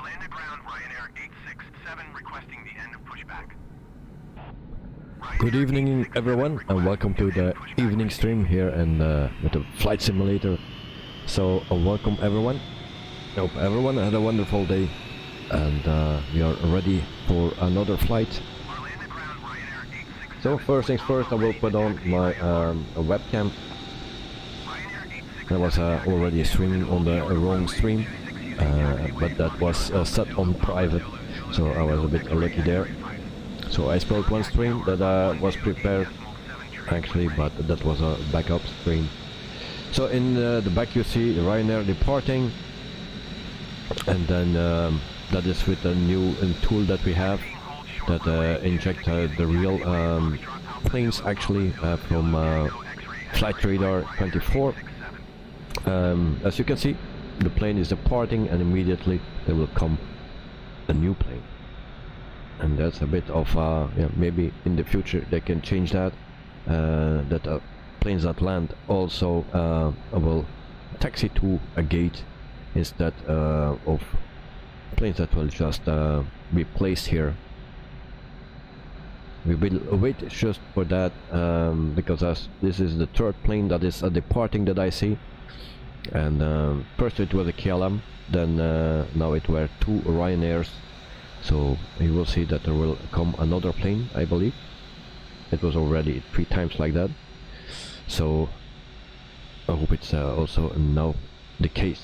Arlanda ground, Ryanair 867 requesting the end of pushback. Good evening everyone and welcome to the evening stream here and with the flight simulator. So welcome everyone. Hope everyone had a wonderful day and we are ready for another flight. So first things first, I will put on my webcam. I was already streaming on the wrong stream, but that was set on private, so I was a bit lucky there. So I spoke one stream that was prepared actually, but that was a backup stream. So in the back you see Ryanair departing, and then that is with a new tool that we have that inject the real planes actually from Flight Radar 24. As you can see, the plane is departing and immediately there will come a new plane. And that's a bit of yeah, maybe in the future they can change that, that planes that land also will taxi to a gate instead of planes that will just be placed here. We will wait just for that because as this is the third plane that is departing that I see. And first it was a KLM, then now it were two Ryanairs. So you will see that there will come another plane, I believe. It was already 3 times like that. So I hope it's also now the case.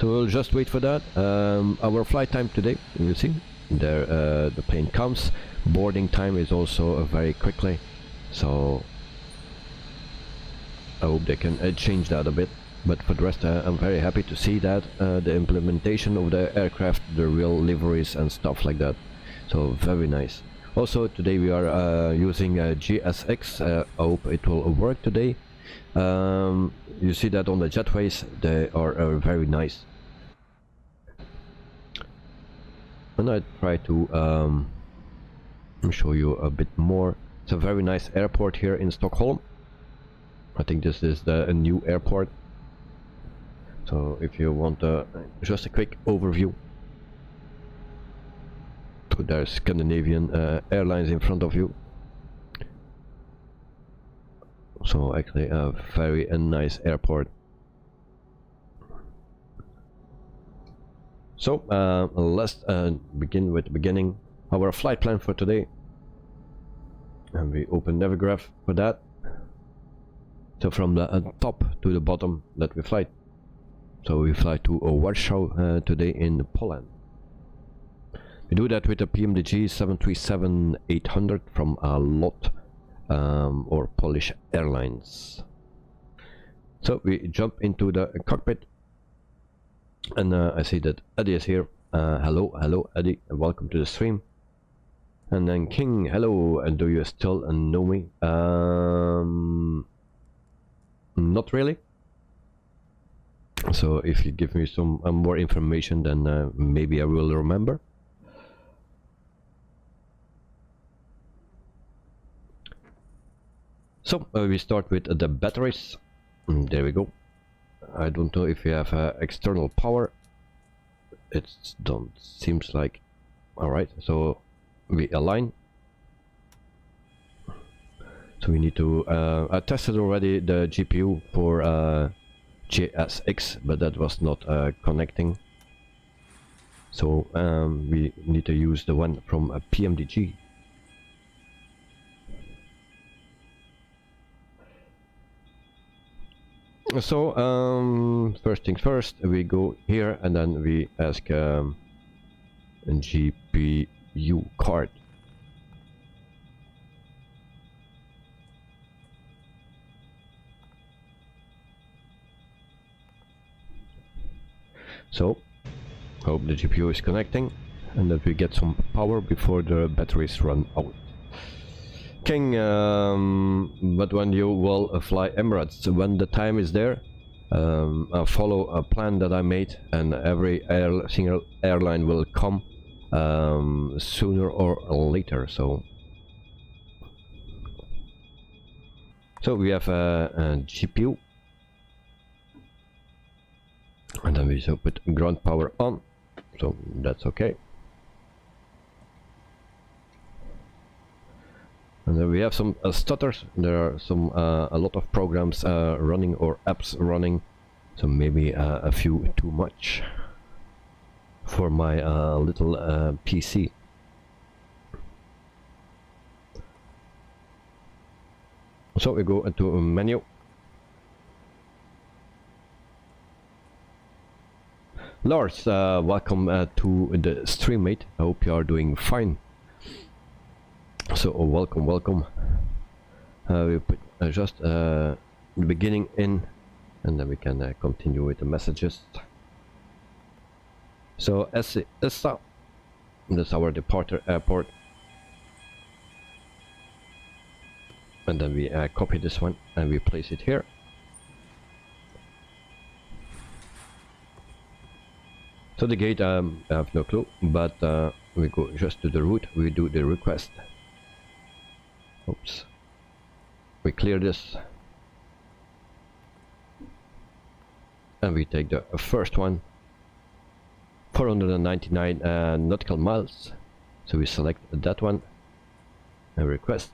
So we'll just wait for that. Our flight time today, you see, there the plane comes. Boarding time is also very quickly. So I hope they can change that a bit. But for the rest, I'm very happy to see that the implementation of the aircraft, the real liveries and stuff like that. So very nice. Also today we are using GSX. I hope it will work today. You see that on the jetways, they are very nice. And I try to show you a bit more. It's a very nice airport here in Stockholm. I think this is the new airport. So if you want just a quick overview, so there's Scandinavian Airlines in front of you. So actually a very nice airport. So let's begin with the beginning. Our flight plan for today, and we open Navigraph for that. So from the top to the bottom that we fly. So we fly to Warsaw today in Poland. We do that with a Pmdg 737-800 from a LOT or Polish Airlines. So we jump into the cockpit, and I see that Eddie is here. Hello Eddie, and welcome to the stream. And then King, hello, and do you still know me? Not really. So if you give me some more information, then maybe I will remember. So we start with the batteries. There we go. I don't know if you have external power. It don't seems like. All right, so we align. So we need to I tested already the GPU for GSX, but that was not connecting. So we need to use the one from a Pmdg. So first things first, we go here and then we ask a GPU card. So hope the GPU is connecting and that we get some power before the batteries run out. King, but when you will fly Emirates, when the time is there, I'll follow a plan that I made, and every single airline will come sooner or later. So we have a GPU. And then we should put ground power on, so that's okay. And then we have some stutters. There are some a lot of programs running or apps running, so maybe a few too much for my little PC. So we go into a menu. Lars, welcome to the stream, mate. I hope you are doing fine. So welcome. We put just the beginning in, and then we can continue with the messages. So ESSA, that's our departure airport, and then we copy this one and we place it here. So the gate, I have no clue, but we go just to the route, we do the request. Oops. We clear this. And we take the first one. 499 nautical miles. So we select that one and request.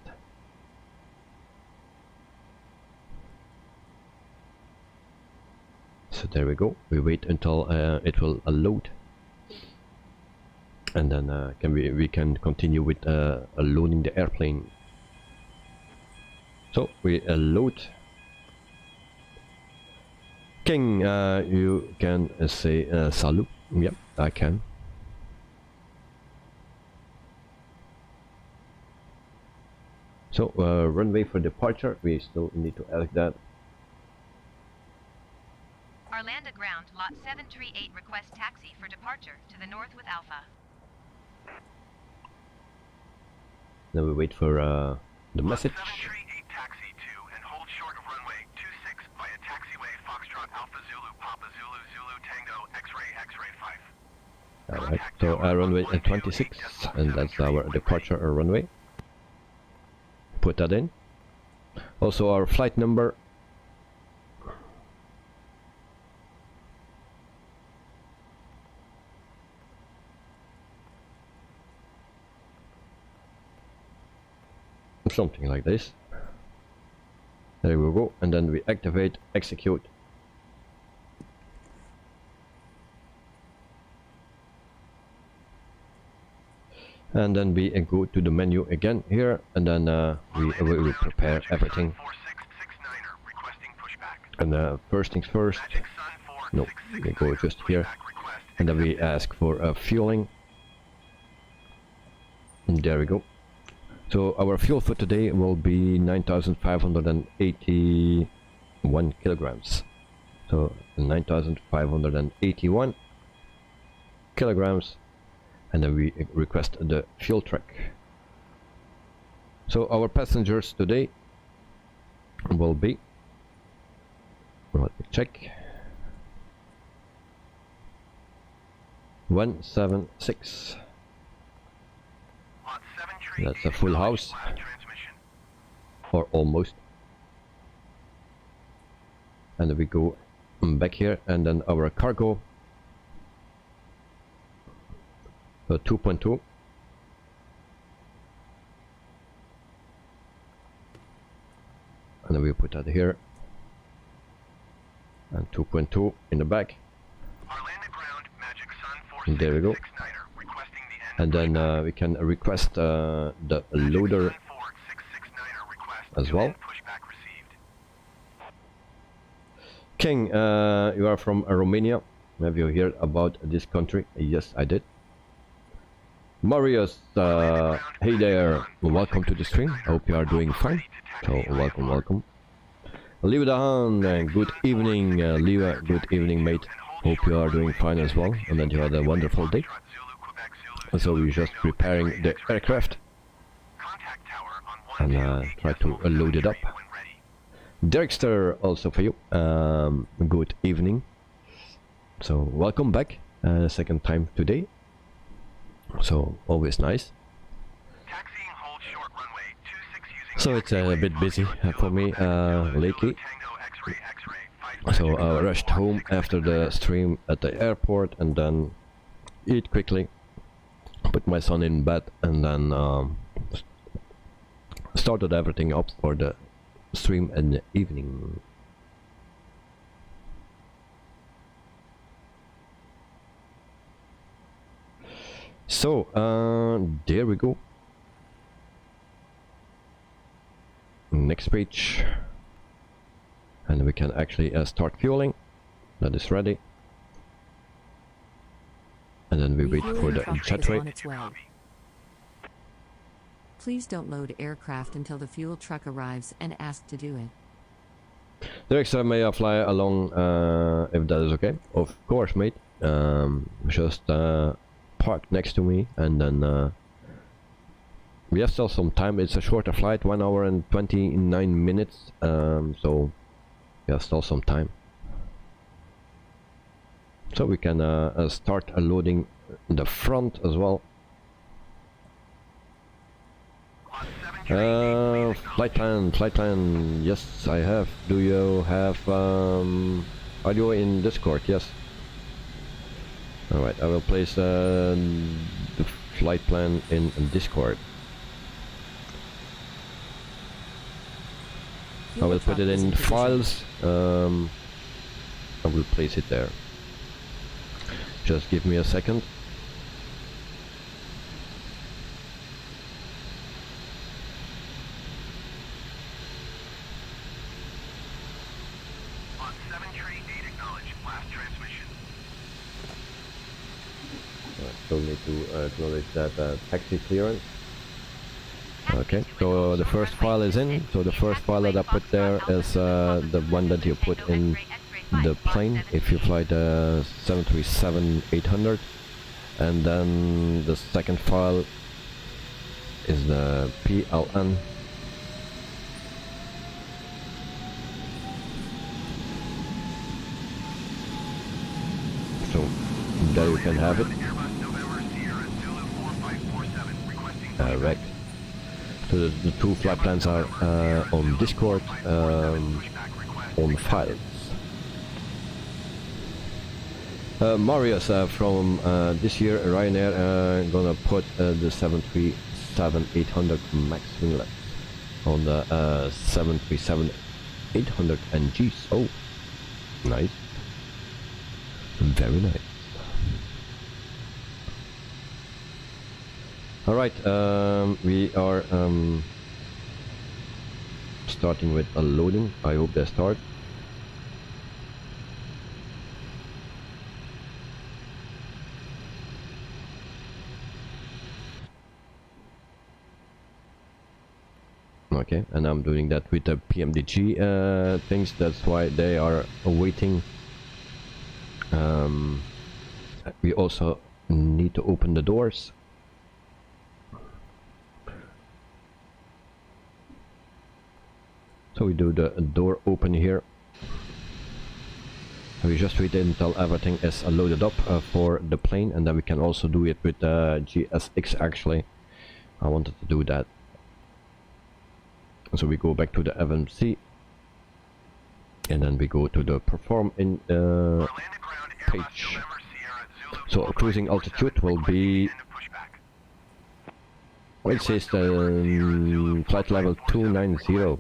So there we go. We wait until it will load, and then we can continue with loading the airplane. So we load. King, you can say salut. Yep, I can. So runway for departure. We still need to ask that. Arlanda ground, lot 738, request taxi for departure to the north with Alpha. Then we wait for the message. 738 taxi to and hold short of runway 26 via taxiway Foxtrot Alpha Zulu Papa Zulu Zulu Tango X-ray X-ray 5. Alright, so runway 26, and that's our departure runway. Put that in. Also our flight number. Something like this. There we go, and then we activate, execute. And then we go to the menu again here, and then we will prepare everything. And first things first, no, we go just here, and then we ask for fueling. And there we go. So our fuel for today will be 9,581 kilograms. So 9,581 kilograms, and then we request the fuel track. So our passengers today will be, let me check, 176. That's a full house, or almost. And then we go back here, and then our cargo, 2.2. And then we put that here, and 2.2 in the back. And there we go. And then we can request the loader as well. King, you are from Romania. Have you heard about this country? Yes, I did. Marius, hey there. Welcome to the stream. I hope you are doing fine. So welcome. Lieve Dahan, good evening. Lieve, good evening, mate. Hope you are doing fine as well, and that you had a wonderful day. So we're just preparing the aircraft and try to load it up. Derekster, also for you, good evening. So welcome back, second time today. So always nice. So it's a bit busy for me lately. So I rushed home after the stream at the airport and then eat quickly, put my son in bed, and then started everything up for the stream in the evening. So there we go. Next page, and we can actually start fueling. That is ready, and then we wait for the jetway. Please don't load aircraft until the fuel truck arrives and ask to do it. Director, may I fly along if that is okay? Of course, mate. Just park next to me, and then we have still some time. It's a shorter flight, 1 hour and 29 minutes, so we have still some time. So we can start loading the front as well. Flight plan, yes I have. Do you have audio in Discord? Yes. Alright, I will place the flight plan in Discord. I will put it in files. I will place it there. Just give me a second. On 738, acknowledge last transmission. Still need to acknowledge that taxi clearance. Okay, so the first file is in. So the first file that I put there is the one that you put in the plane if you fly the 737-800, and then the second file is the PLN. So there you can have it. Correct. So the two flight plans are on Discord, on files. Marius from this year, Ryanair gonna put the 737-800 max winglets on the 737-800 NG. Oh, nice, very nice. Alright, we are starting with a loading. I hope they start. Okay, and I'm doing that with the Pmdg things, that's why they are waiting. We also need to open the doors. So we do the door open here. We just wait until everything is loaded up for the plane, and then we can also do it with GSX actually. I wanted to do that. So we go back to the FMC, and then we go to the perform in page. So cruising altitude will be, well, it says flight level 290,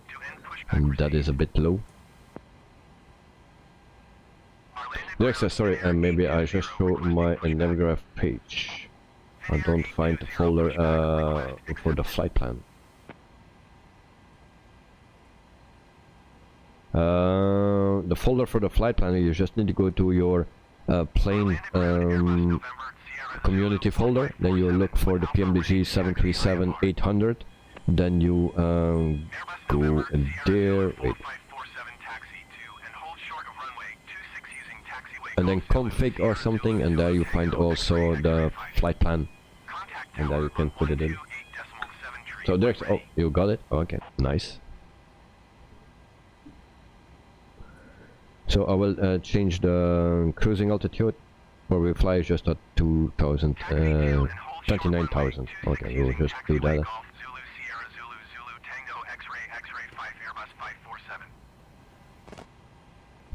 and that is a bit low. Director, sorry, maybe I just show my Navigraph page. I don't find the folder for the flight plan. The folder for the flight plan, you just need to go to your plane community folder, then you look for the Pmdg 737-800, then you go there, wait, and then config or something, and there you find also the flight plan, and there you can put it in. So there's, oh, you got it? Okay, nice. So I will change the cruising altitude, where we fly just at 2,000, 29,000. Okay, we'll just do that.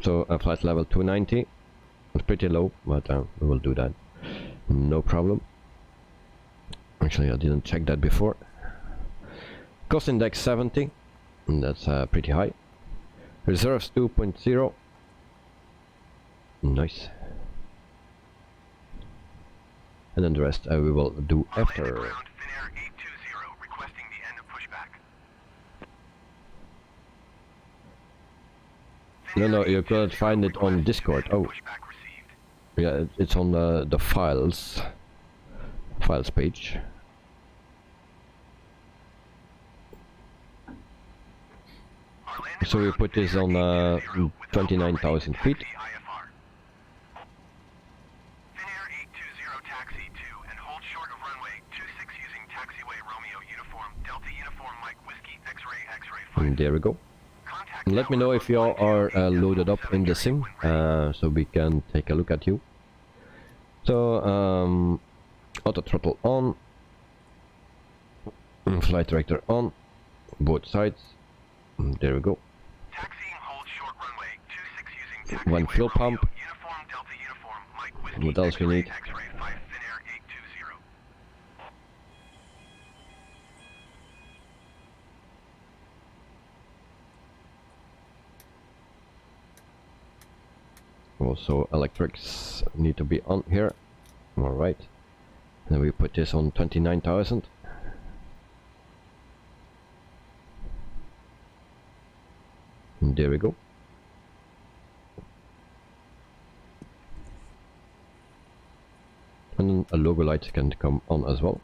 So flight level 290. It's pretty low, but we will do that. No problem. Actually, I didn't check that before. Cost index 70. And that's pretty high. Reserves 2.0. Nice. And then the rest we will do after. No, you couldn't find it on Discord. Oh, yeah, it's on the files page. So we put this on 29,000 feet. And there we go. And let me know if you all are loaded up in the sim, so we can take a look at you. So auto throttle on, flight director on, both sides. And there we go. One fuel pump. What else we need? Also electrics need to be on here. Alright. Then we put this on 29,000. And there we go. And then a logo light can come on as well.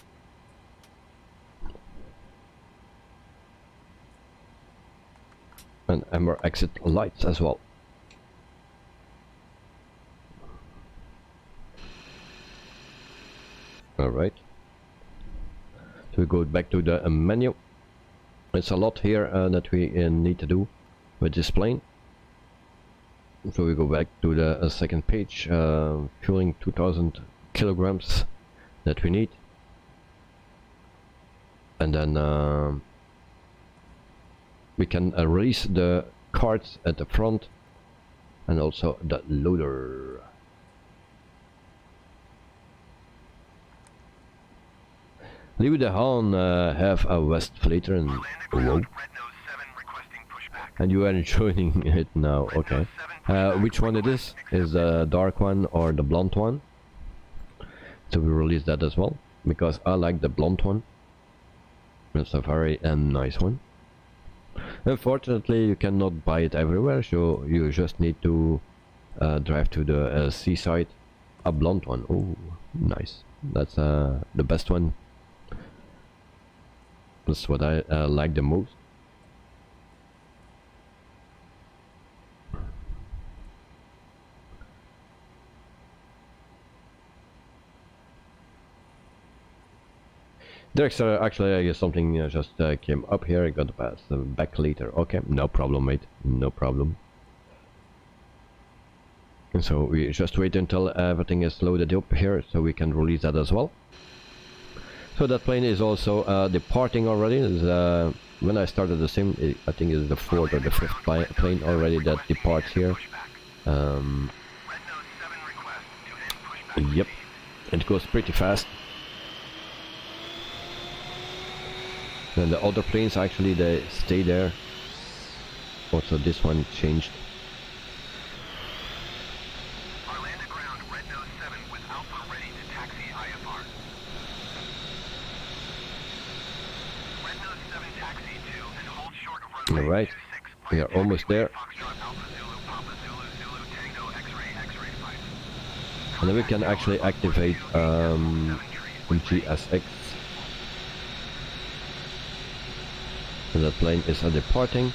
And amber exit lights as well. Alright. So we go back to the menu. It's a lot here that we need to do with this plane. So we go back to the second page, fueling 2000 kilograms that we need. And then we can release the cards at the front and also the loader. Leave the Haan have a West Flater and whoa. And you are enjoying it now, okay. Which one it is? Is the dark one or the blonde one? So we release that as well, because I like the blonde one. It's a very nice one. Unfortunately, you cannot buy it everywhere, so you just need to drive to the seaside. A blonde one, oh, nice. That's the best one. That's what I like the most. There's actually I guess something just came up here. I got to pass back later. Okay, no problem, mate. No problem. And so we just wait until everything is loaded up here, so we can release that as well. So that plane is also departing already. When I started the sim, I think it's the 4th or the 5th plane already that departs here. Yep, it goes pretty fast. And the other planes actually they stay there. Also this one changed. Alright, we are almost there. And then we can actually activate GSX. And that plane is departing.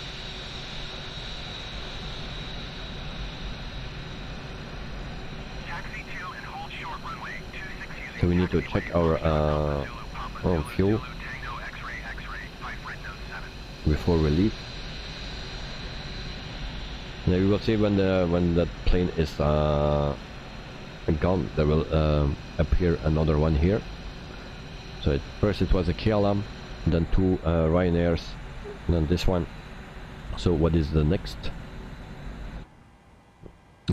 So we need to check our fuel before we leave. Now we will see when that plane is gone. There will appear another one here. So first it was a KLM, then 2 Ryanairs, and then this one. So what is the next?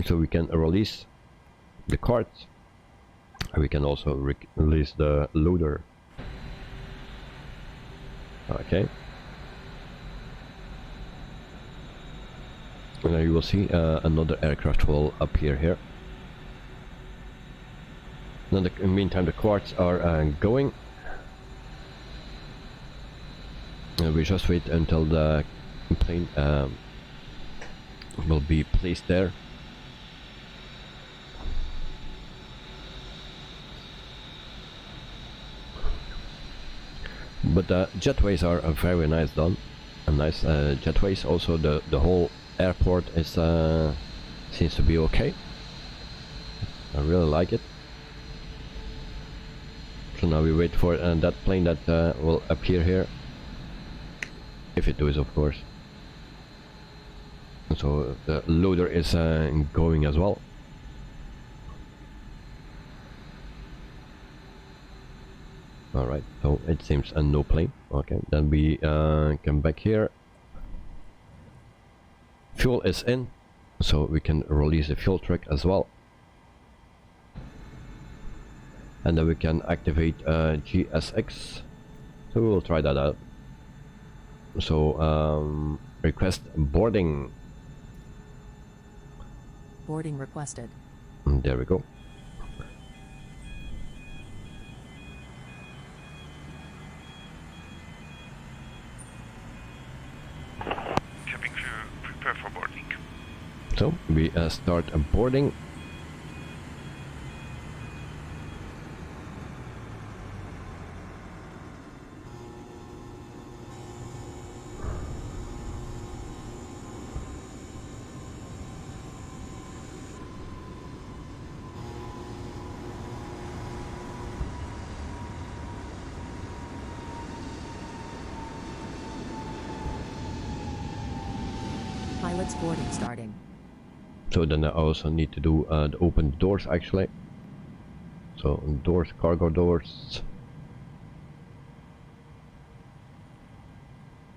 So we can release the cart. We can also release the loader. Okay. And now you will see another aircraft will appear here. Then in the meantime the quartz are going. We just wait until the plane will be placed there. But the jetways are very nice done. A nice jetways. Also the whole airport is seems to be okay. I really like it. So now we wait for that plane that will appear here, if it does, of course. And so the loader is going as well. Alright, so it seems a no plane. Okay, then we come back here. Fuel is in, so we can release the fuel truck as well. And then we can activate GSX. So we will try that out. So request boarding. Boarding requested. And there we go. Cabin crew, prepare for boarding. So we start boarding. Pilot's boarding starting. So then I also need to do the open doors actually. So doors, cargo doors.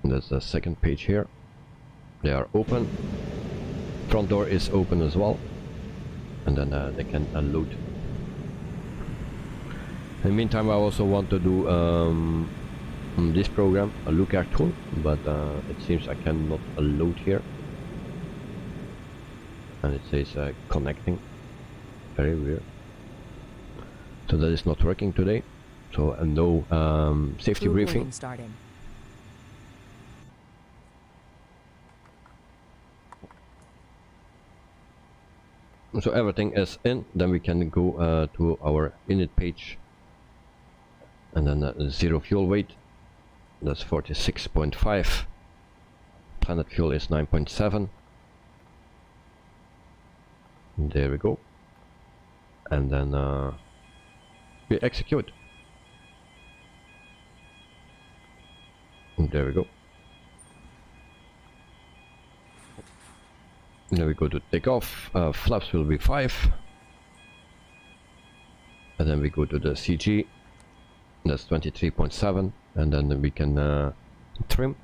And that's the second page here. They are open. Front door is open as well. And then they can unload. In the meantime I also want to do on this program a lookout tool, but it seems I cannot load here. And it says connecting. Very weird. So that is not working today. So no safety Crew briefing. boarding starting. So everything is in. Then we can go to our init page. And then zero fuel weight. That's 46.5. Planet fuel is 9.7. There we go. And then we execute. And there we go. Then we go to take off. Flaps will be 5. And then we go to the CG. That's 23.7. And then we can trim.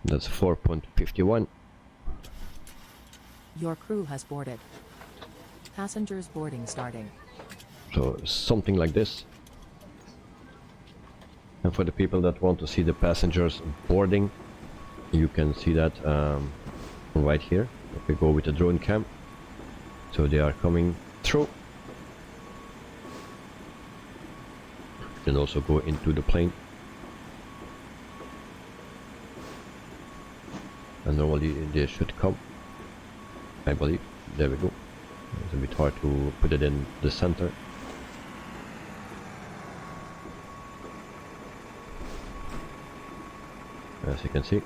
That's 4.51. Your crew has boarded. Passengers boarding starting. So something like this. And for the people that want to see the passengers boarding, you can see that right here. If we go with the drone cam, so they are coming through. You can also go into the plane. And normally they should come, I believe. There we go. It's a bit hard to put it in the center. As you can see.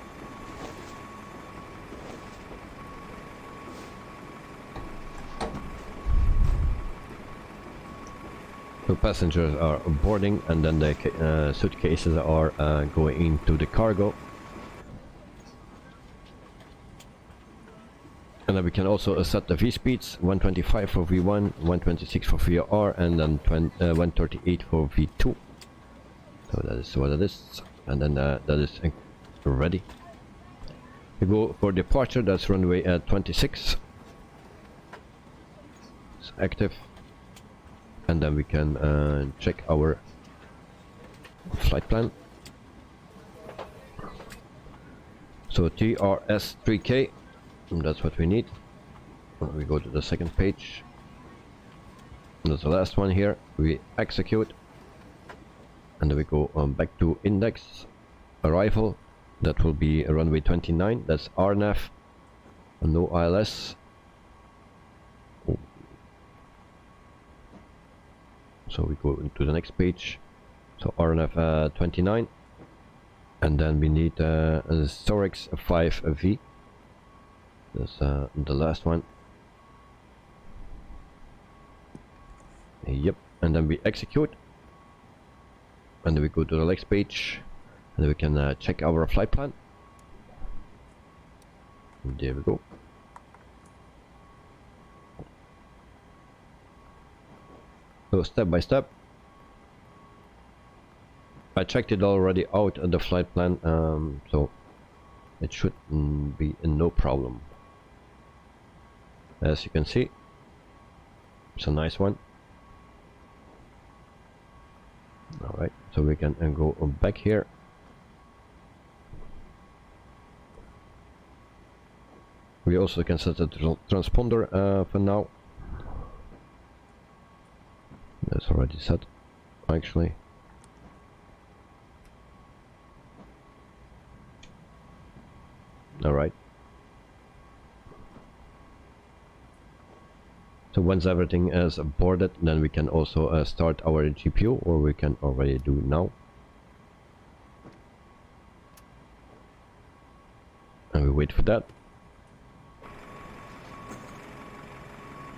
So passengers are boarding, and then the suitcases are going into the cargo. And then we can also set the V-speeds, 125 for V1, 126 for VR, and then 138 for V2. So that is what it is. And then that is ready. We go for departure, that's runway 26. active, and then we can check our flight plan. So TRS3K, that's what we need. We go to the second page. That's the last one here. We execute, and then we go back to index, arrival. That will be runway 29. That's RNAV, no ILS. Oh. So we go into the next page. So RNAV 29, and then we need Storix 5V. That's the last one. Yep, and then we execute, and then we go to the next page, and then we can check our flight plan. There we go. So step by step. I checked it already out at the flight plan, so it should be no problem. As you can see, it's a nice one. Alright, so we can go back here. We also can set the transponder for now. That's already set, actually. Alright. So once everything is boarded, then we can also start our GPU, or we can already do it now. And we wait for that.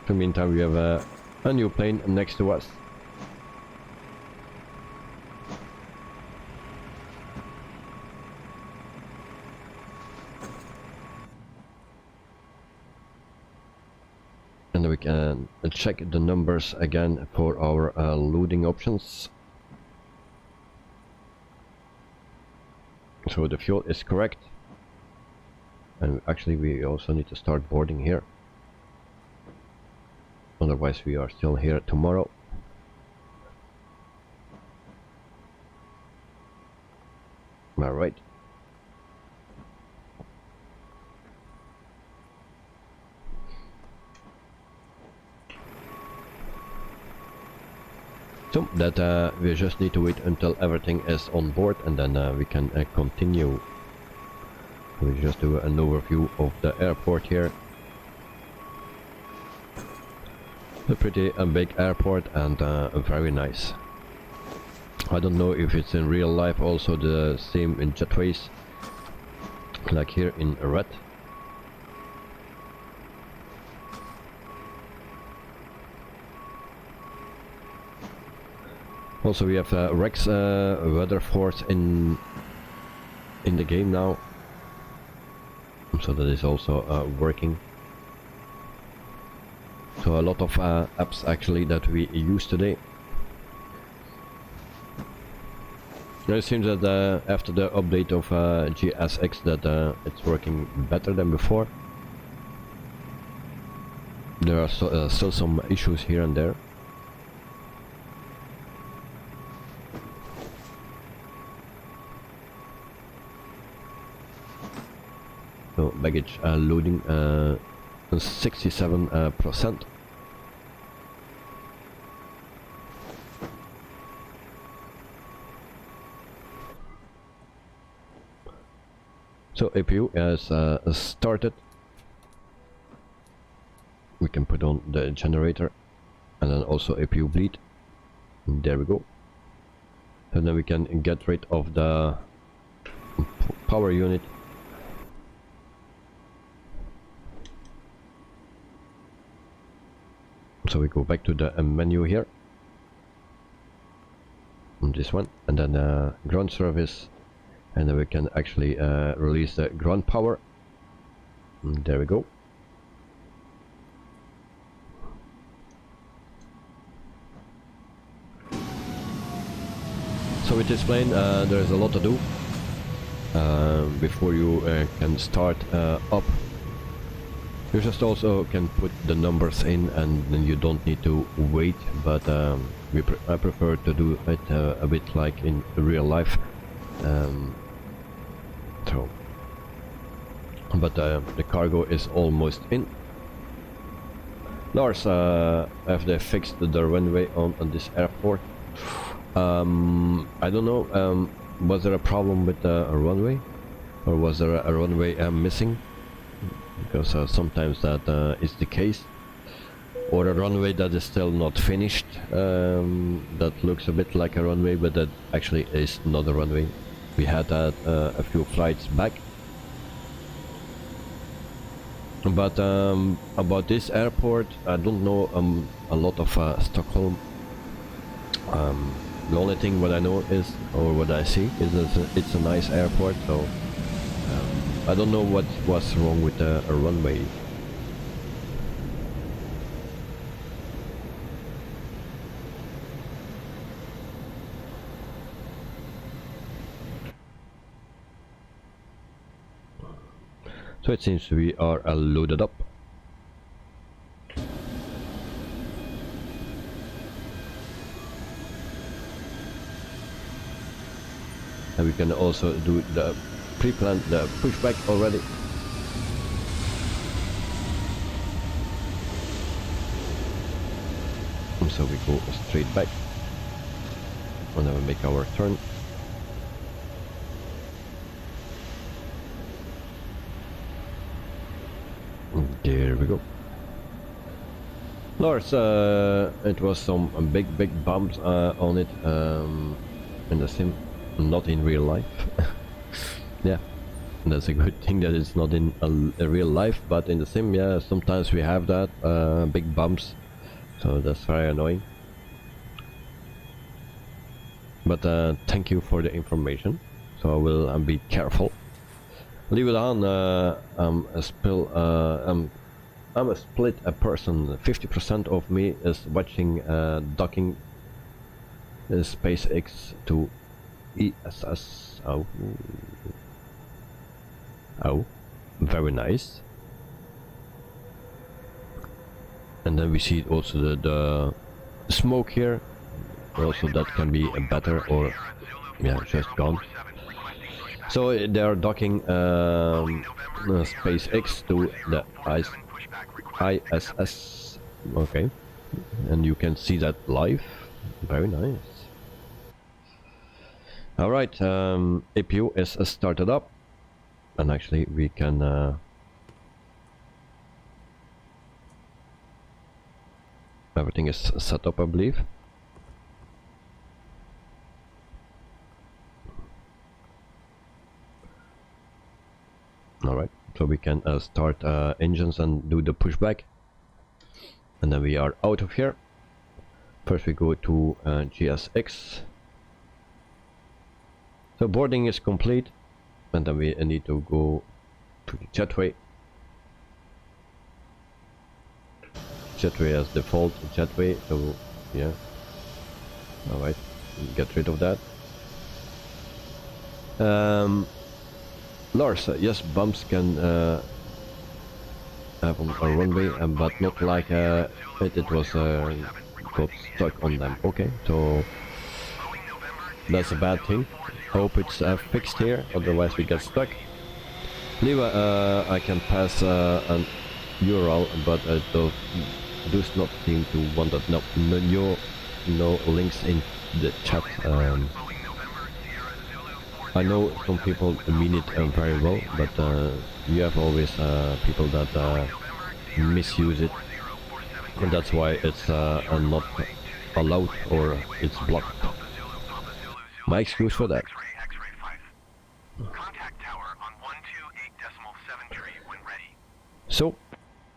In the meantime, we have a new plane next to us. And we can check the numbers again for our loading options. So the fuel is correct, and actually we also need to start boarding here, otherwise we are still here tomorrow. All right. So that we just need to wait until everything is on board, and then we can continue. We just do an overview of the airport here. A pretty big airport, and very nice. I don't know if it's in real life also the same in jetways, like here in red. Also, we have Rex weather force in the game now, so that is also working. So a lot of apps actually that we use today. It seems that after the update of GSX that it's working better than before. There are still some issues here and there. So baggage loading 67%. So APU has started. We can put on the generator, and then also APU bleed. And there we go. And then we can get rid of the power unit. So we go back to the menu here, on this one, and then ground service, and then we can actually release the ground power. And there we go. So with this plane there is a lot to do before you can start up You just also can put the numbers in, and then you don't need to wait, but I prefer to do it a bit like in real life. So, but the cargo is almost in. Lars, have they fixed the runway on this airport? I don't know. Was there a problem with the runway, or was there a runway missing? Because sometimes that is the case, or a runway that is still not finished, that looks a bit like a runway but that actually is not a runway. We had that a few flights back. But about this airport, I don't know a lot of Stockholm. The only thing what I know is, or what I see, is that it's a nice airport, so I don't know what was wrong with a runway. So it seems we are loaded up. And we can also do the pre-plan, the pushback already. And so we go straight back. And then we make our turn. There we go. Lars, it was some big bumps on it in the sim, not in real life. Yeah, that's a good thing that it's not in a real life, but in the sim, yeah, sometimes we have that big bumps, so that's very annoying. But thank you for the information, so I will be careful. Leave it on. I'm a split a person. 50% of me is watching docking SpaceX to ESS. Oh, very nice. And then we see also the smoke here. Also, that can be better, or yeah, just gone. So they are docking SpaceX to the ISS. Okay, and you can see that live. Very nice. All right, EPU is started up, and actually we can everything is set up, I believe. Alright, so we can start engines and do the pushback, and then we are out of here. First we go to GSX. So boarding is complete, and then we need to go to the jetway. Jetway as default jetway, so yeah. Alright, get rid of that. Lars, yes, bumps can have on a runway, but not like it was got stuck on them. Okay, so that's a bad thing. Hope it's fixed here, otherwise we get stuck. Leave I can pass an URL, but it does not seem to want that. No links in the chat. I know some people mean it very well, but you have always people that misuse it, and that's why it's not allowed, or it's blocked. My excuse for that. So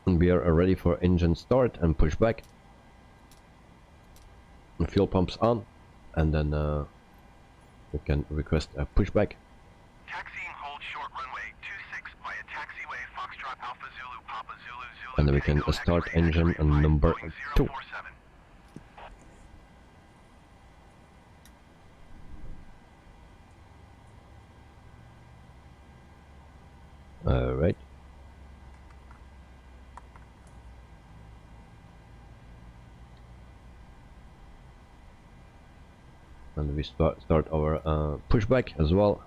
we are ready for engine start and push back. Fuel pumps on, and then we can request a pushback. Taxiing hold short runway 26 via taxiway Foxtrot Alpha Zulu Papa Zulu Zulu. And then we can start engine and number 2. Alright. we start our pushback as well.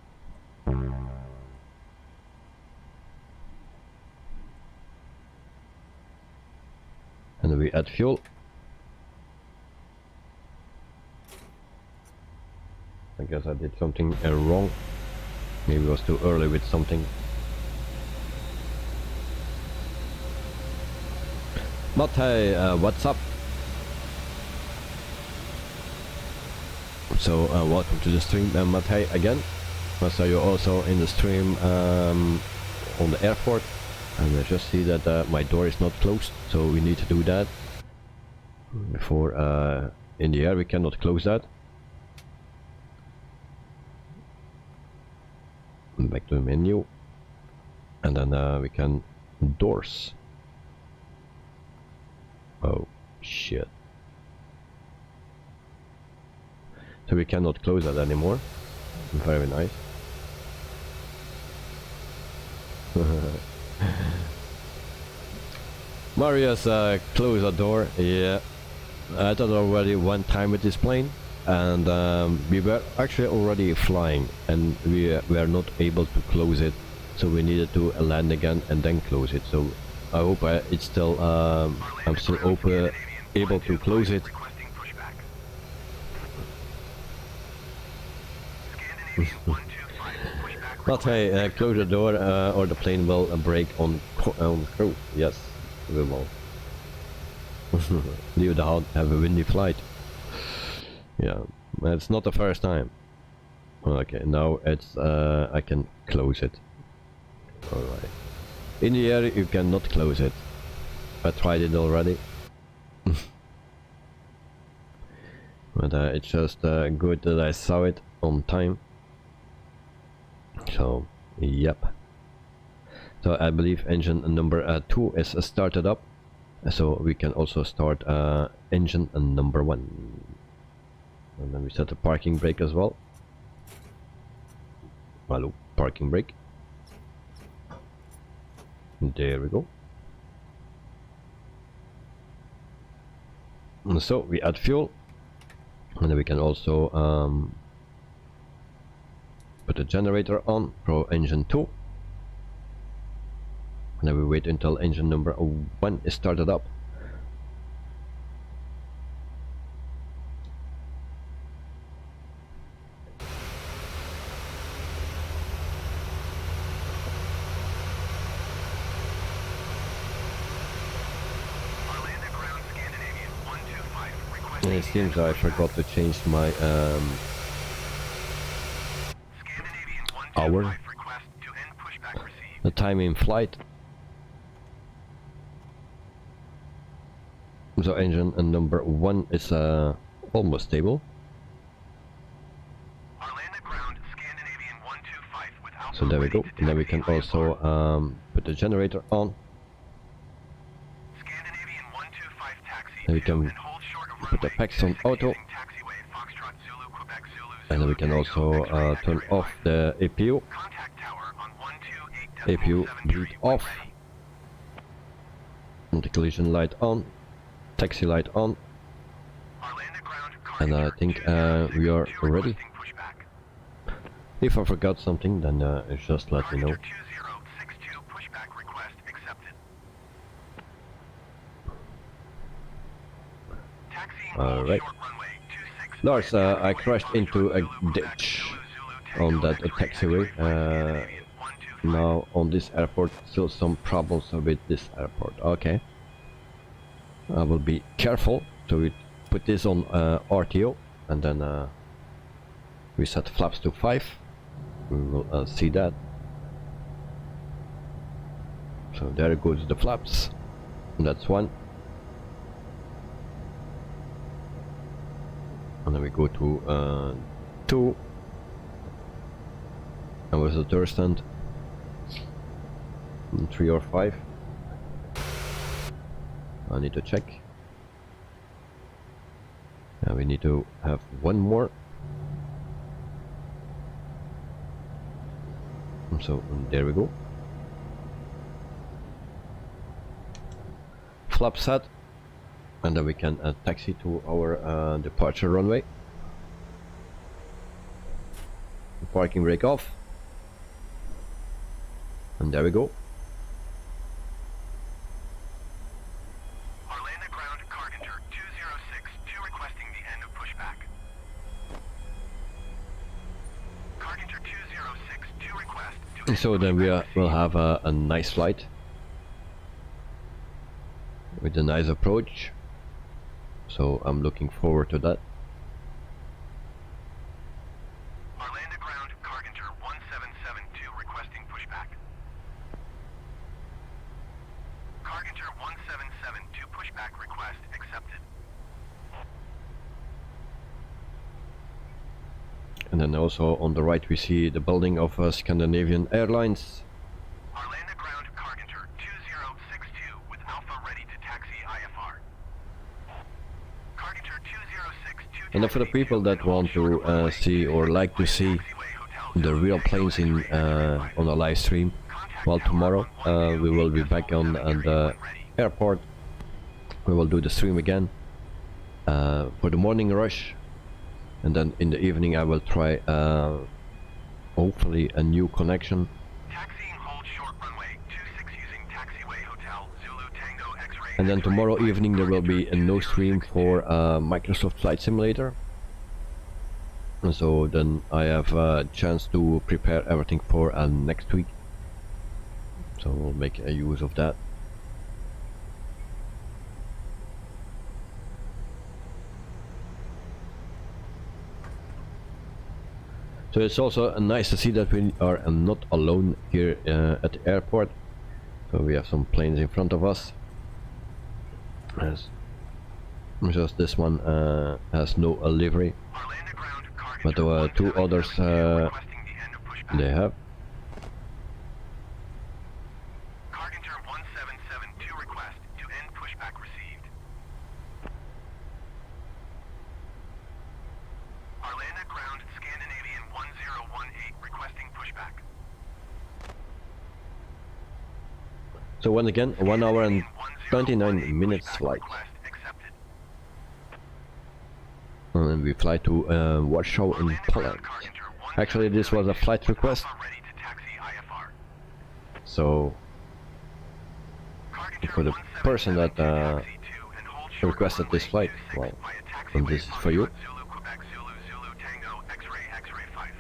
And we add fuel. I guess I did something wrong. Maybe I was too early with something. But hey, what's up? So welcome to the stream, Matej again. I saw you also in the stream on the airport, and I just see that my door is not closed, so we need to do that before in the air. We cannot close that. Back to the menu, and then we can doors. Oh shit. So we cannot close that anymore. Very nice. Marius closed the door. Yeah, I did already one time with this plane, and we were actually already flying, and we were not able to close it, so we needed to land again and then close it. So I hope it's still I'm still able to close it. But hey, close the door or the plane will break on crew. Yes, we will. Leave the house, have a windy flight. Yeah, it's not the first time. Okay, now it's I can close it. Alright. In the air you cannot close it. I tried it already. But it's just good that I saw it on time. So, yep. So I believe engine number 2 is started up. So we can also start engine number 1. And then we set the parking brake as well. Hello, parking brake. There we go. And so we add fuel, and then we can also put the generator on for engine 2, and then we wait until engine number 1 is started up. And it seems I forgot to change my hour, the time in flight. So engine number 1 is almost stable. So there we go. And then we can also put the generator on. And we can put the packs on auto. And then we can also turn off the APU. APU bleed off. And the collision light on. Taxi light on. And I think we are ready. If I forgot something, then just let me know. Alright. Lars, I crashed into a ditch on that taxiway. Now on this airport, still some problems with this airport. Okay. I will be careful. So we put this on RTO, and then we set flaps to 5. We will see that. So there goes the flaps. And that's 1. And then we go to 2. And where's the third stand? 3 or 5. I need to check. And we need to have 1 more. So there we go. Flap set. And then we can taxi to our departure runway. parking brake off. And there we go. Arlanda ground, Carpenter 2062 requesting the end of pushback. Carpenter 2062 request to end So then we pushback will received. have a nice flight with a nice approach. So I'm looking forward to that. Arlanda ground, Carpenter 1772 requesting pushback. Carpenter 1772 pushback request accepted. And then also on the right we see the building of Scandinavian Airlines. Arlanda ground, Carpenter 2062 with Alpha ready to taxi IFR. Carpenter 2062 And then for the people that want to see or like to see the real planes in on a live stream, well, tomorrow we will be back on the airport. We will do the stream again for the morning rush, and then in the evening I will try hopefully a new connection. Taxiing hold short runway 26 using taxiway hotel Zulu Tango X-ray. And then tomorrow evening there will be a no stream for Microsoft Flight Simulator. And so then I have a chance to prepare everything for next week. So we'll make a use of that. So it's also nice to see that we are not alone here at the airport. So we have some planes in front of us. Yes. Just this one has no livery, Arlanda ground, but Carpenter two others 1772 requesting the end of pushback. they have. Carpenter 1772 request to end pushback received. Arlanda ground, Scandinavian 1018 requesting pushback. So once again, 1 hour and 29 Scandinavian 1018 minutes pushback flight. request accepted. And then we fly to Warsaw in Arlanda Poland. ground, Carpenter Actually this was a flight request, Alpha ready to taxi IFR. so Carpenter for the person that 1772 taxi to and hold short requested this runway flight, 26 well, via and taxiway this is for you. Foxtrot Zulu Quebec Zulu Zulu Tango X-ray X-ray 5.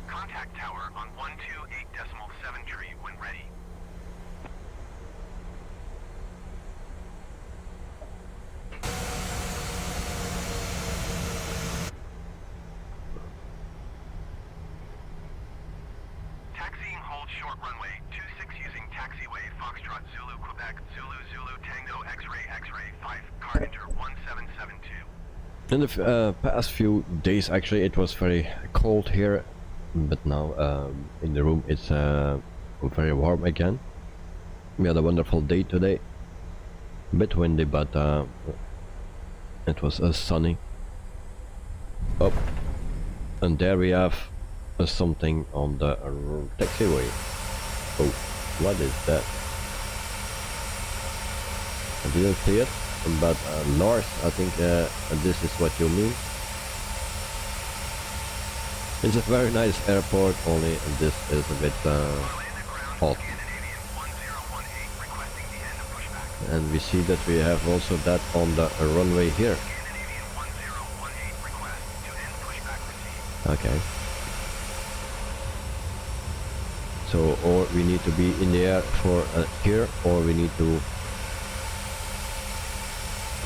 Contact tower on 128.7 tree when ready. Taxiing hold short runway 26 using taxiway Foxtrot Zulu Quebec Zulu Zulu Tango X-ray X-ray 5. Carpenter 1772. In the past few days actually it was very cold here, but now in the room it's very warm again. We had a wonderful day today, a bit windy, but it was sunny. Up, and there we have something on the taxiway. Oh, what is that? I didn't see it, but Lars, I think this is what you mean. It's a very nice airport, only this is a bit hot. Scandinavian 1018 requesting the end of pushback. And we see that we have also that on the runway here. Scandinavian 1018 request to end pushback received. Okay. So, or we need to be in the air for here, or we need to...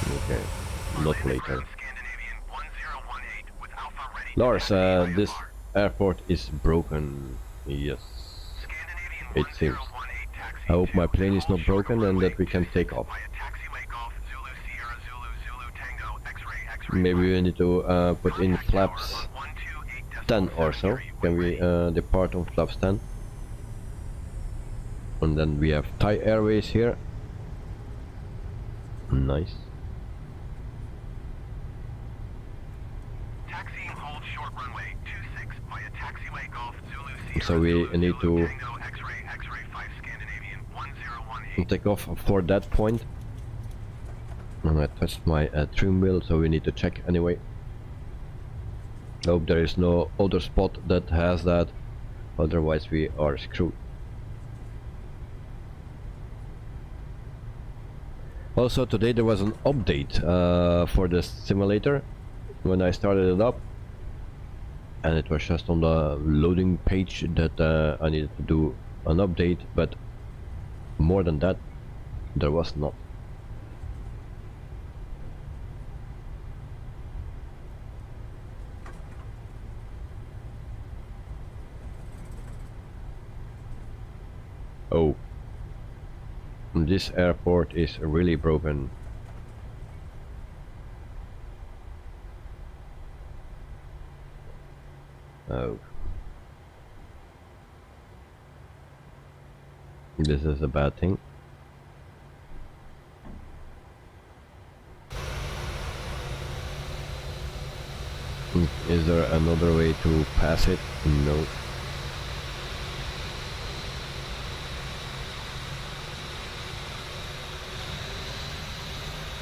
Okay, not later. Scandinavian 1018 with Alpha ready. Lars, to this IFR. airport is broken. Yes, Scandinavian it seems. 1018 taxi I hope to my plane is hold not short broken and runway that we can 26 take off. via taxiway Golf Zulu Sierra Zulu Zulu Tango X-ray X-ray Maybe 5. we need to put in Contact tower flaps on 10 or 128.7 so. tree Can when we ready. depart on flaps 10? And then we have Thai Airways here. Nice. Taxiing hold short runway 26 via taxiway Golf Zulu Sierra So we Zulu need Zulu to Tango X-ray X-ray 5 Scandinavian 1018. take off for that point. And I touched my trim wheel, so we need to check anyway. Hope there is no other spot that has that, otherwise we are screwed. Also today there was an update for the simulator when I started it up, and it was just on the loading page that I needed to do an update, but more than that there was not. Oh, this airport is really broken. Oh, this is a bad thing. Is there another way to pass it? No.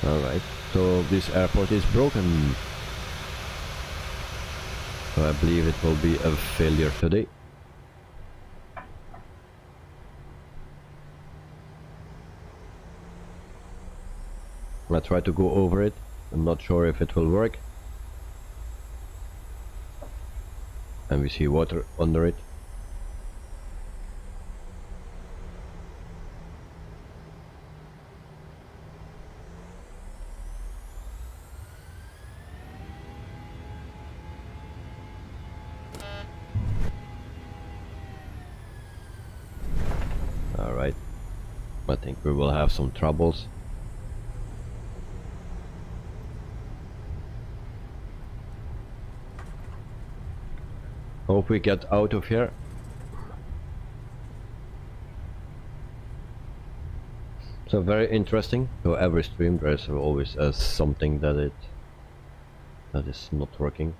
Alright, so this airport is broken. So I believe it will be a failure today. I try to go over it. I'm not sure if it will work. And we see water under it. Alright, I think we will have some troubles. Hope we get out of here. So very interesting. So every stream there is always something that is not working.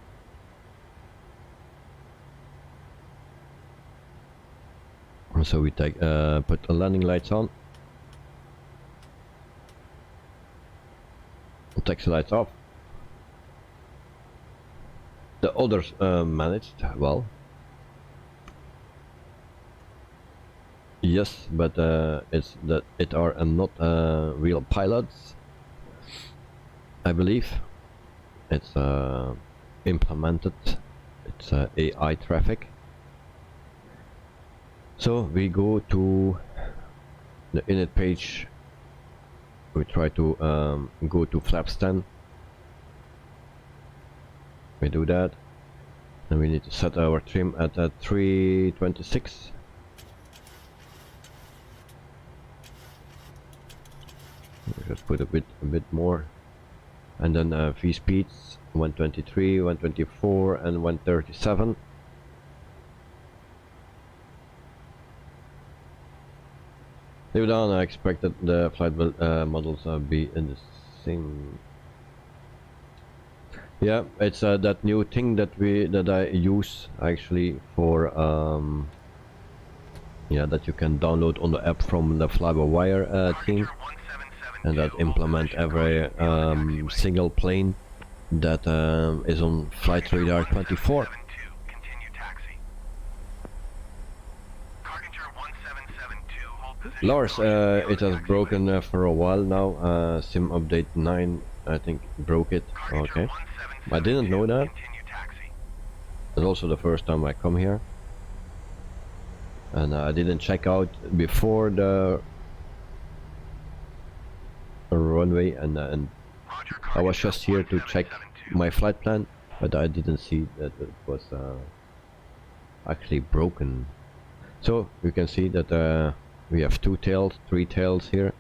So we take put the landing lights on, taxi lights off. The others managed well. Yes, but it's that it are not real pilots. I believe it's implemented. It's AI traffic. So we go to the init page. We try to go to flaps 10. We do that, and we need to set our trim at 326. Just put a bit more, and then V speeds 123, 124, and 137. Leave down. I expect that the flight models be in the same. Yeah, it's that new thing that I use actually for yeah, that you can download on the app from the fly-by-wire team, and that implement every single plane that is on flight radar 24. Lars, it has broken for a while now. Sim update 9 I think broke it. Okay, I didn't know that. It's also the first time I come here, and I didn't check out before the runway, and I was just here to check my flight plan, but I didn't see that it was actually broken. So you can see that we have 2 tails, 3 tails here.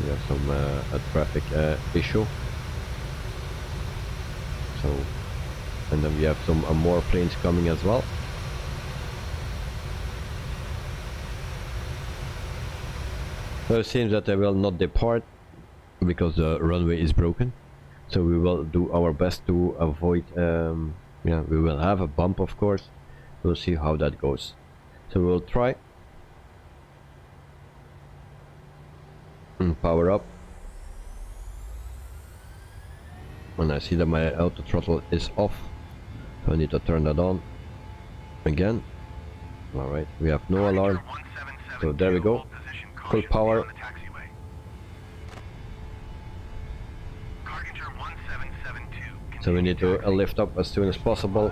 We have some a traffic issue. So, and then we have some more planes coming as well. So it seems that they will not depart because the runway is broken. So we will do our best to avoid. Yeah, we will have a bump, of course. We'll see how that goes. So we'll try. Power up. And I see that my auto throttle is off, so I need to turn that on again. Alright, we have no alarm, so there we go, full power. So we need to lift up as soon as possible.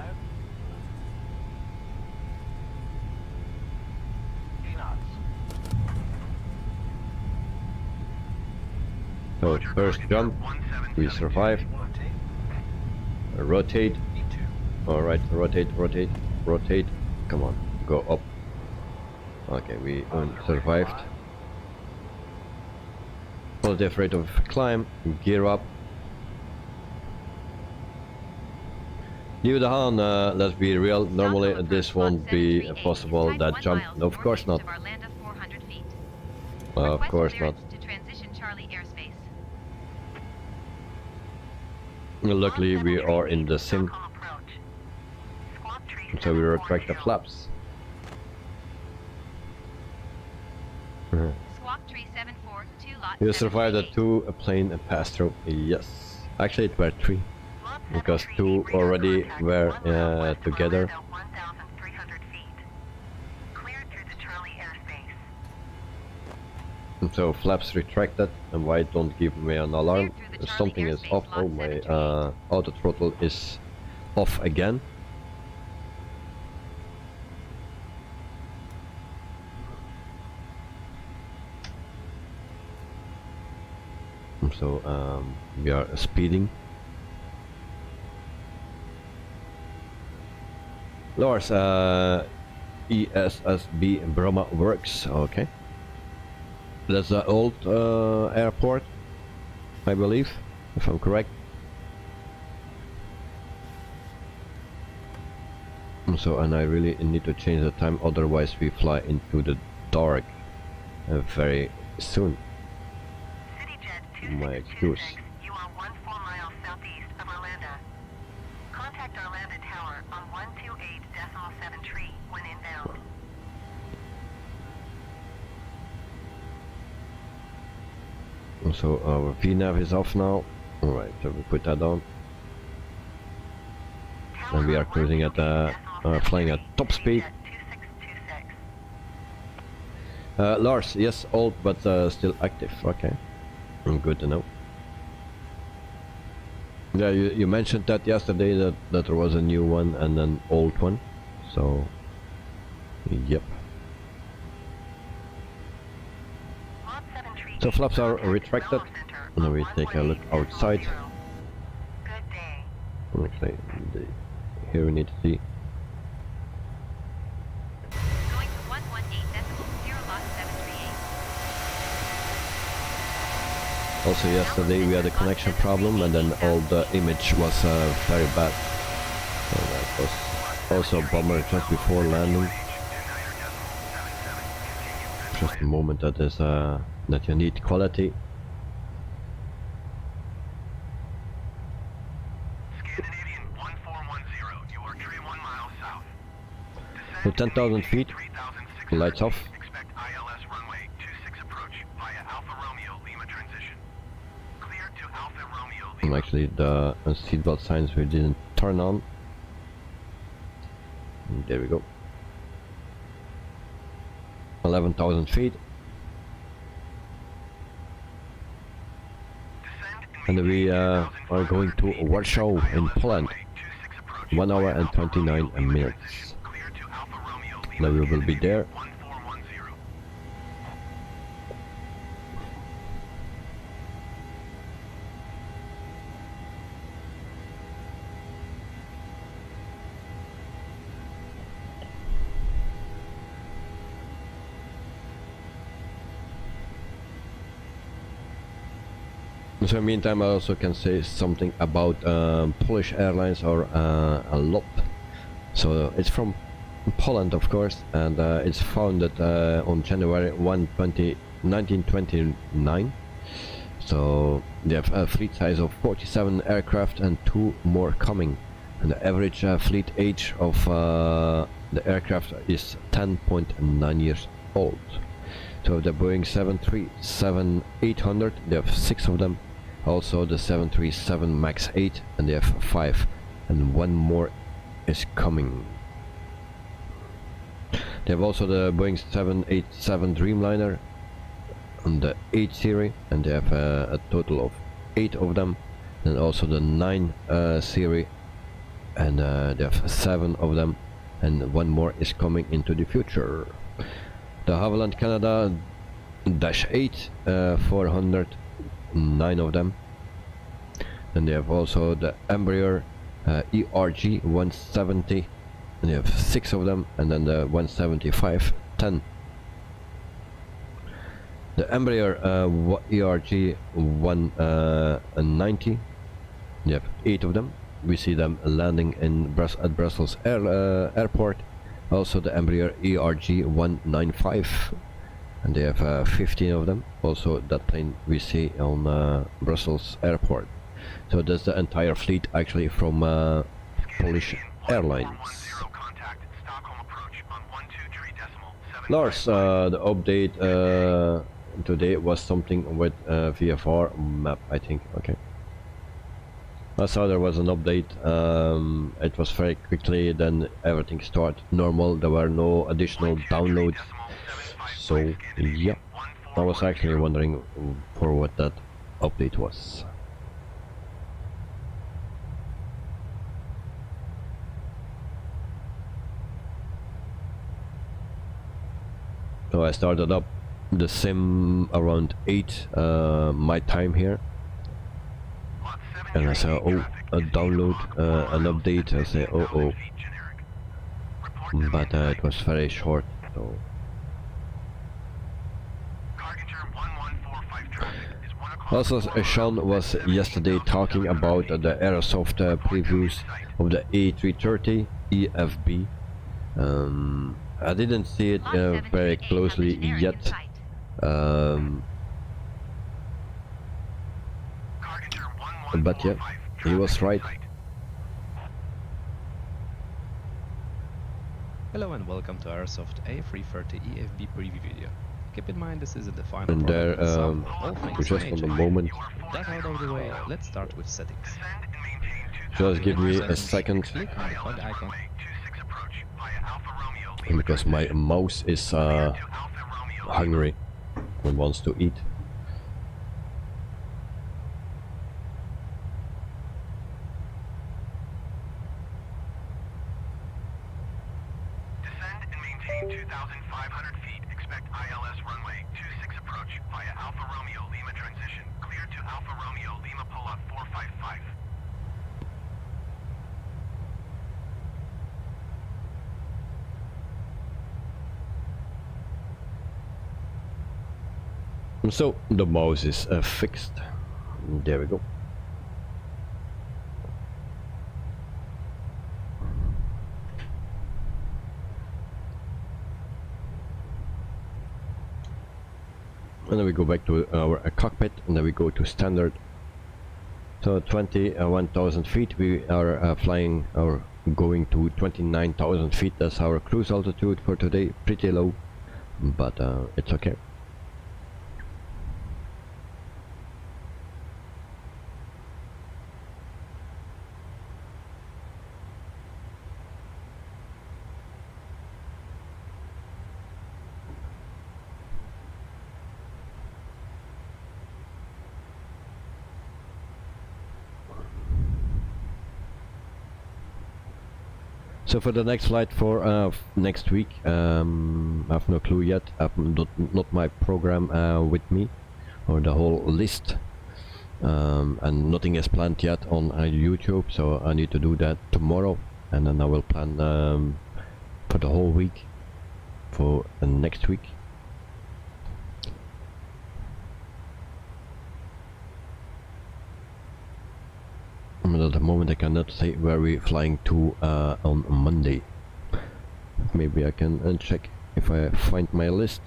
So first jump, we survive. Rotate. Alright, rotate, rotate, rotate. Come on, go up. Okay, we survived. Positive rate of climb, gear up. Leave the hand, let's be real, normally this won't be possible, that jump. No, of course not. Of course not. Luckily we are in the sim, so we retract the flaps. You survived the 2 plane pass-through. Yes, actually it were 3, because 2 already were together. So flaps retracted, and why don't give me an alarm? Something is off. Oh, my auto throttle is off again. So we are speeding. Lars, ESSB Bromma works. Okay. That's the old airport, I believe, if I'm correct. So, and I really need to change the time, otherwise we fly into the dark very soon. My excuse. You are 14 miles southeast of Orlando. Contact Orlando Tower on 128.73 when inbound. So our VNAV is off now. Alright, so we put that on. And we are cruising at flying at top speed. Lars, yes, old but still active. Okay, good to know. Yeah, you mentioned that yesterday that there was a new one and an old one. So, yep. So flaps are retracted. Now we take a look outside. Okay, here we need to see. Going to 118.738. Also yesterday we had a connection problem and then all the image was very bad. So that was also a bummer just before landing. Just a moment that is that you need quality. Scandinavian 1410, you are trim 1 mile south. So 10,000 feet, lights off. Expect ILS runway 26 approach via Alpha Romeo Lima transition. Clear to Alpha Romeo And Lima. actually the seatbelt signs we didn't turn on. And there we go. 11,000 feet. And we are going to Warsaw in Poland. 1 hour and 29 minutes. Now we will be there. So meantime I also can say something about Polish Airlines or a lot. So it's from Poland of course, and it's founded on January 1, 1929. So they have a fleet size of 47 aircraft and 2 more coming. And the average fleet age of the aircraft is 10.9 years old. So the Boeing 737-800, they have 6 of them, also the 737 MAX 8 and the F5, and one more is coming. They have also the Boeing 787 Dreamliner on the 8 series, and they have a total of 8 of them, and also the 9 series, and they have 7 of them, and one more is coming into the future. The Havilland Canada -8 400, 9 of them. Then they have also the Embraer ERG 170, and they have 6 of them, and then the 175 10. The Embraer ERG 190, they have 8 of them. We see them landing in at Brussels airport. Also the Embraer ERG 195, and they have 15 of them. Also that plane we see on Brussels airport. So that's the entire fleet actually from Polish Airlines. Lars, the update today was something with VFR map, I think. Okay. I saw there was an update. It was very quickly, then everything started normal. There were no additional downloads. So yeah, I was actually wondering for what that update was. So I started up the sim around 8 my time here, and I saw, oh, a download, an update. I say, oh, but it was very short. So also Sean was yesterday talking about the Airsoft previews of the A330 EFB. I didn't see it very closely yet. But yeah, he was right. Hello and welcome to Airsoft A330 EFB preview video. Keep in mind this isn't the final And there, just on the moment. That out of the way, let's start with settings. Just give me a second, Click on the HUD icon. because my mouse is hungry and wants to eat. Descend and maintain 2,500 feet. Expect ILS runway 26 approach via Alpha Romeo Lima transition. Clear to Alpha Romeo Lima pull-up 455. So the mouse is fixed. There we go. And then we go back to our cockpit, and then we go to standard. So 21,000 feet, we are flying or going to 29,000 feet. That's our cruise altitude for today. Pretty low, but it's okay. So for the next flight for next week, I have no clue yet. I have not my program with me, or the whole list, and nothing is planned yet on YouTube. So I need to do that tomorrow, and then I will plan for the whole week for next week. At the moment I cannot say where we're flying to on Monday. Maybe I can check if I find my list.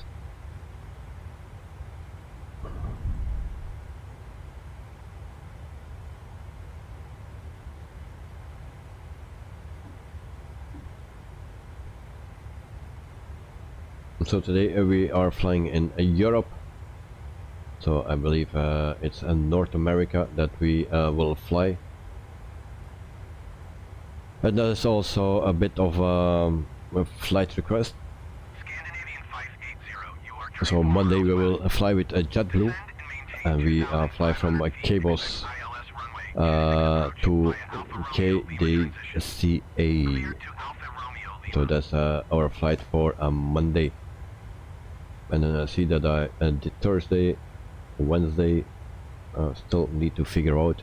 So today we are flying in Europe. So I believe it's in North America that we will fly. And there's also a bit of a flight request. Scandinavian 580, you are So Monday we will fly with JetBlue, and we fly from Cabos to KDCA. So that's our flight for Monday. And then I see that I did Thursday, Wednesday, still need to figure out.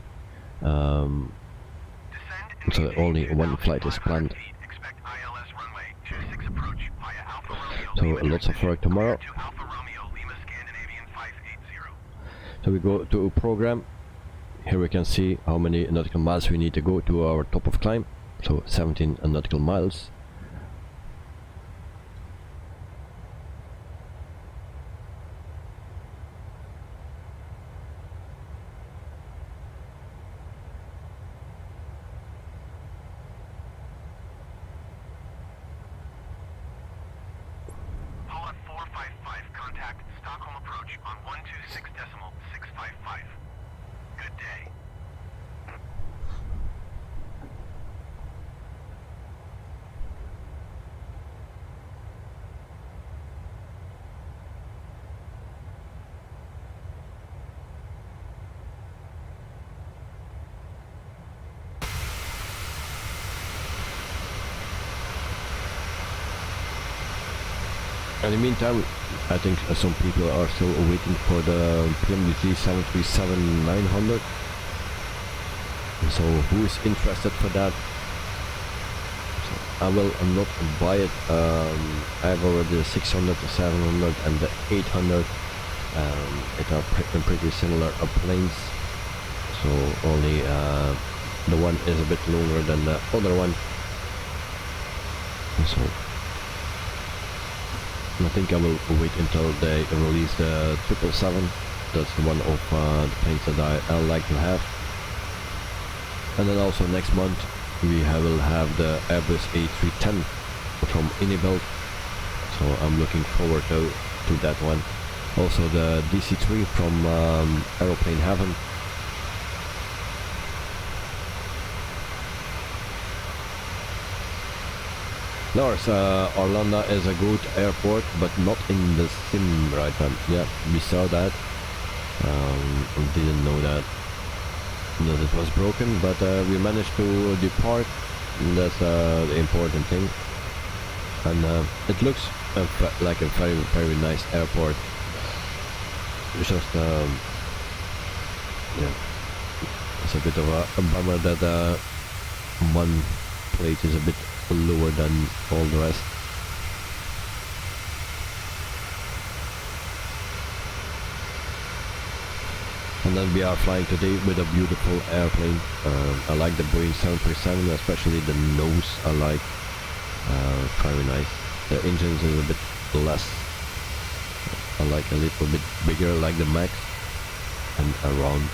So only one flight is planned. So lots of work tomorrow. So we go to a program. Here we can see how many nautical miles we need to go to our top of climb. So 17 nautical miles. Paula 455, contact Stockholm approach on 126.655. Good day. In the meantime, I think some people are still waiting for the Pmdg 737-900. So who is interested for that? So I will not buy it. I have already the 600, the 700 and the 800. It are pretty similar planes. So only the one is a bit longer than the other one. So I think I will wait until they release the 777. That's the one of the planes that I like to have. And then also next month we will have the Airbus A310 from Inibelt. So I'm looking forward to that one. Also the DC-3 from Aeroplane Heaven. Lars, Arlanda is a good airport, but not in the sim right now. Yeah, we saw that. Didn't know that it was broken, but we managed to depart. That's the important thing. And it looks like a very, very nice airport. It's just, yeah, it's a bit of a bummer that one plate is a bit lower than all the rest. And then we are flying today with a beautiful airplane. I like the Boeing 737, especially the nose I like. Very nice. The engines is a bit less. I like a little bit bigger, like the Max and around.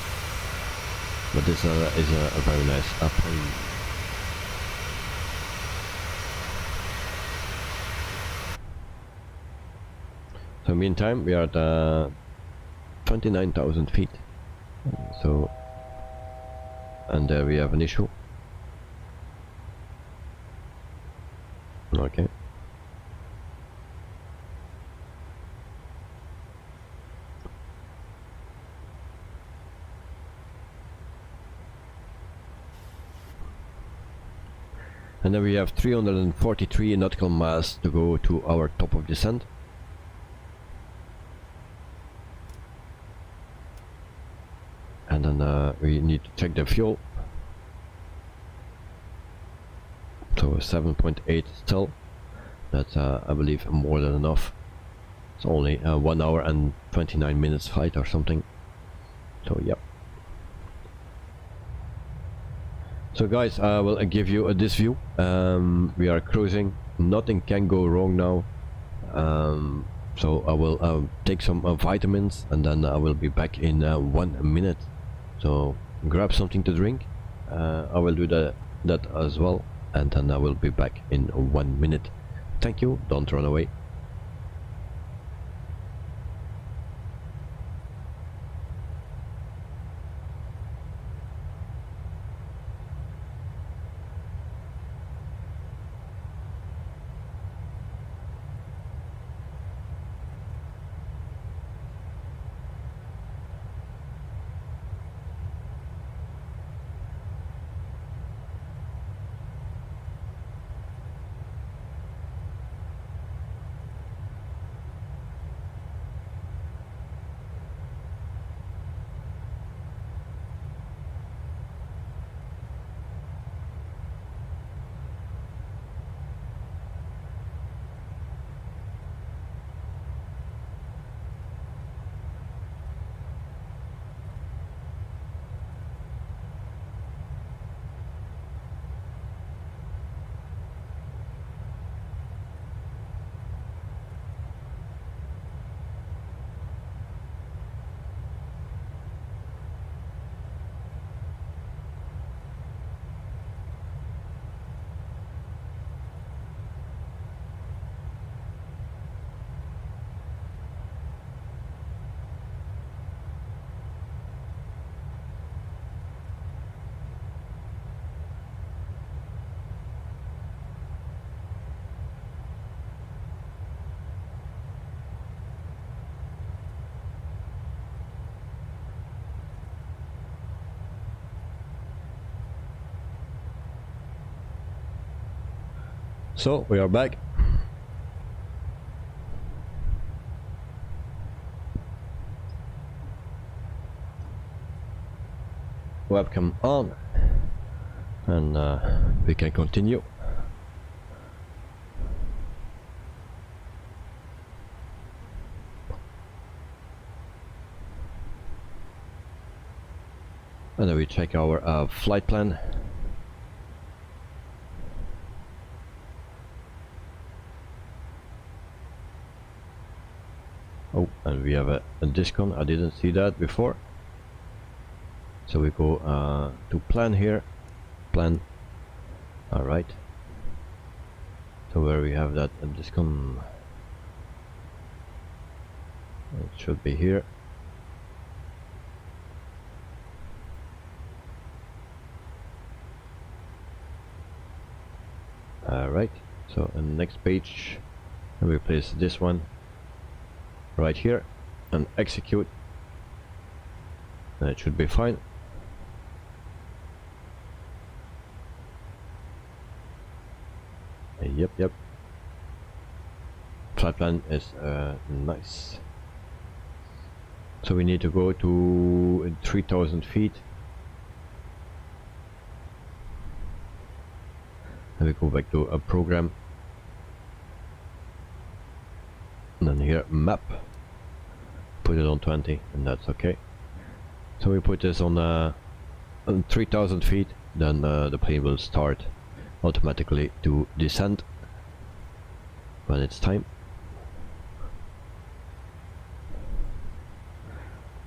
But this is a very nice plane. So meantime we are at 29,000 feet. So, and there we have an issue. Okay. And then we have 343 nautical miles to go to our top of descent. And then we need to check the fuel. So 7.8 still. That's I believe more than enough. It's only 1 hour and 29 minutes flight or something. So yep. So guys, I will give you this view. We are cruising. Nothing can go wrong now. So I will take some vitamins and then I will be back in 1 minute. So grab something to drink. I will do that as well, and then I will be back in 1 minute. Thank you, don't run away. So we are back. Webcam on, and we can continue. And then we check our flight plan. Oh, and we have a discon. I didn't see that before. So we go to plan here. Plan. Alright. So where we have that discon. It should be here. Alright. So on the next page we place this one right here and execute, and it should be fine. Yep. Flight plan is nice. So we need to go to 3,000 feet. And we go back to a program. And then here map. Put it on 20, and that's okay. So we put this on 3,000 feet, then the plane will start automatically to descend when it's time.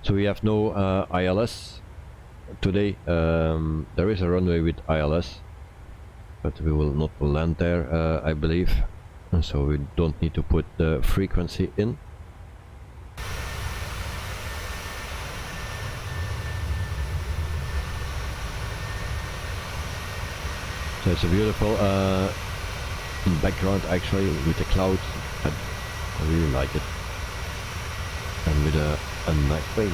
So we have no ILS today. There is a runway with ILS, but we will not land there, I believe, and so we don't need to put the frequency in. So it's a beautiful background actually with the clouds. I really like it, and with a nice wing.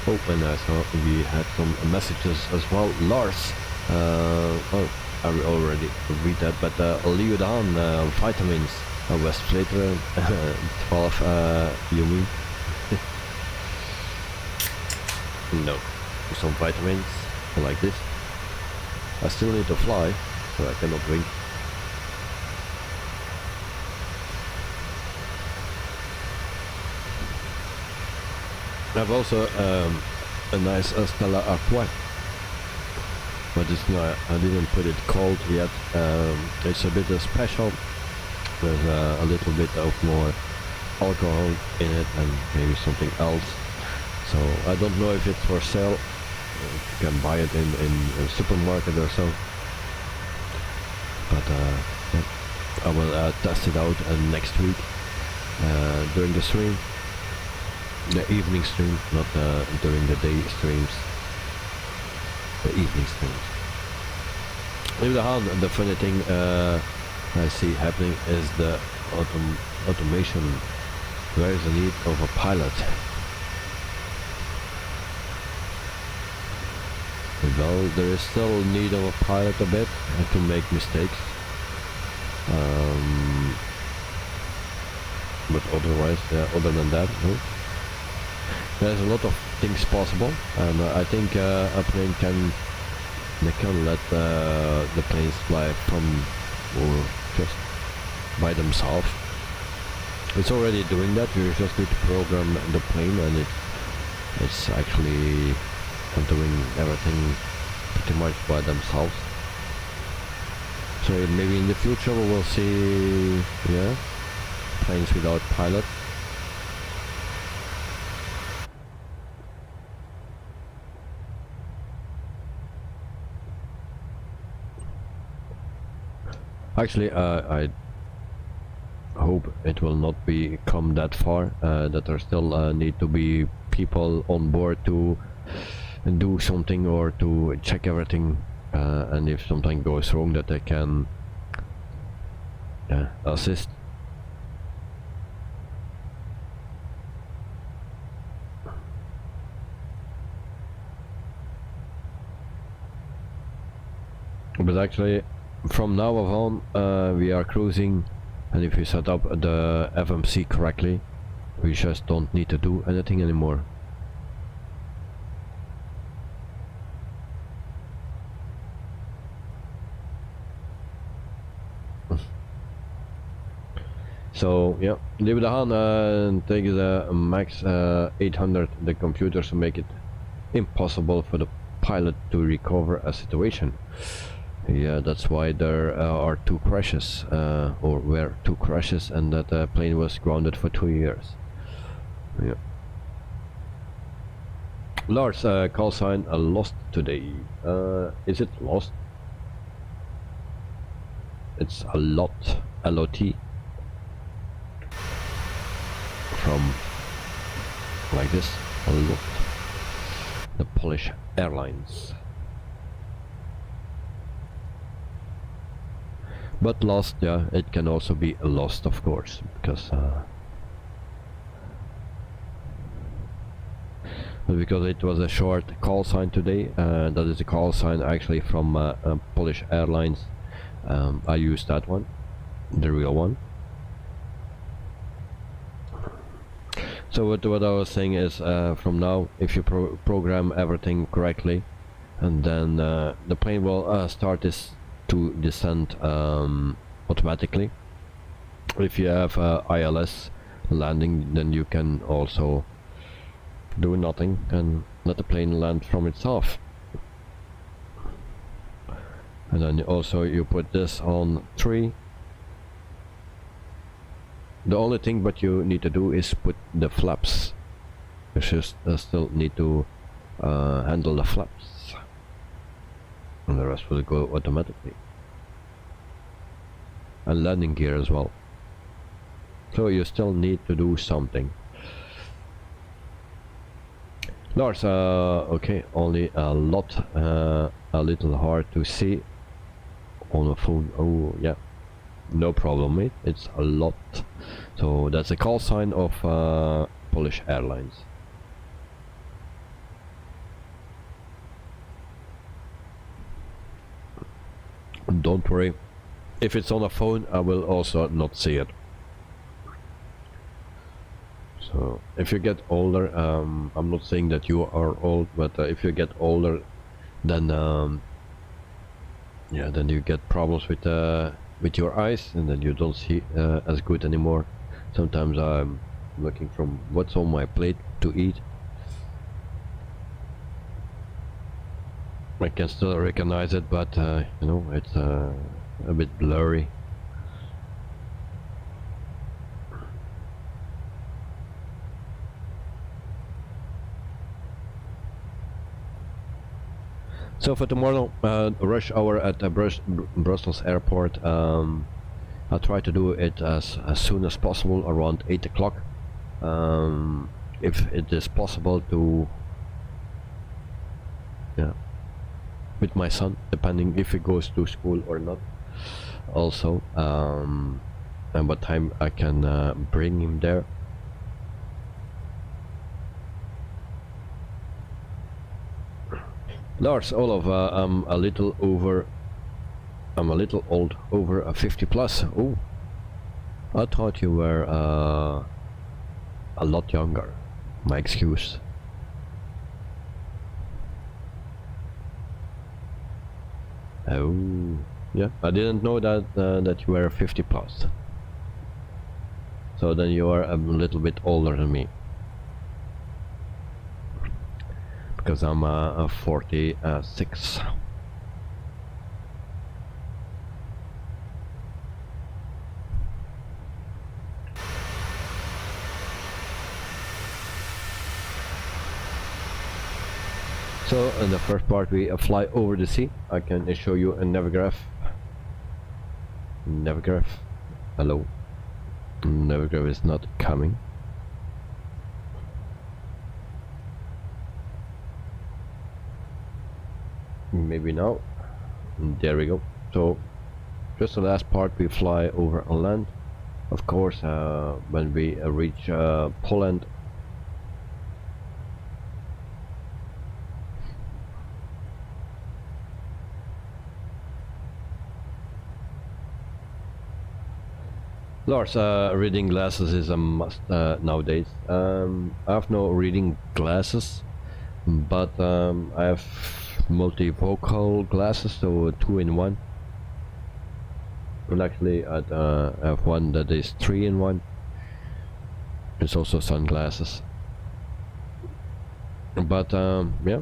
Oh, and I saw we had some messages as well. Lars, oh, I already read that, but leave it on. Vitamins, Westflater, 12, you mean? No, some vitamins like this. I still need to fly, so I cannot drink. I have also a nice Stella Artois, but it's not, I didn't put it cold yet. It's a bit special. There's a little bit of more alcohol in it and maybe something else. So I don't know if it's for sale. You can buy it in a supermarket or so. But yeah, I will test it out next week during the stream. The evening stream, not during the day streams. The evening streams. On the other hand, the funny thing I see happening is the automation. There is a need of a pilot. Well, there is still need of a pilot a bit to make mistakes. But otherwise, other than that, no. There's a lot of things possible, and I think a plane can let the planes fly from or just by themselves. It's already doing that. You just need to program the plane, and it's actually doing everything pretty much by themselves. So maybe in the future we will see, yeah, planes without pilot. Actually, I hope it will not come that far, that there still need to be people on board to do something or to check everything, and if something goes wrong, that they can assist. But actually, from now on, we are cruising, and if we set up the FMC correctly, we just don't need to do anything anymore. So yeah, leave it on and take the max 800 the computers to make it impossible for the pilot to recover a situation. Yeah, that's why there are 2 crashes, or were 2 crashes, and that plane was grounded for 2 years. Yeah. Lars, call sign lost today. Is it lost? It's a lot, LOT. From like this, a lot. The Polish Airlines. But lost, yeah, it can also be lost, of course, because it was a short call sign today. That is a call sign actually from Polish Airlines. I used that one, the real one. So what I was saying is, from now, if you program everything correctly, and then the plane will start to descend automatically. If you have ILS landing, then you can also do nothing and let the plane land from itself. And then also you put this on 3. The only thing what you need to do is put the flaps. You just still need to handle the flaps, and the rest will go automatically. And landing gear as well. So you still need to do something. Lars, okay, only a lot, a little hard to see on a phone. Oh yeah, no problem, mate. It's a lot. So that's a call sign of Polish Airlines. Don't worry, if it's on a phone I will also not see it. So if you get older, I'm not saying that you are old, but if you get older, then yeah, then you get problems with your eyes, and then you don't see as good anymore. Sometimes I'm looking from what's on my plate to eat. I can still recognize it, but you know, it's a bit blurry. So for tomorrow, rush hour at Brussels airport, I'll try to do it as soon as possible, around 8 o'clock. If it is possible to, yeah, with my son, depending if he goes to school or not. Also, and what time I can bring him there. Lars, Olaf, I'm a little old, over 50 plus. Oh, I thought you were a lot younger. My excuse. Oh, yeah, I didn't know that that you were 50 plus. So then you are a little bit older than me. Because I'm 46. So in the first part we fly over the sea. I can show you a Navigraph. Navigraph, hello. Navigraph is not coming. Maybe now. There we go. So just the last part we fly over on land. Of course, when we reach Poland, Lars, reading glasses is a must nowadays. I have no reading glasses, but I have multifocal glasses, so 2-in-1. And actually, I have one that is 3-in-1. It's also sunglasses. But yeah,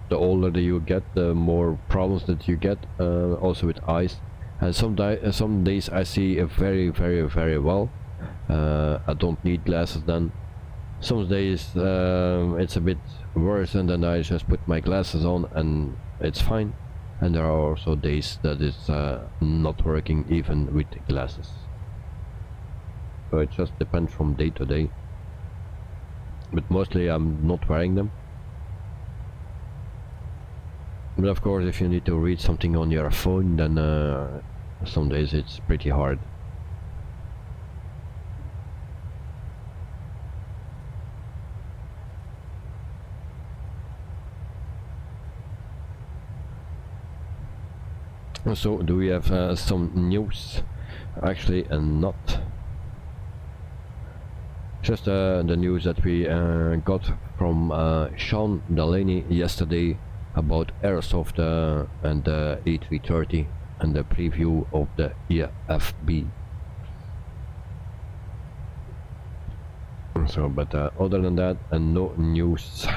the older that you get, the more problems that you get, also with eyes. And some days I see very well. I don't need glasses then. Some days it's a bit worse, and then I just put my glasses on and it's fine. And there are also days that it's not working even with glasses. So it just depends from day to day. But mostly I'm not wearing them. But of course, if you need to read something on your phone, then some days it's pretty hard. So, do we have some news? Actually, not. Just the news that we got from Sean Delaney yesterday about Airsoft and the A330 and the preview of the EFB. So, but other than that, no news.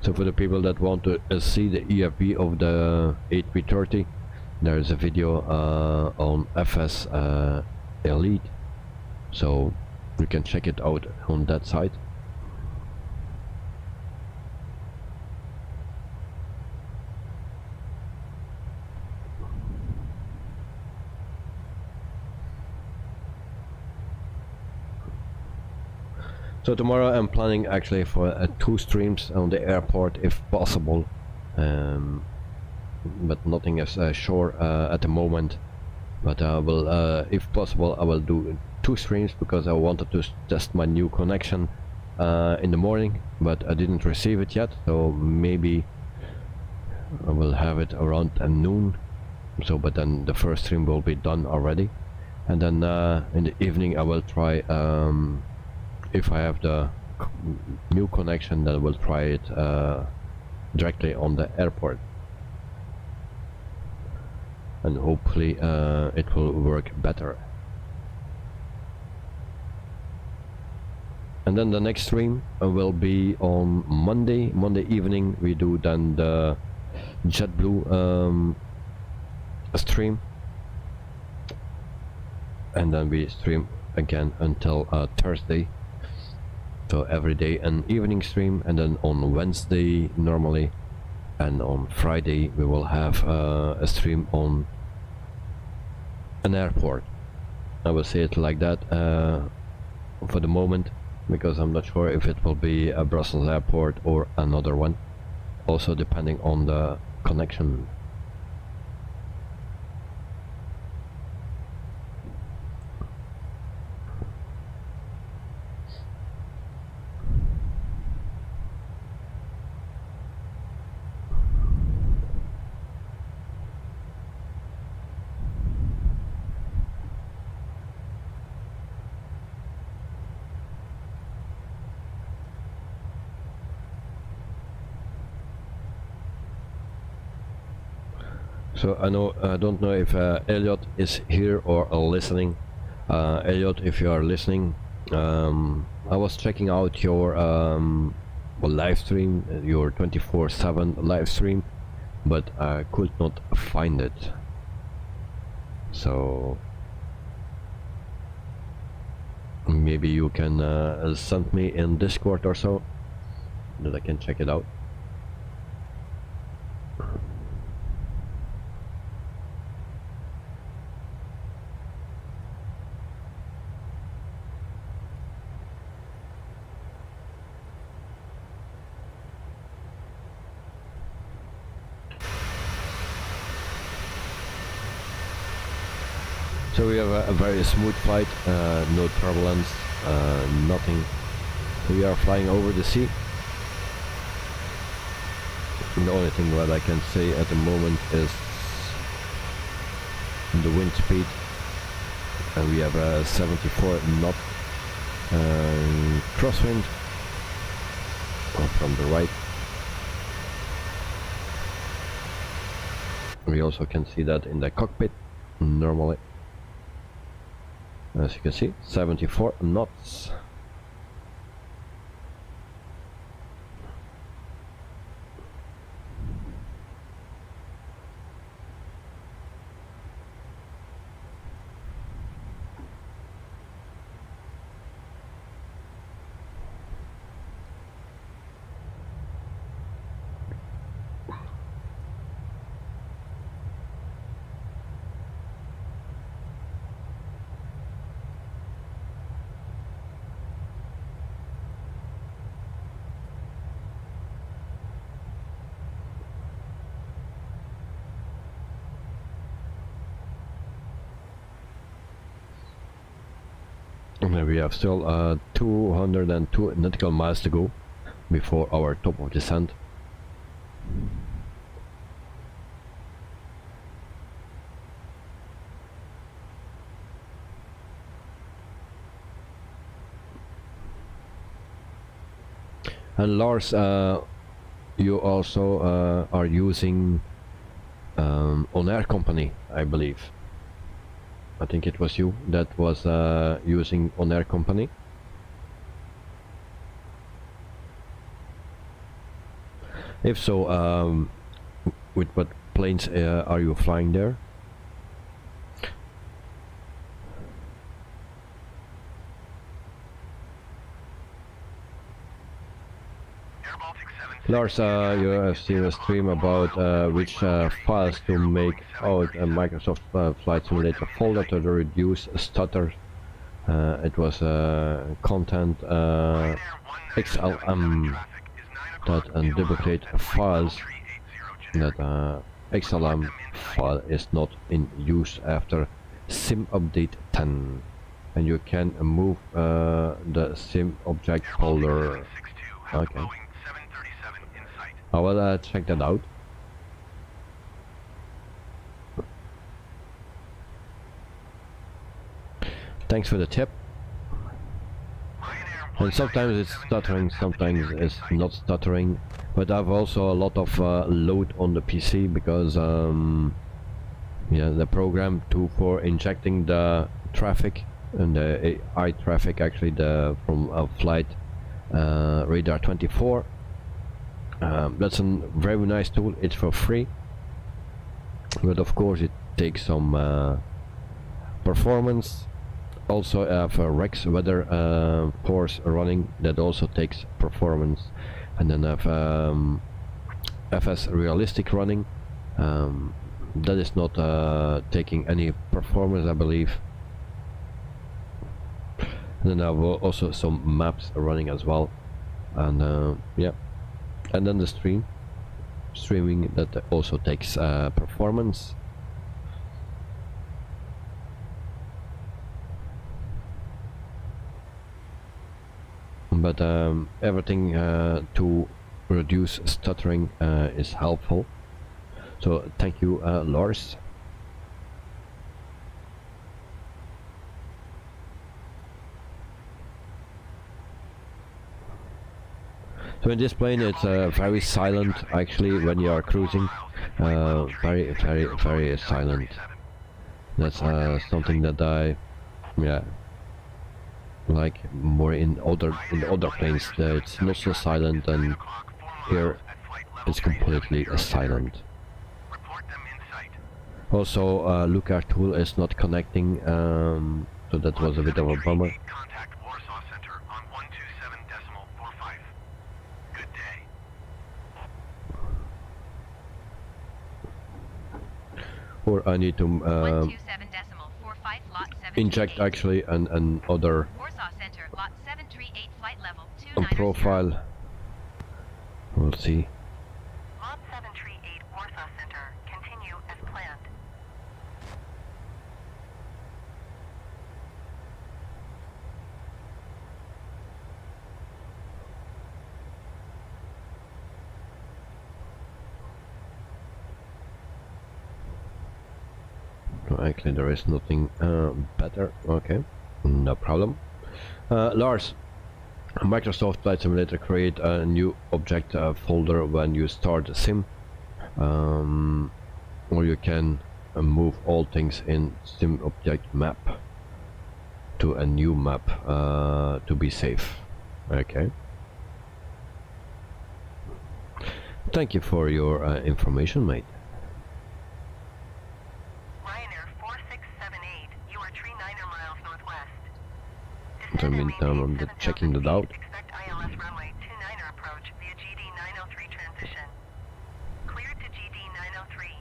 So for the people that want to see the EFB of the A330, there is a video on FS Elite, so you can check it out on that site. So tomorrow I'm planning actually for 2 streams on the airport if possible, but nothing is sure at the moment. But I will, if possible, I will do 2 streams because I wanted to test my new connection in the morning, but I didn't receive it yet, so maybe I will have it around noon. So, but then the first stream will be done already, and then in the evening I will try. If I have the new connection, then I will try it directly on the airport, and hopefully it will work better. And then the next stream will be on Monday evening. We do then the JetBlue stream, and then we stream again until Thursday. So every day an evening stream, and then on Wednesday normally, and on Friday we will have a stream on an airport. I will say it like that for the moment, because I'm not sure if it will be a Brussels airport or another one, also depending on the connection. So I don't know if Elliot is here or listening. Elliot, if you are listening, I was checking out your live stream, your 24/7 live stream, but I could not find it. So maybe you can send me in Discord or so, that I can check it out. So we have a very smooth flight, no turbulence, nothing. We are flying over the sea. The only thing that I can say at the moment is the wind speed, and we have a 74 knot crosswind from the right. We also can see that in the cockpit normally. As you can see, 74 knots. And we have still 202 nautical miles to go before our top of descent. And Lars, you also are using On Air Company, I believe. I think it was you that was using On Air Company. If so, with what planes are you flying there? Lars, you have seen a stream about which files to make out a Microsoft Flight Simulator folder to reduce stutter. It was content XLM that and duplicate files that XLM file is not in use after sim update 10, and you can move the sim object folder. Okay. I will check that out. Thanks for the tip. And sometimes it's stuttering, sometimes it's not stuttering, but I've also a lot of load on the PC because yeah, the program for injecting the traffic and the AI traffic actually from flight radar 24. That's a very nice tool. It's for free, but of course it takes some performance. Also for Rex weather force running, that also takes performance, and then have FS realistic running, that is not taking any performance, I believe. And then I have also some maps running as well, and yeah. And then the streaming that also takes performance. But everything to reduce stuttering is helpful. So thank you, Lars. So in this plane it's very silent actually when you are cruising, very silent. That's something that I like more in other planes. It's not so silent, and here it's completely silent. Also Lucar tool is not connecting, so that was a bit of a bummer. Contact Warsaw Center on 127.45. Good day. Or I need to 127.45 lot 738. inject actually an other Warsaw Center lot 738 flight level 290. profile. We'll see. Lot 738 Warsaw Center, continue as planned. actually there is nothing better. Okay, no problem. Lars, Microsoft Flight Simulator create a new object folder when you start a sim, or you can move all things in sim object map to a new map to be safe. Okay. Thank you for your information, mate. Ryanair 4678, you are 39 miles northwest. So meantime, I'm just checking that out. Expect ILS runway 29er approach via GD 903 transition. Cleared to GD 903.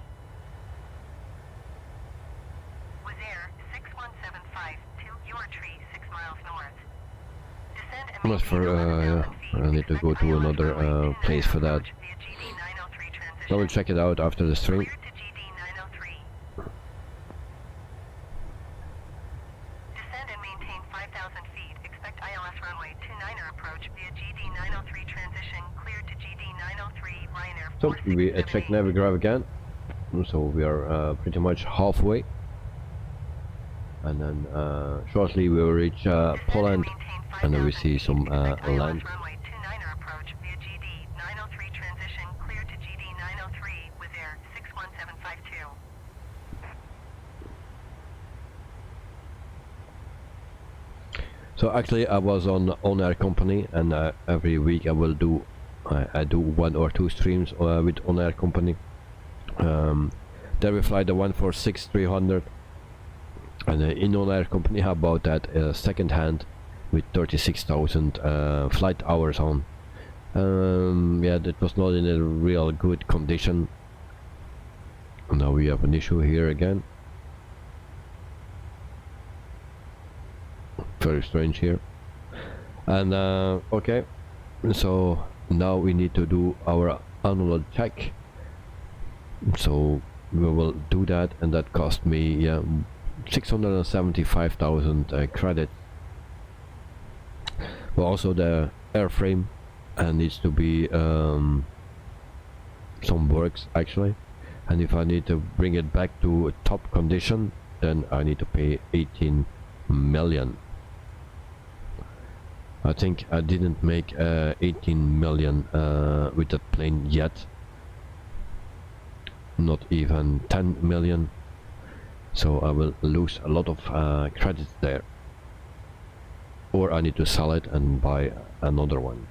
With air 61752, you are tree 6 miles north. Descend and But for yeah, I need to go to another place for that. So we'll check it out after the stream. Cleared to GD 903. Descend and maintain 5,000 feet. Expect ILS runway 29er approach via GD 903 transition. Cleared to GD 903 Ryanair So we 4678. check Navigraph again. So we are pretty much halfway, and then shortly we will reach Poland, and then we see some land. Runway 29er approach via GD 903 transition. Cleared to GD 903 with air 61752. So actually I was on Air Company, and every week I will do I do 1 or 2 streams with On Air Company. There we fly the 146-300, and in On Air Company how about that second hand with 36,000 flight hours on. Yeah, that was not in a real good condition. Now we have an issue here again. Very strange here. And okay, so now we need to do our annual check. So we will do that, and that cost me 675,000 credits. But also the airframe needs to be some works actually, and if I need to bring it back to top condition, then I need to pay 18 million. I think I didn't make 18 million with that plane yet, not even 10 million, so I will lose a lot of credits there, or I need to sell it and buy another one.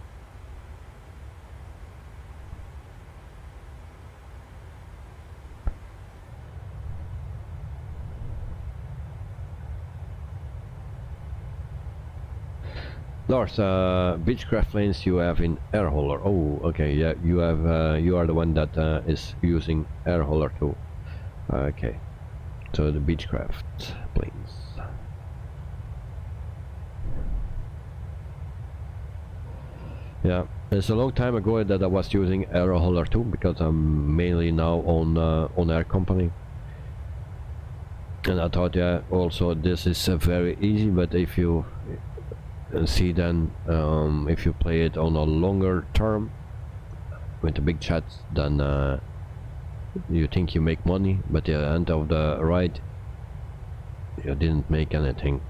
Lars, Beechcraft planes you have in air hauler. Oh, okay, yeah, you have. You are the one that is using air hauler too. Okay, so the Beechcraft planes. Yeah, it's a long time ago that I was using air hauler too, because I'm mainly now on Air Company. And I thought, yeah, also this is very easy, but if you see then if you play it on a longer term with the big chats, then you think you make money, but at the end of the ride you didn't make anything.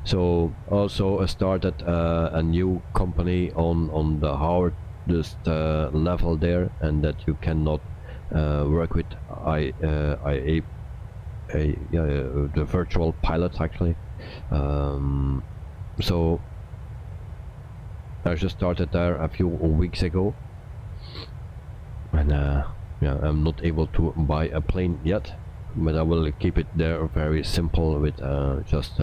So also I started a new company on the hardest level there, and that you cannot work with the virtual pilots actually. So I just started there a few weeks ago, and yeah, I'm not able to buy a plane yet, but I will keep it there very simple with just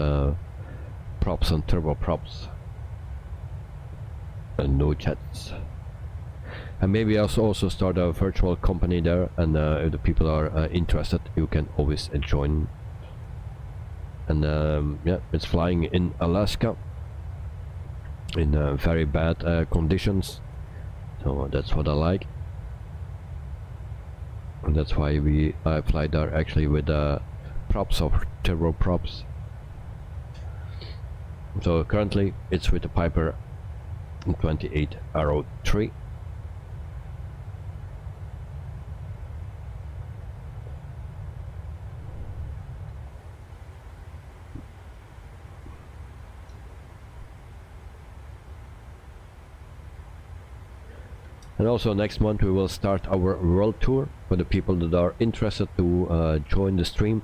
props and turboprops and no jets. And maybe I'll also start a virtual company there, and if the people are interested, you can always join. And yeah, it's flying in Alaska in very bad conditions, so that's what I like, and that's why I fly there actually with props or turboprops. So currently it's with the Piper 28 Arrow 3. And also next month we will start our world tour for the people that are interested to join the stream.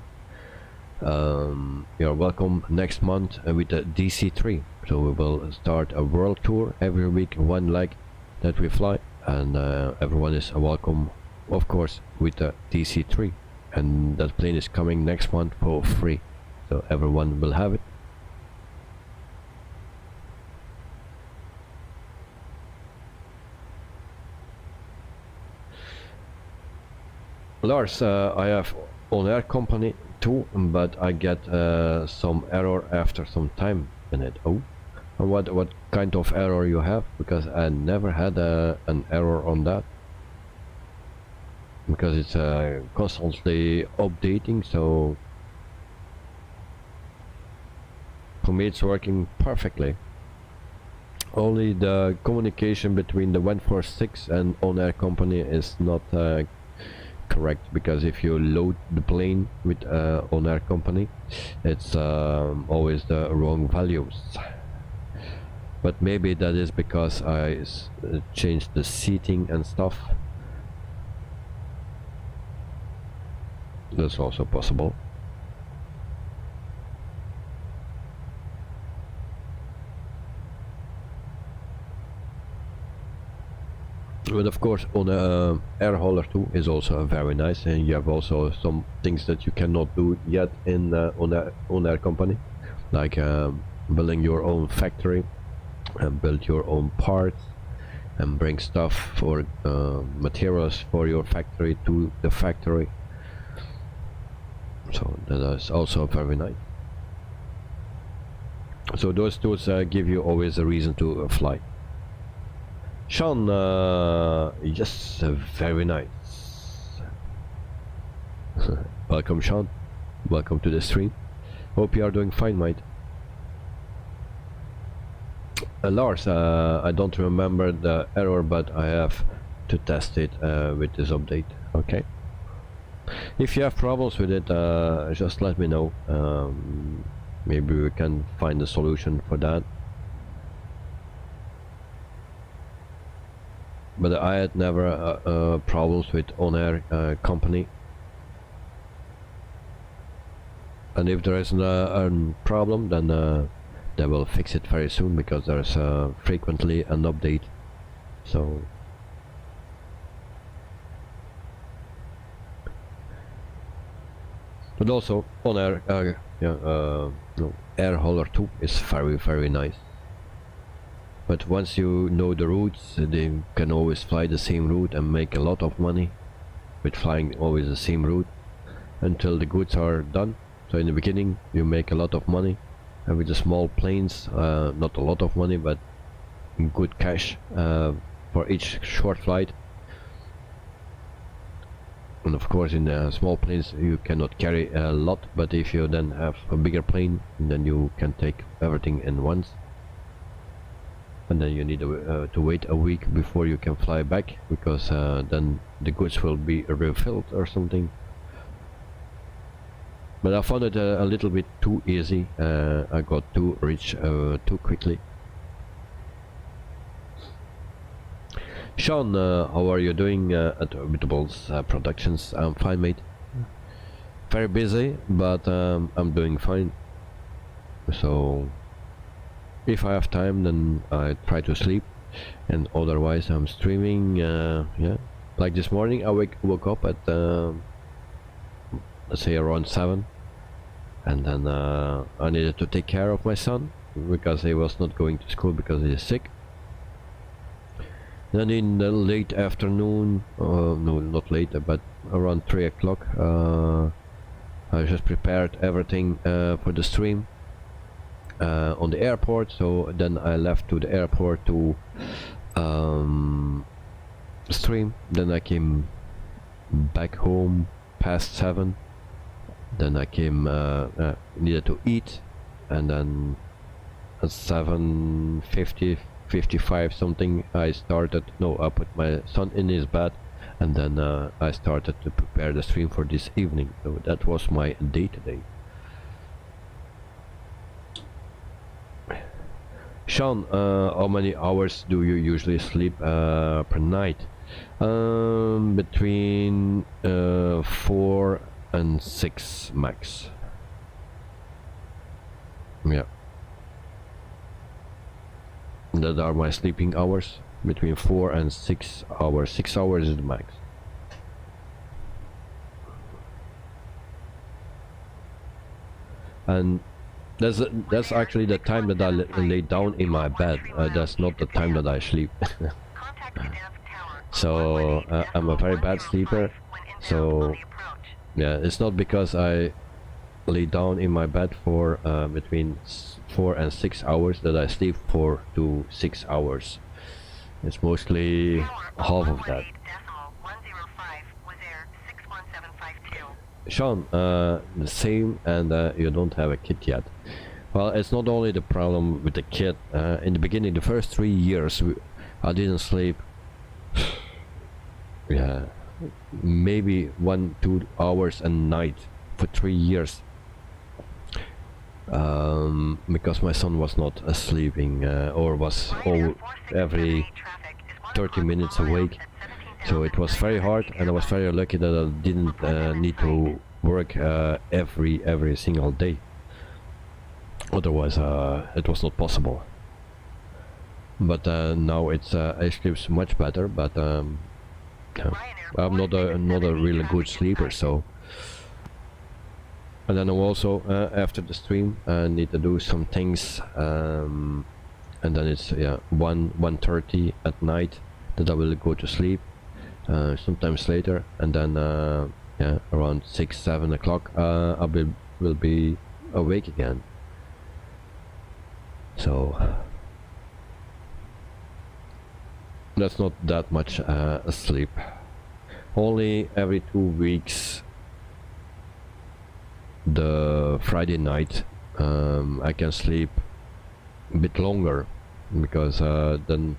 You're welcome next month with the DC-3. So we will start a world tour every week, one leg that we fly, and everyone is welcome, of course, with the DC-3. And that plane is coming next month for free, so everyone will have it. Lars, I have on-air company too, but I get some error after some time in it. Oh, and what kind of error you have? Because I never had an error on that. Because it's constantly updating, so for me it's working perfectly. Only the communication between the 146 and on-air company is not correct, because if you load the plane with on-air company, it's always the wrong values. But maybe that is because I changed the seating and stuff. That's also possible. But of course, on air hauler 2 is also very nice, and you have also some things that you cannot do yet in on air company, like building your own factory and build your own parts and bring stuff for materials for your factory to the factory. So that is also very nice. So those tools give you always a reason to fly. Sean, yes, very nice. Welcome, Sean. Welcome to the stream. Hope you are doing fine, mate. Lars, I don't remember the error, but I have to test it with this update. Okay. If you have problems with it, just let me know. Maybe we can find a solution for that. But I had never problems with on-air company. And if there is a problem, then they will fix it very soon, because there's frequently an update. So but also on air, no, air hauler 2 is very nice. But once you know the routes, they can always fly the same route and make a lot of money with flying always the same route until the goods are done. So in the beginning you make a lot of money, and with the small planes, not a lot of money, but good cash for each short flight. And of course in small planes you cannot carry a lot, but if you then have a bigger plane, then you can take everything in once. And then you need to wait a week before you can fly back, because then the goods will be refilled or something. But I found it a little bit too easy. I got too rich too quickly. Sean, how are you doing at Orbitables Productions? I'm fine, mate. Very busy, but I'm doing fine. So if I have time, then I try to sleep, and otherwise I'm streaming. Yeah, like this morning I woke up at let's say around 7, and then I needed to take care of my son because he was not going to school because he is sick. Then in the late afternoon, no, not late, but around 3 o'clock, I just prepared everything for the stream on the airport. So then I left to the airport to stream. Then I came back home past 7. Then I came, needed to eat, and then at 7:50, 55 something, I put my son in his bed, and then I started to prepare the stream for this evening. So that was my day today. Sean, how many hours do you usually sleep per night? Between 4 and 6 max. Yeah. That are my sleeping hours. Between 4 and 6 hours. 6 hours is the max. And that's actually the time that I lay down in my bed. That's not the time that I sleep. So I'm a very bad sleeper. So yeah, it's not because I lay down in my bed for between 4 and 6 hours that I sleep 4 to 6 hours. It's mostly half of that. Sean, the same, and you don't have a kid yet. Well, it's not only the problem with the kid. In the beginning, the first 3 years, I didn't sleep. Yeah, maybe 1-2 hours a night for 3 years. Because my son was not sleeping, or was every 30 minutes awake. So it was very hard, and I was very lucky that I didn't need to work every single day. Otherwise, it was not possible. But now it sleeps much better. But I'm not a really good sleeper, so. And then I'm also after the stream I need to do some things, and then it's 1:30 at night that I will go to sleep. Sometimes later, and then around 6-7 o'clock I will be awake again. So that's not that much sleep. Only every 2 weeks, the Friday night, I can sleep a bit longer, because then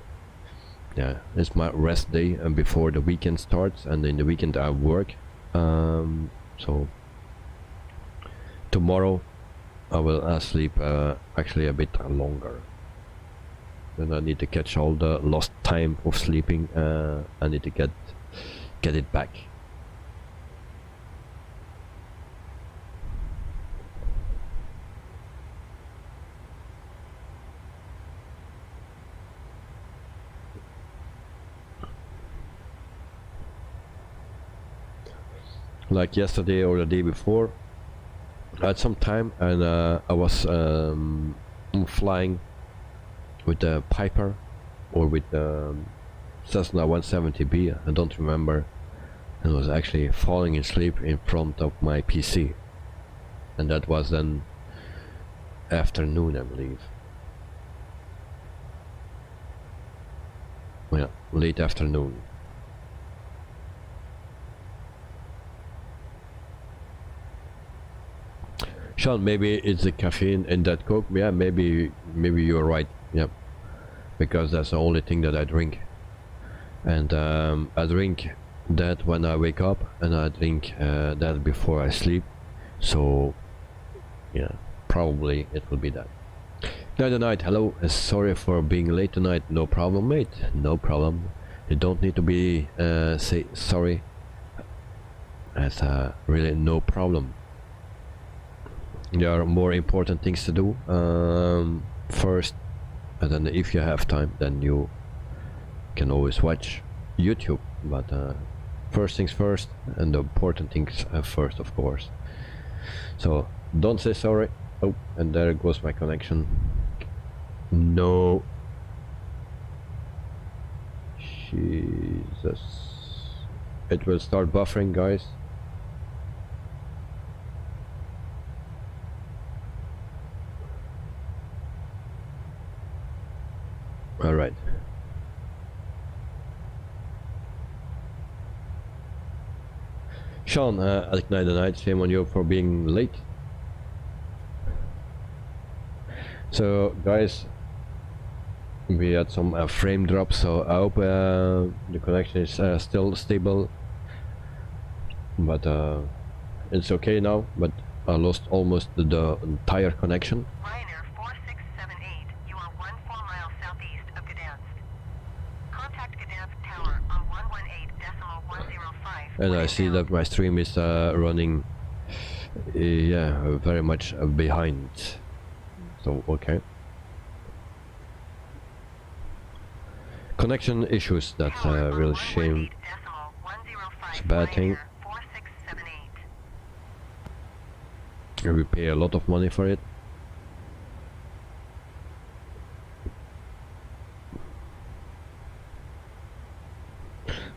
it's my rest day and before the weekend starts, and in the weekend I work. So tomorrow I will sleep actually a bit longer. Then I need to catch all the lost time of sleeping. I need to get it back. Like yesterday or the day before, I had some time, and I was flying with the Piper or with the Cessna 170B, I don't remember, and was actually falling asleep in front of my PC, and that was then afternoon, I believe. Yeah, late afternoon. Sean, maybe it's the caffeine in that Coke. Yeah, maybe you're right. Yep, because that's the only thing that I drink, and I drink that when I wake up, and I drink that before I sleep. So yeah, probably it will be that. Night, hello. Sorry for being late tonight. No problem, mate. No problem. You don't need to be say sorry. That's really no problem. There are more important things to do first, and then if you have time, then you can always watch YouTube. But first things first, and the important things first, of course. So don't say sorry. Oh, and there goes my connection. No. Jesus. It will start buffering, guys. All right. Sean, at night, shame on you for being late. So, guys, we had some frame drops, so I hope the connection is still stable. But it's okay now. But I lost almost the entire connection. And I see that my stream is running, yeah, very much behind. So okay. Connection issues. That's a real shame. It's a bad thing. We pay a lot of money for it.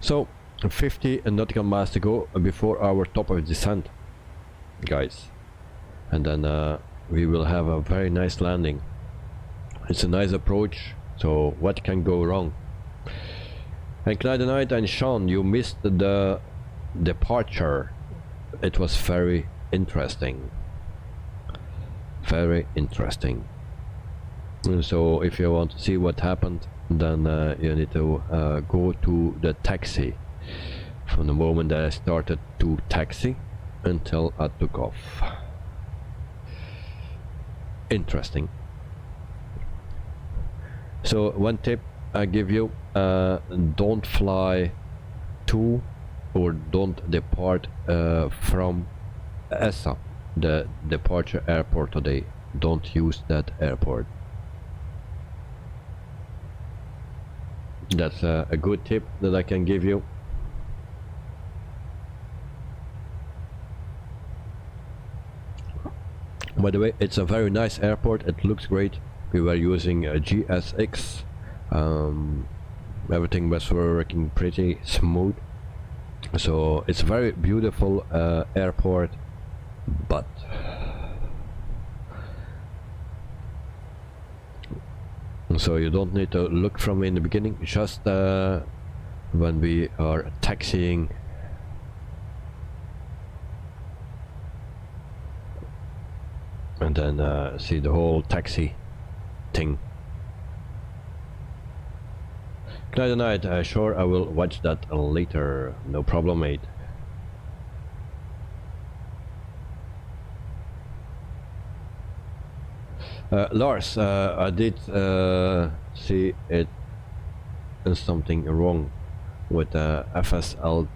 So 50 nautical miles to go before our top of descent, guys, and then we will have a very nice landing. It's a nice approach, so what can go wrong? And Knight and Sean, you missed the departure. It was very interesting. Very interesting. And so if you want to see what happened, then you need to go to the taxi from the moment that I started to taxi until I took off. Interesting. So one tip I give you, don't fly to or don't depart from ESSA, the departure airport today. Don't use that airport. That's a good tip that I can give you. By the way, it's a very nice airport. It looks great. We were using a GSX. Everything was working pretty smooth. So it's a very beautiful airport, but so you don't need to look from in the beginning, just when we are taxiing. And then see the whole taxi thing. Good night, sure, I will watch that later, no problem, mate. Lars, I did see it is something wrong with FSLTL.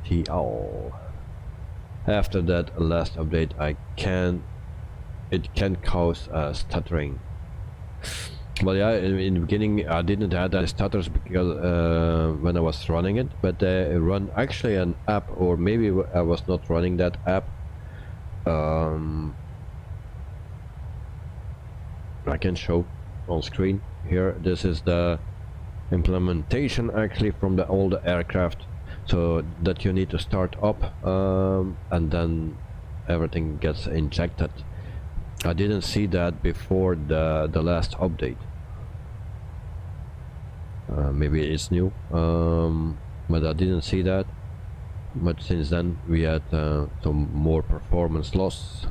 After that last update, it can cause stuttering. Well, yeah, in the beginning I didn't have that stutters because when I was running it, but I run actually an app, or maybe I was not running that app. I can show on screen here. This is the implementation actually from the old aircraft, so that you need to start up and then everything gets injected. I didn't see that before the last update. Maybe it's new, but I didn't see that. But since then we had some more performance loss,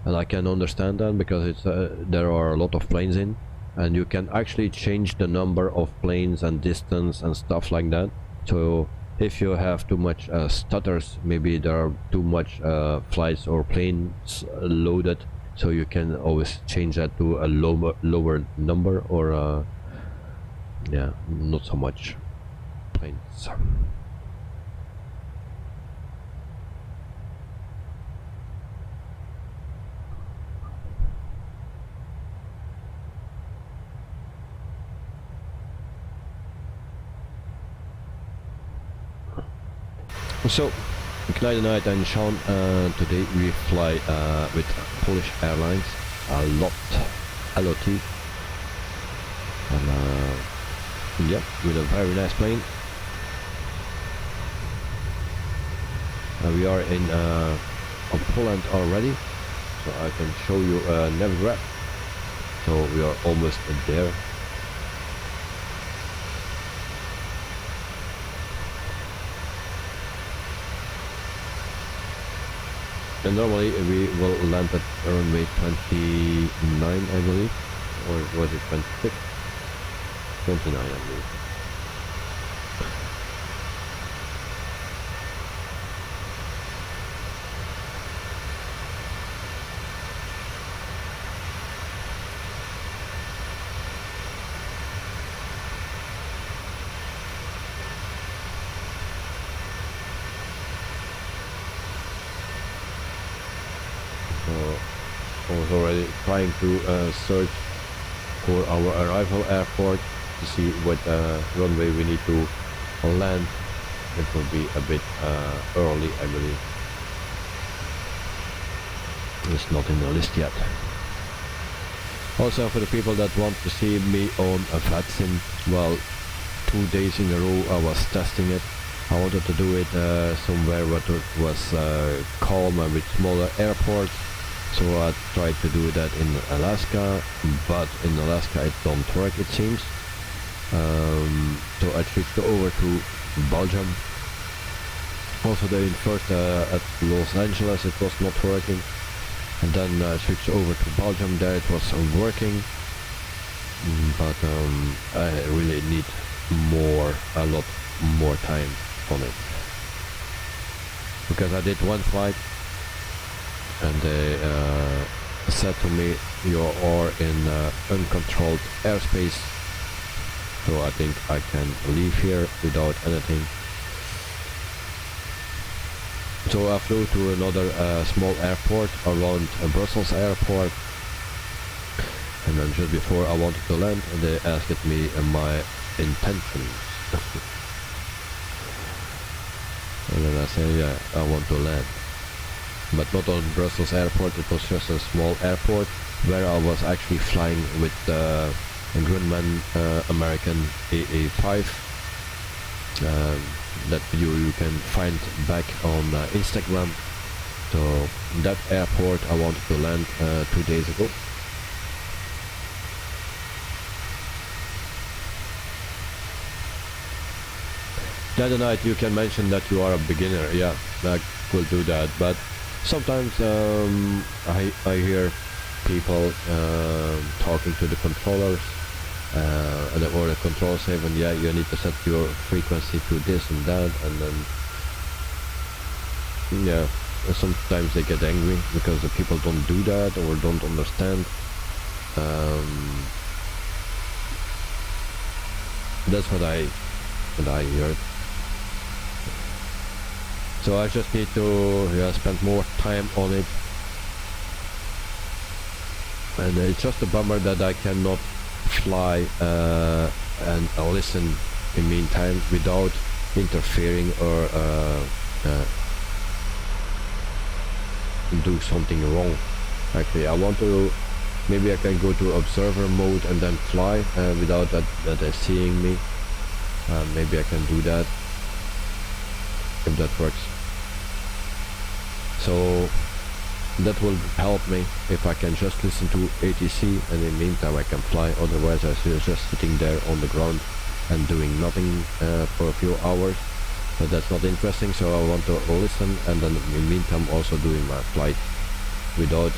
and I can understand that because it's there are a lot of planes in, and you can actually change the number of planes and distance and stuff like that. So if you have too much stutters, maybe there are too much flights or planes loaded, so you can always change that to a lower number, or yeah, not so much planes. So, Knight and Sean, today we fly with Polish Airlines, LOT, and yeah, with a very nice plane. We are in Poland already, so I can show you Navgraph. So we are almost there. And normally we will land at runway 29, I believe, or was it 26? 29, I believe. So I was already trying to search for our arrival airport to see what runway we need to land. It will be a bit early, I believe. It's not in the list yet. Also, for the people that want to see me on a VATSIM, well, 2 days in a row I was testing it. I wanted to do it somewhere where it was calm and with smaller airports. So I tried to do that in Alaska, but in Alaska it don't work, it seems. So I switched over to Belgium. Also then first at Los Angeles it was not working. And then I switched over to Belgium, there it was working. But I really need a lot more time on it. Because I did one flight and they said to me, you are in uncontrolled airspace, so I think I can leave here without anything. So I flew to another small airport around Brussels airport, and then just before I wanted to land, they asked me my intentions. And then I said, yeah, I want to land. But not on Brussels airport, it was just a small airport where I was actually flying with a Grumman American AA5. That video you can find back on Instagram. So that airport I wanted to land 2 days ago. The other night you can mention that you are a beginner. Yeah, I could do that, but sometimes I hear people talking to the controllers, or the control saying, yeah, you need to set your frequency to this and that, and then yeah, sometimes they get angry because the people don't do that or don't understand. That's what I heard. So I just need to spend more time on it. And it's just a bummer that I cannot fly and listen in meantime without interfering or do something wrong. Actually, I want to, maybe I can go to observer mode and then fly without that they're seeing me. Maybe I can do that if that works. So that will help me if I can just listen to ATC, and in the meantime I can fly. Otherwise I was just sitting there on the ground and doing nothing for a few hours. But that's not interesting, so I want to listen and then in the meantime also doing my flight without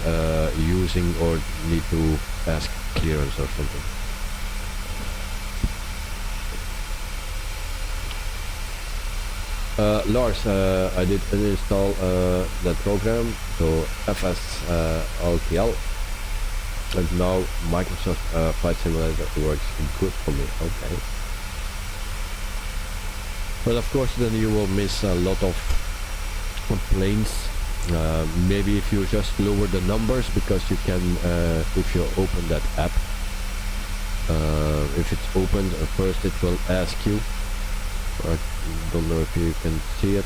using or need to ask clearance or something. Lars, I did install that program, so FSLTL, and now Microsoft Flight Simulator works good for me. Okay. But of course then you will miss a lot of planes. Maybe if you just lower the numbers, because you can, if you open that app, if it's opened first it will ask you, I don't know if you can see it,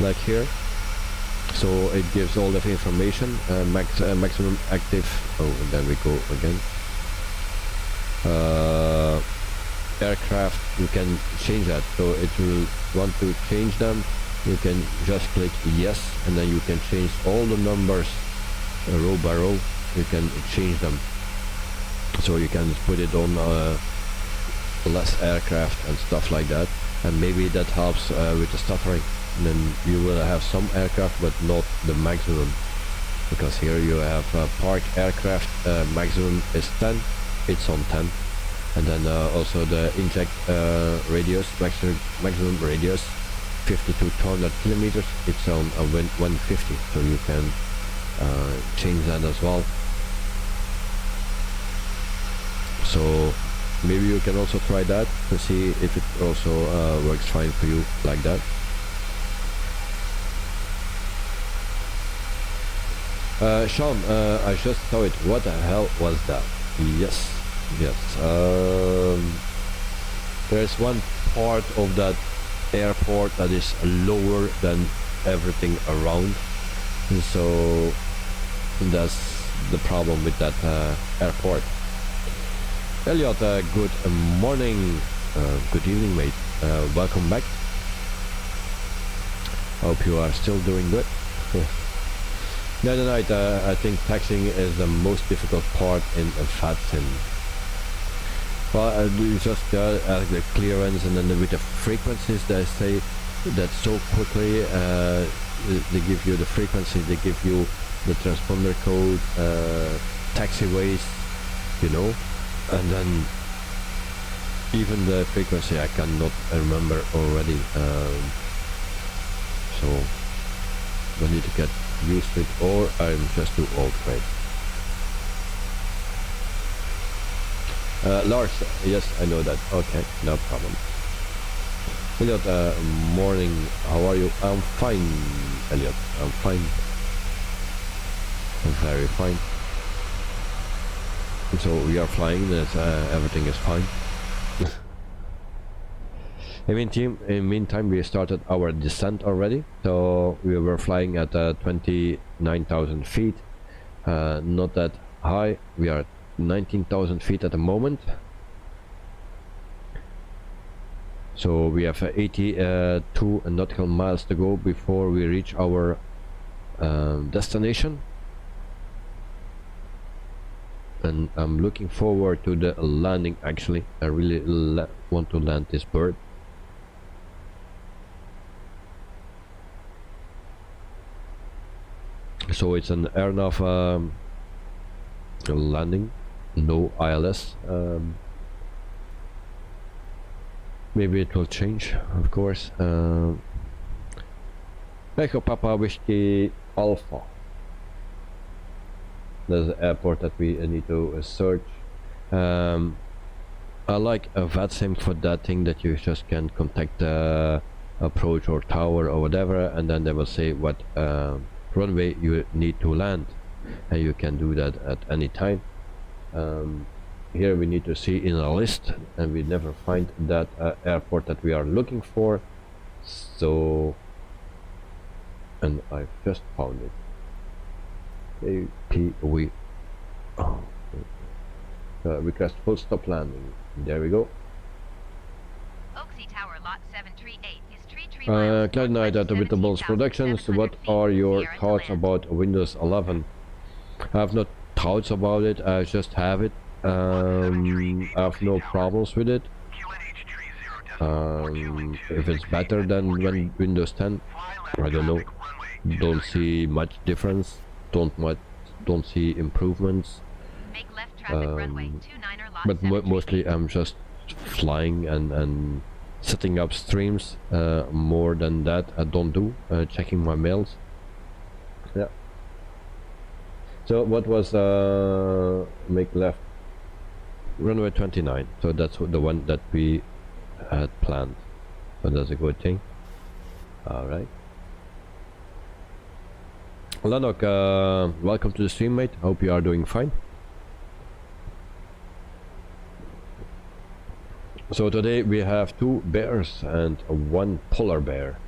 like here. So it gives all the information, maximum active, oh, and then we go again. Aircraft, you can change that, so if you want to change them, you can just click yes, and then you can change all the numbers row by row. You can change them, so you can put it on less aircraft and stuff like that, and maybe that helps with the stuttering. And then you will have some aircraft but not the maximum, because here you have park aircraft, maximum is 10, it's on 10. And then also the inject radius, maximum radius, 50 to 200 kilometers, it's on 150, so you can change that as well. So maybe you can also try that to see if it also works fine for you like that. Sean, I just saw it. What the hell was that? Yes, yes. There's one part of that airport that is lower than everything around, so that's the problem with that airport. Elliot, good morning, good evening, mate. Welcome back. Hope you are still doing good. The other night, I think taxing is the most difficult part in a VATSIM. Well, you just ask the clearance, and then with the frequencies, they say that so quickly they give you the frequency, they give you the transponder code, taxiways, you know, and then even the frequency I cannot remember already. So I need to get used to it, or I'm just too old for it. Lars, yes, I know that. Okay, no problem. Elliot, morning, how are you? I'm fine, Elliot, I'm fine. I'm very fine. So we are flying, that everything is fine. In meantime, we started our descent already. So we were flying at 29,000 feet. Not that high. We are 19,000 feet at the moment. So we have 82 nautical miles to go before we reach our destination. And I'm looking forward to the landing. Actually, I really want to land this bird. So it's an airnav landing, no ILS. Maybe it will change, of course. Echo Papa Whiskey Alpha. There's an airport that we need to search. I like a VATSIM for that thing, that you just can contact the approach or tower or whatever, and then they will say what runway you need to land, and you can do that at any time. Here we need to see in a list, and we never find that airport that we are looking for. So, and I just found it. EPWA. Request full stop landing. There we go. Oaksy Tower Lot 738 is tree miles. QUADRANT at Habitables Productions. What are your thoughts about Windows 11? I have no thoughts about it. I just have it. I have no problems with it. If it's better than Windows 10, I don't know. Don't see much difference. Don't see improvements. Make left traffic runway 29er lot But 738. mostly I'm just flying and setting up streams. More than that I don't do. Checking my mails. Yeah. So what was make left? Runway 29. So that's the one that we had planned. So that's a good thing. Alright. Lanok, welcome to the stream, mate. Hope you are doing fine. So today we have 2 bears and 1 polar bear,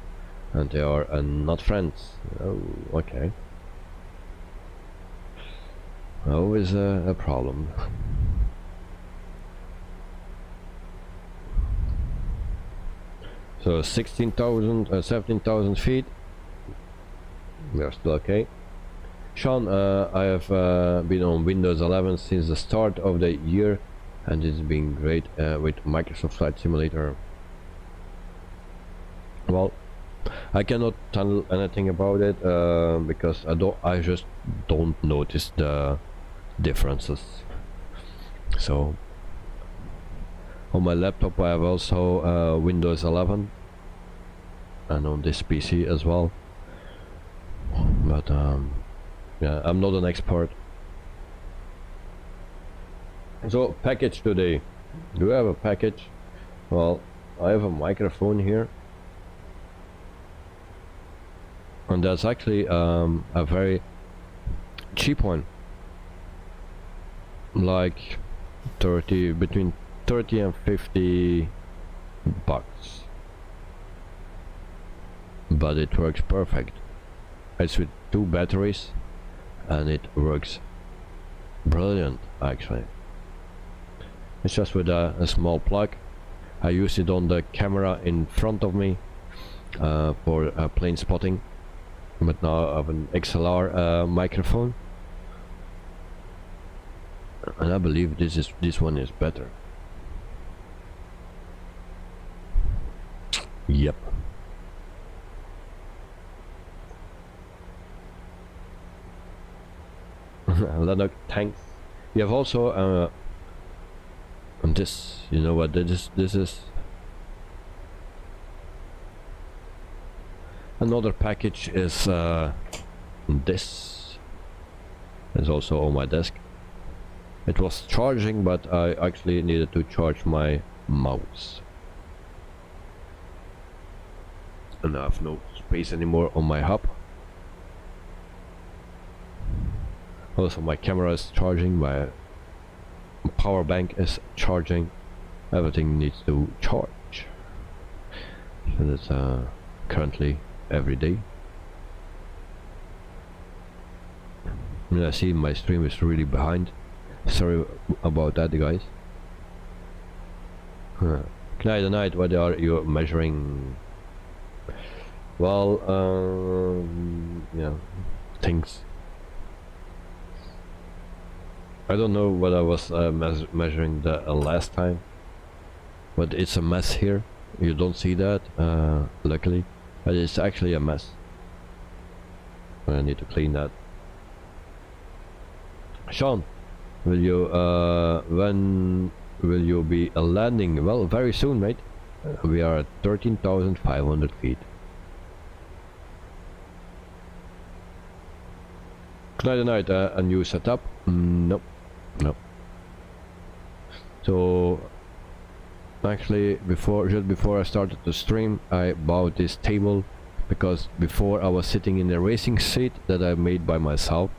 and they are not friends. Oh, okay. Always a problem. So 16,000, 17,000 feet. We are still okay. Sean, I have been on Windows 11 since the start of the year, and it's been great with Microsoft Flight Simulator. Well, I cannot tell anything about it because I just don't notice the differences. So on my laptop I have also Windows 11, and on this PC as well. But yeah, I'm not an expert. So package today. Do I have a package? Well, I have a microphone here, and that's actually a very cheap one, like between 30 and 50 bucks, but it works perfect. It's with 2 batteries and it works brilliant actually. It's just with a small plug. I use it on the camera in front of me for plane spotting, but now I have an XLR microphone, and I believe this one is better. Yep. Lennox tanks. You have also and this, you know what this is? Another package is this is also on my desk. It was charging, but I actually needed to charge my mouse, and I have no space anymore on my hub. Also my camera is charging, my power bank is charging, everything needs to charge. So that's currently every day. And I see my stream is really behind. Sorry about that, guys. Night and night, what are you measuring? Well, yeah, things. I don't know what I was measuring the last time, but it's a mess here. You don't see that, luckily, but it's actually a mess. I need to clean that. Sean, will you when will you be landing? Well, very soon, mate. We are at 13,500 feet. Night, a new setup? Nope. No. So actually, just before I started the stream, I bought this table, because before I was sitting in a racing seat that I made by myself,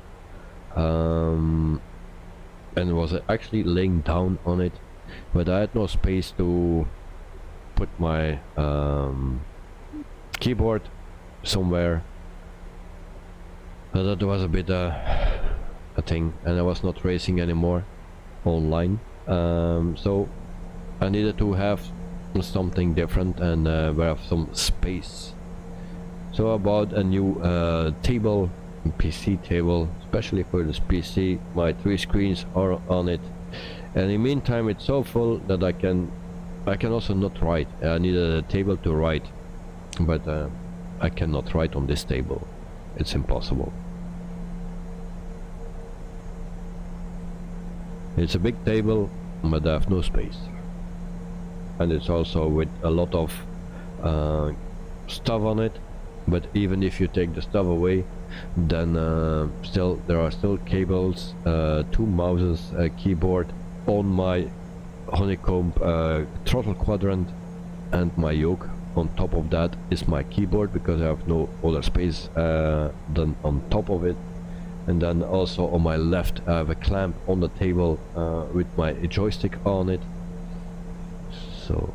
and was actually laying down on it, but I had no space to put my keyboard somewhere. That was a bit a thing, and I was not racing anymore online, so I needed to have something different and have some space. So I bought a new table, PC table, especially for this PC. My 3 screens are on it, and in the meantime it's so full that I can also not write. I needed a table to write, but I cannot write on this table. It's impossible. It's a big table, but I have no space, and it's also with a lot of stuff on it. But even if you take the stuff away, then still there are still cables, 2 mouses, a keyboard on my Honeycomb throttle quadrant, and my yoke. On top of that is my keyboard, because I have no other space than on top of it. And then also on my left I have a clamp on the table with my joystick on it. So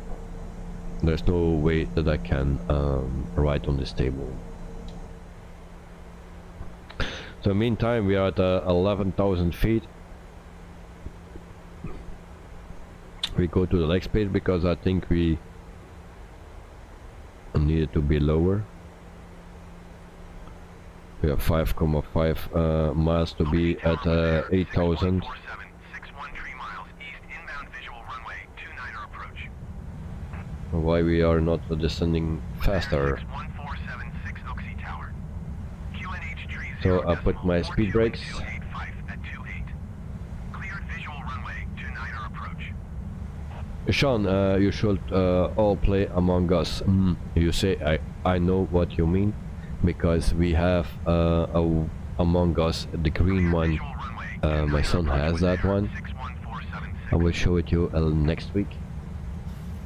there's no way that I can write on this table. So meantime we are at 11,000 feet. We go to the next page, because I think we needed to be lower. We have 5,5 miles to be at 8,000. Why we are not descending faster? So I put my speed brakes. Sean, you should all play Among Us. You say, I know what you mean, because we have Among Us, the green one. My son has that one. I will show it you next week.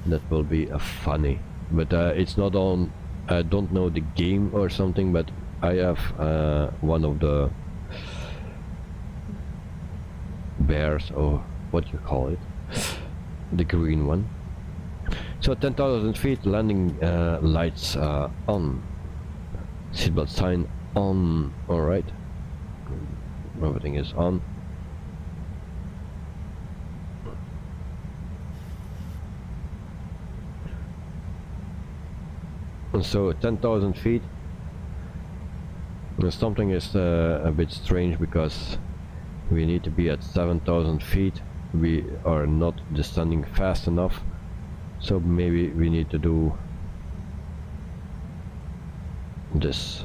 That will be funny, but it's not on. I don't know the game or something, but I have one of the bears, or what you call it, the green one. So 10,000 feet, landing lights on, seatbelt sign on. All right, everything is on. And so 10,000 feet. Something is a bit strange because we need to be at 7,000 feet. We are not descending fast enough, so maybe we need to do this.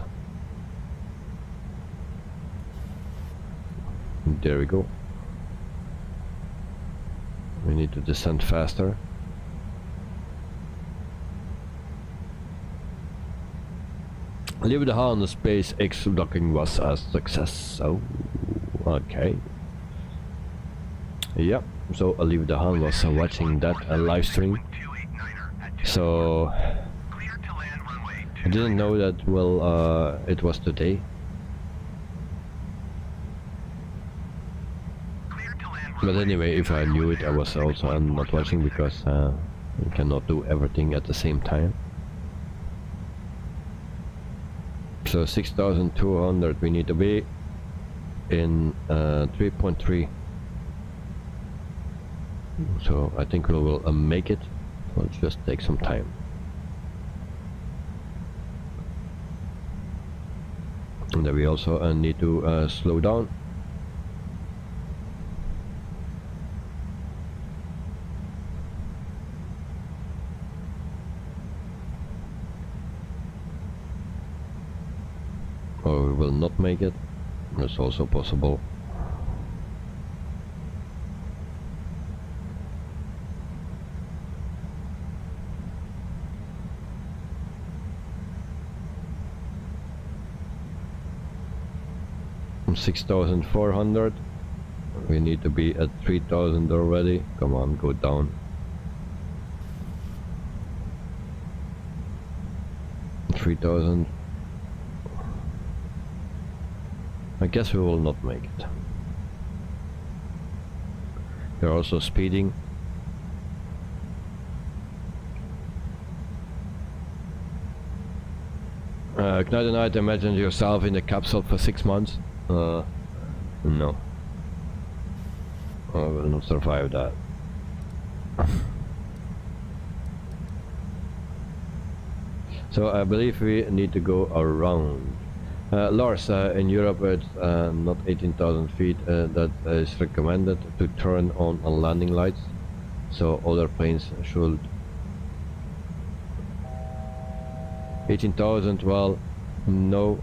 There we go. We need to descend faster. Leave the hand, the SpaceX docking was a success. Oh, okay. Yep, so Leave the hand was watching that live stream. So I didn't know that, well, it was today. But anyway, if I knew it, I was also not watching because you cannot do everything at the same time. So 6,200 we need to be in 3.3. So I think we will make it. Let's just take some time. And then we also need to slow down. Or we will not make it. That's also possible. From 6,400 we need to be at 3,000 already. Come on, go down. 3,000. I guess we will not make it. They're also speeding. Knight, imagine yourself in a capsule for 6 months. No. I will not survive that. So I believe we need to go around. Lars, in Europe it's not 18,000 feet that is recommended to turn on landing lights, so other planes should. 18,000, well, no.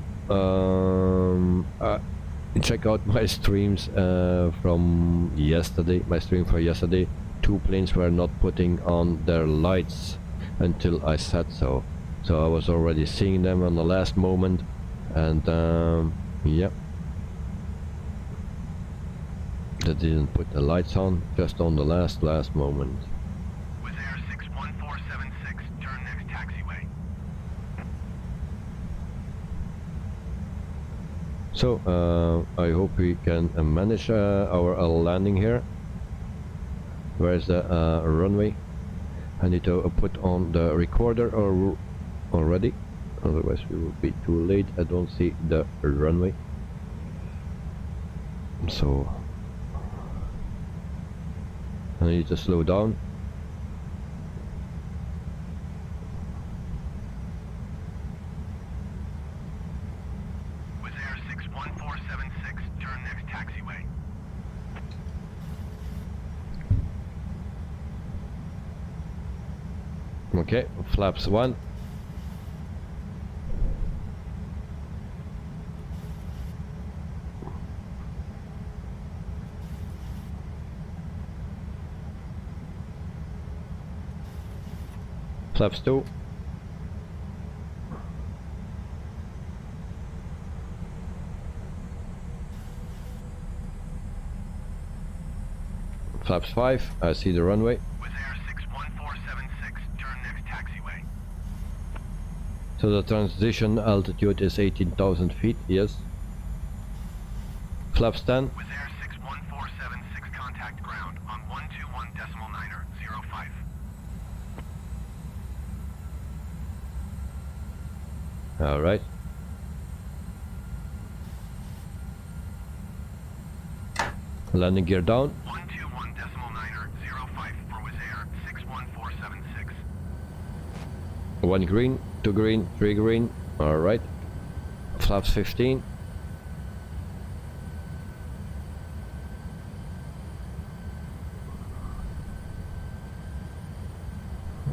Check out my streams from yesterday, my stream for yesterday. 2 planes were not putting on their lights until I said so. So I was already seeing them on the last moment. And yeah, they didn't put the lights on, just on the last moment. With Air 61476, turn next taxiway. So I hope we can manage our landing here. Where's the runway? I need to put on the recorder already. Otherwise we will be too late. I don't see the runway. So I need to slow down. With Air 61476, turn next taxiway. Okay, flaps 1. Flaps 2. Flaps 5. I see the runway. With Air 61476, turn next taxiway. So the transition altitude is 18,000 feet, yes. Flaps 10. With Air 61476, contact ground on 121.905. All right. Landing gear down. 121.905 for Wizz Air 61476. 1 green, 2 green, 3 green. All right. Flaps 15.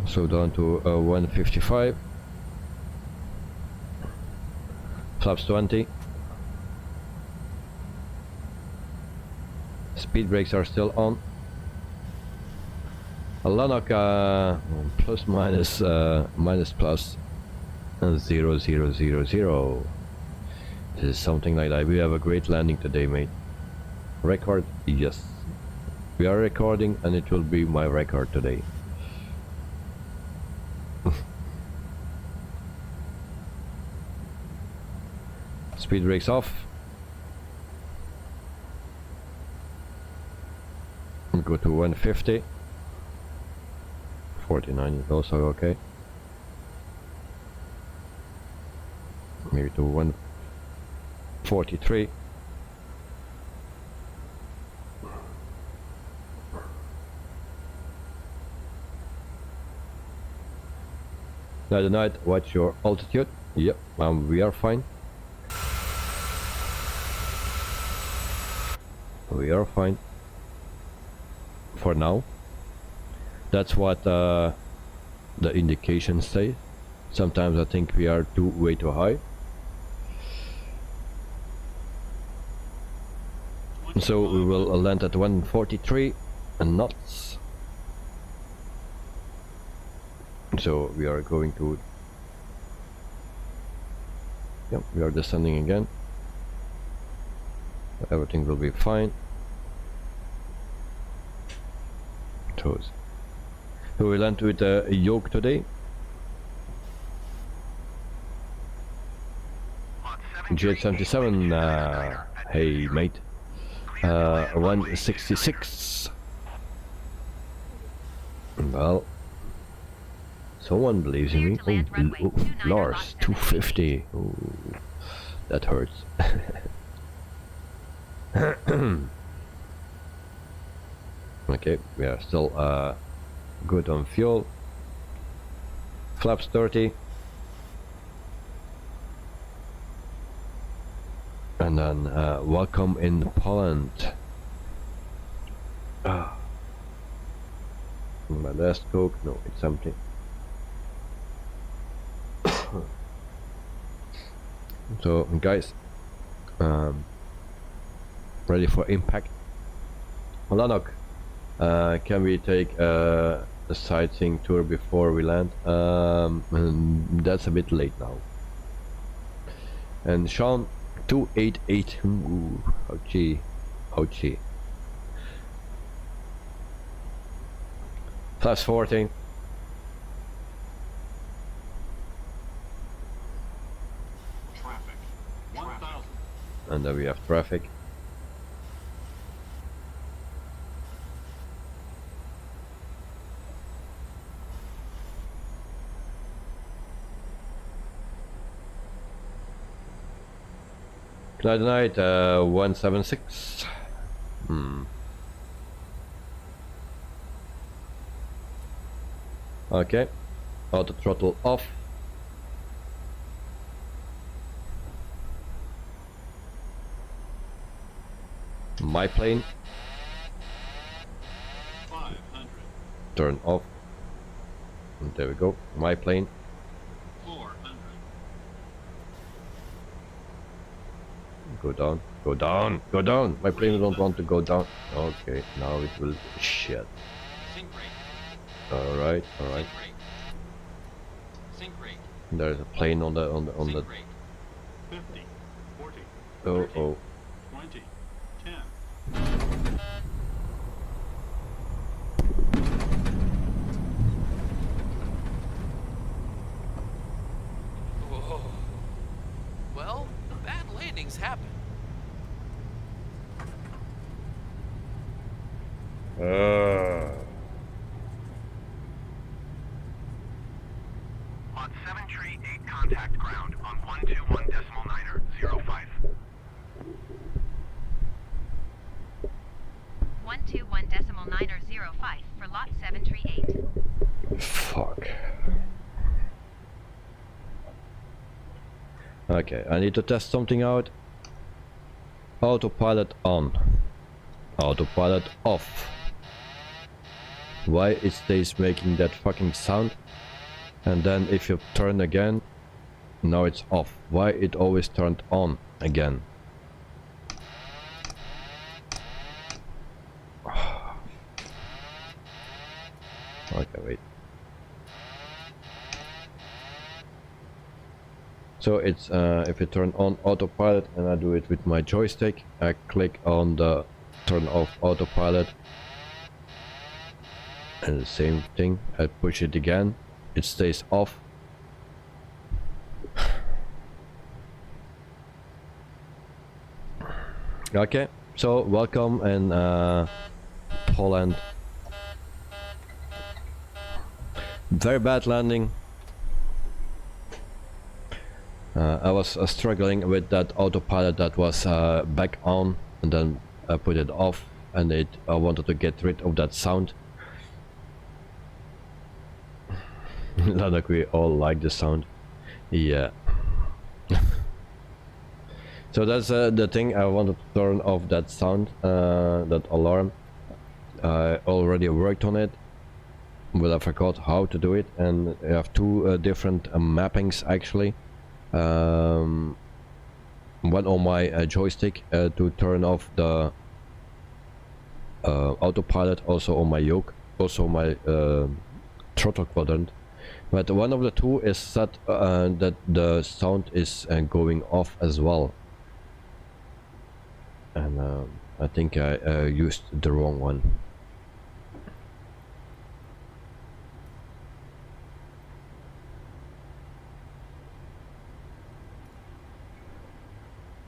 So down to 155. Flaps 20. Speed brakes are still on. Lanok plus minus minus plus 0 0 0 0. This is something like that. We have a great landing today, mate. Record? Yes. We are recording and it will be my record today. Speed brakes off. Go to 150. 49 is also okay. Maybe to 143. Night, what's your altitude? Yep, we are fine. We are fine. For now. That's what the indications say. Sometimes I think we are way too high. So we will land at 143 knots. So we are going to... Yep, we are descending again. Everything will be fine. So we land with a yoke today. G877, hey mate. 166. Well, someone believes in me. Oh, Lars, 250. Oh, that hurts. Okay, we are still good on fuel. Flaps 30. And then welcome in Poland. My last Coke? No, it's empty. So guys, ready for impact. Lanok, can we take a sightseeing tour before we land? That's a bit late now. And Sean, 288. Ooh, ouchie, ouchie. Plus 14. Traffic. 1,000. And then we have traffic. Night, 176. Okay, auto throttle off. My plane. 500. Turn off. And there we go. My plane. 400. Go down. Go down. Go down. My plane don't want to go down. Okay, now it will. Shit. Sync rate. All right. All right. Sync rate. There's a plane on the Sync rate. 50. 40. Oh 30, oh. 20. 10. Whoa. Well, bad landings happen. Lot 7 tree 8 contact ground on 121.905. 121.905 for lot 7 tree 8. Fuck. Okay, I need to test something out. Autopilot on. Autopilot off. Why it stays making that fucking sound? And then if you turn again, now it's off. Why it always turned on again? Okay, wait. So it's if you turn on autopilot, and I do it with my joystick, I click on the turn off autopilot, and the same thing, I push it again, it stays off. Okay, so welcome in Poland. Very bad landing. I was struggling with that autopilot that was back on, and then I put it off, and I wanted to get rid of that sound. Like we all like the sound. Yeah. So that's the thing, I wanted to turn off that sound, that alarm. I already worked on it, but I forgot how to do it, and I have two different mappings actually. One on my joystick to turn off the autopilot, also on my yoke, also my throttle quadrant. But one of the two is set that the sound is going off as well. And I think I used the wrong one.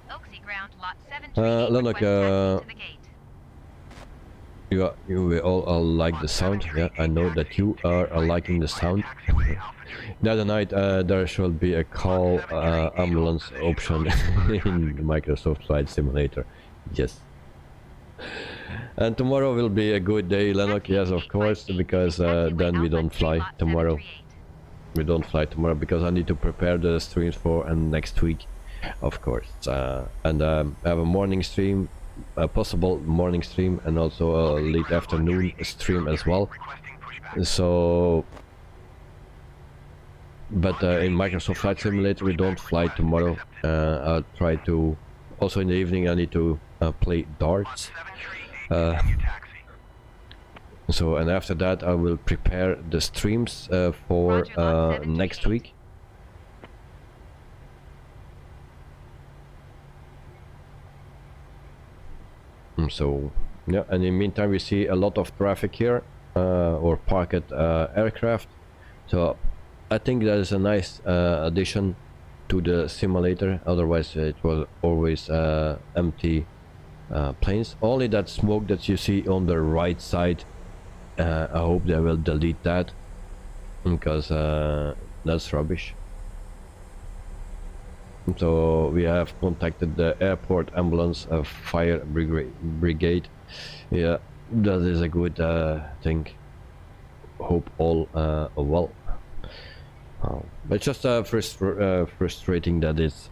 Oaksy ground lot 7 tree 8 Lennox, request taxi to the gate. you all like the sound. Yeah, I know that you are liking the sound. The other night there should be a call ambulance option in the Microsoft Flight Simulator. Yes. And tomorrow will be a good day, Lennox. Yes, of course, because then we don't fly tomorrow. We don't fly tomorrow because I need to prepare the streams for next week, of course. And I have a morning stream, a possible morning stream, and also a late afternoon stream as well. So, but in Microsoft Flight Simulator we don't fly tomorrow. I'll try to. Also in the evening I need to play darts. So, and after that I will prepare the streams for next week. So yeah, and in the meantime we see a lot of traffic here, or parked aircraft. So I think that is a nice addition to the simulator. Otherwise it was always empty planes. Only that smoke that you see on the right side, I hope they will delete that, because that's rubbish. So we have contacted the airport ambulance fire brigade. Yeah, that is a good thing. Hope all well. It's just frustrating that it's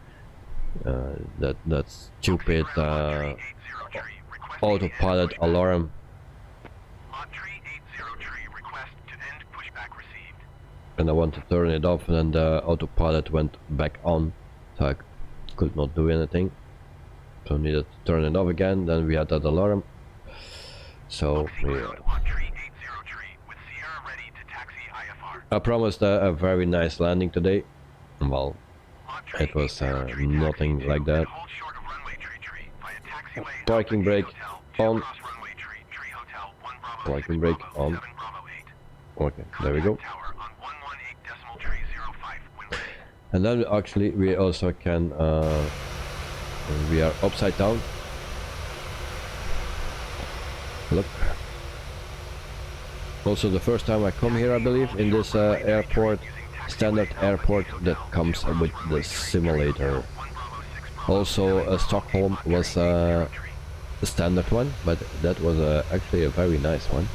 that stupid autopilot alarm. And I want to turn it off, and then the autopilot went back on, so I could not do anything. So needed to turn it off again. Then we had that alarm. So yeah. I promised a very nice landing today. Well, it was nothing like that. Parking brake on. Parking brake on. Okay, there we go. And then actually we also can, we are upside down. Look, Also the first time I come here, I believe, in this airport, standard airport that comes with the simulator. Also Stockholm was the standard one, but that was actually a very nice one.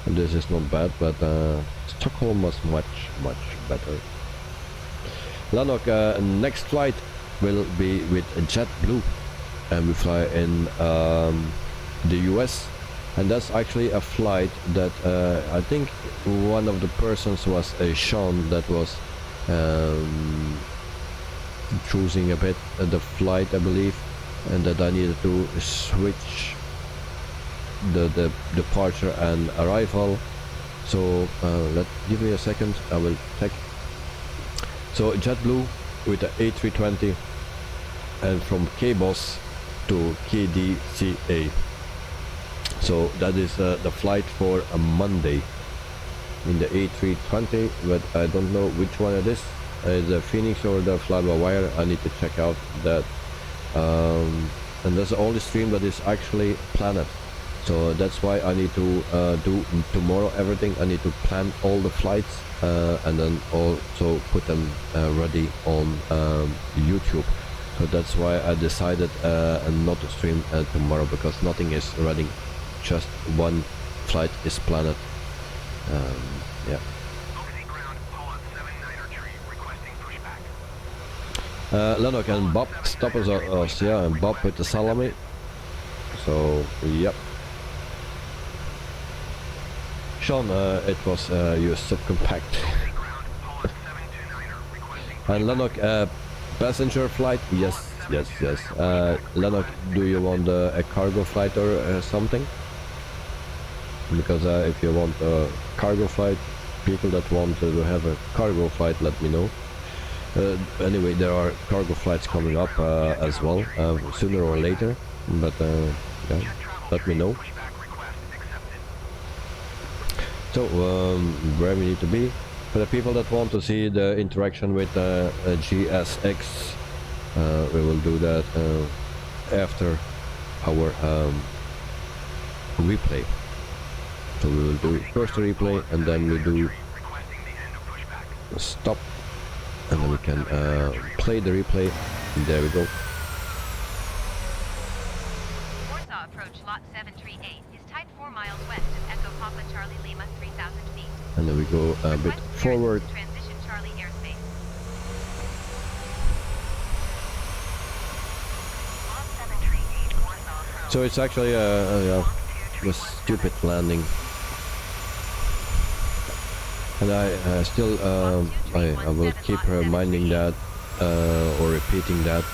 And this is not bad, but Stockholm was much better. Lanok, next flight will be with JetBlue, and we fly in the US, and that's actually a flight that I think one of the persons was Sean that was choosing a bit the flight, I believe, and that I needed to switch the departure and arrival. So give me a second, I will check. So JetBlue with the A320 and from KBOS to KDCA. So that is the flight for a Monday in the A320, but I don't know which one it is. The Phoenix or the fly-by-wire. I need to check out that. And that's the only stream that is actually planned. So that's why I need to do tomorrow everything. I need to plan all the flights and then also put them ready on YouTube. So that's why I decided not to stream tomorrow, because nothing is ready. Just one flight is planned. Yeah. Lennox and Bob stop us, yeah, and Bob with the salami. So, yep. Sean, it was your subcompact. And Lennox, passenger flight? Yes. Lennox, do you want a cargo flight or something? Because if you want a cargo flight, people that want to have a cargo flight, let me know. Anyway, there are cargo flights coming up as well, sooner or later, but yeah, let me know. So, where we need to be. For the people that want to see the interaction with GSX, we will do that after our replay. So we will do first the replay, and then we do stop, and then we can play the replay. And there we go. Warsaw approach lot 738 is type 4 miles west of Echo Papa Charlie Lima 3,000 feet. And then we go a bit forward. Transition Charlie airspace. Lot 738 Warsaw approach. So it's actually a stupid landing. And I still I will keep reminding that or repeating that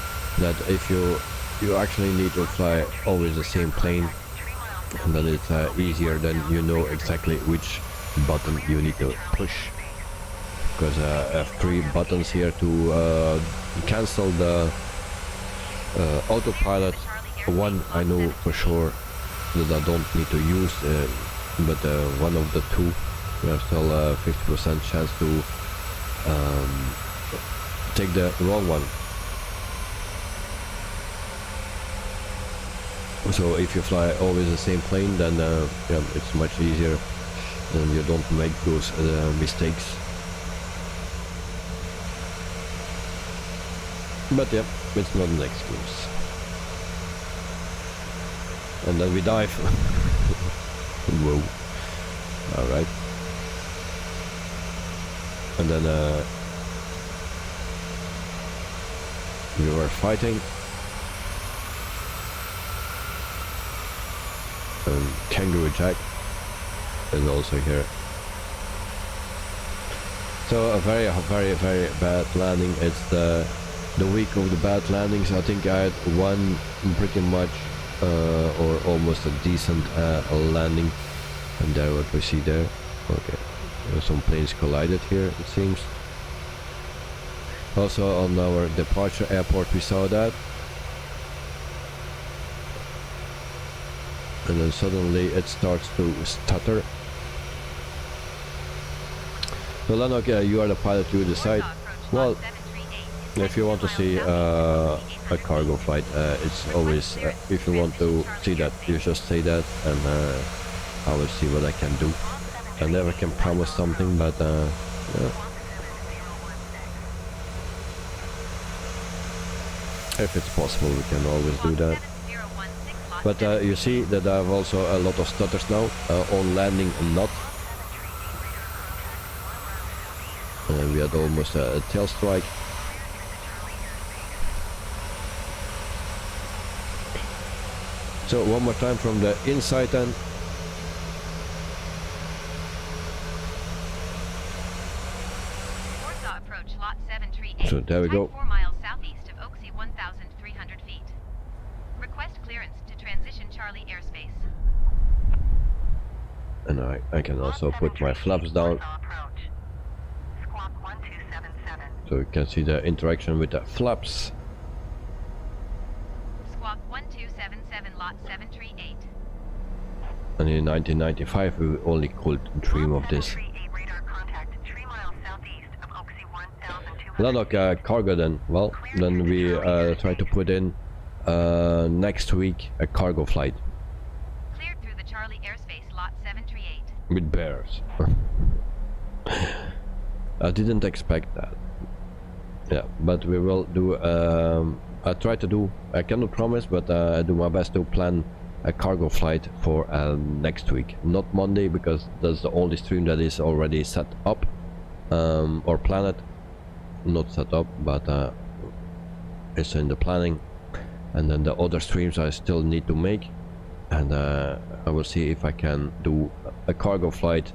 if you actually need to fly always the same plane, and then it's easier, then you know exactly which button you need to push, because I have 3 buttons here to cancel the autopilot. One I know for sure that I don't need to use, but one of the 2 we have still 50% chance to take the wrong one. So if you fly always the same plane, then yeah, it's much easier, and you don't make those mistakes. But yeah, it's not an excuse. And then we dive. Whoa. Alright. And then we were fighting. Kangaroo Jack is also here. So a very bad landing. It's the week of the bad landings. I think I had one pretty much or almost a decent landing, and there what we see there. Okay, some planes collided here, it seems. Also on our departure airport we saw that. And then suddenly it starts to stutter. So Lennox, you are the pilot, you decide. Well, if you want to see a cargo flight, it's always, if you want to see that, you just say that, and I will see what I can do. I never can promise something, but yeah. If it's possible, we can always do that. But you see that I have also a lot of stutters now, on landing not. We had almost a tail strike. So one more time from the inside then. Warsaw approach lot 738. So there we go. 4 miles southeast of Oaksey, 1,300 feet. Request clearance to transition Charlie airspace. And I can also put my flaps down. So you can see the interaction with the flaps. Squawk 1277 lot 738. And in 1995 we only could dream of this. Lanok cargo then. Well, then we try to put in next week a cargo flight. Cleared through the Charlie airspace lot 738. With bears. I didn't expect that. Yeah, but we will do, I try to do, I cannot promise, but I do my best to plan a cargo flight for next week. Not Monday, because that's the only stream that is already set up, or planned. Not set up, but it's in the planning. And then the other streams I still need to make. And I will see if I can do a cargo flight.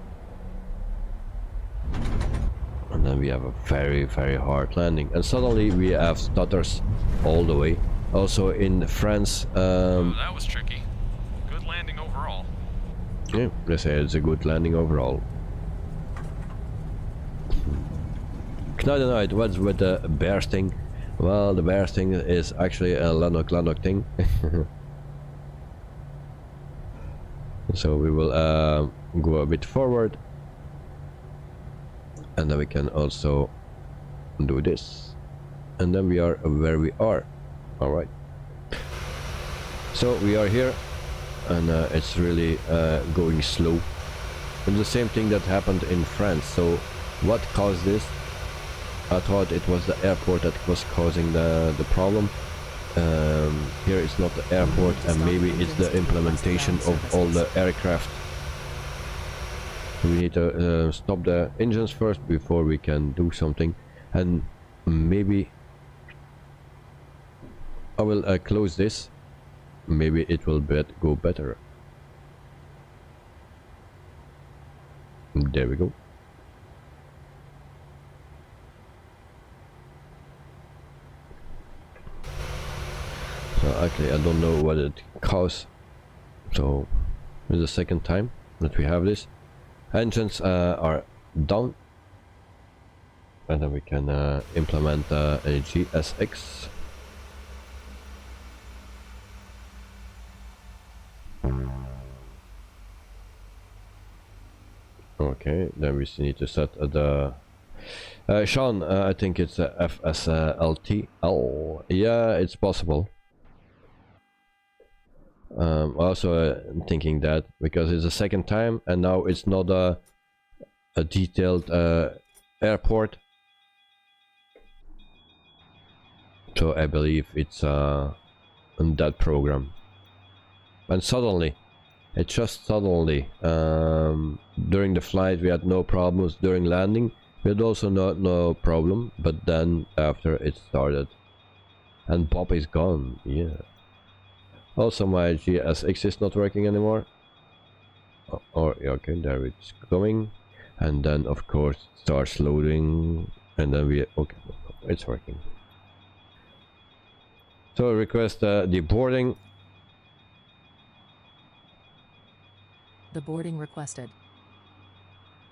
And then we have a very, very hard landing. And suddenly we have stutters all the way. Also in France. Oh, that was tricky. Good landing overall. Yeah, they say it's a good landing overall. Knight, what's with the bear thing? Well, the bear thing is actually a Lanok thing. So we will go a bit forward. And then we can also do this. And then we are where we are. Alright. So we are here. And it's really going slow. And the same thing that happened in France. So what caused this? I thought it was the airport that was causing the problem. Here it's not the airport, and maybe it's the implementation of all the aircraft. We need to stop the engines first before we can do something, and maybe I will close this. Maybe it will go better. There we go. So actually I don't know what it caused. So it's the second time that we have this. Engines are down. And then we can implement a GSX. Okay, then we need to set the Sean, I think it's a FSLTL. Yeah, it's possible. Also thinking that because it's the second time and now it's not a detailed airport, so I believe it's in that program. And suddenly, it just suddenly during the flight we had no problems. During landing we had also no problem, but then after it started. And Bob is gone. Yeah. Also my GSX is not working anymore. Okay, there it's coming. And then of course it starts loading, and then okay, it's working. So request the boarding. The boarding requested.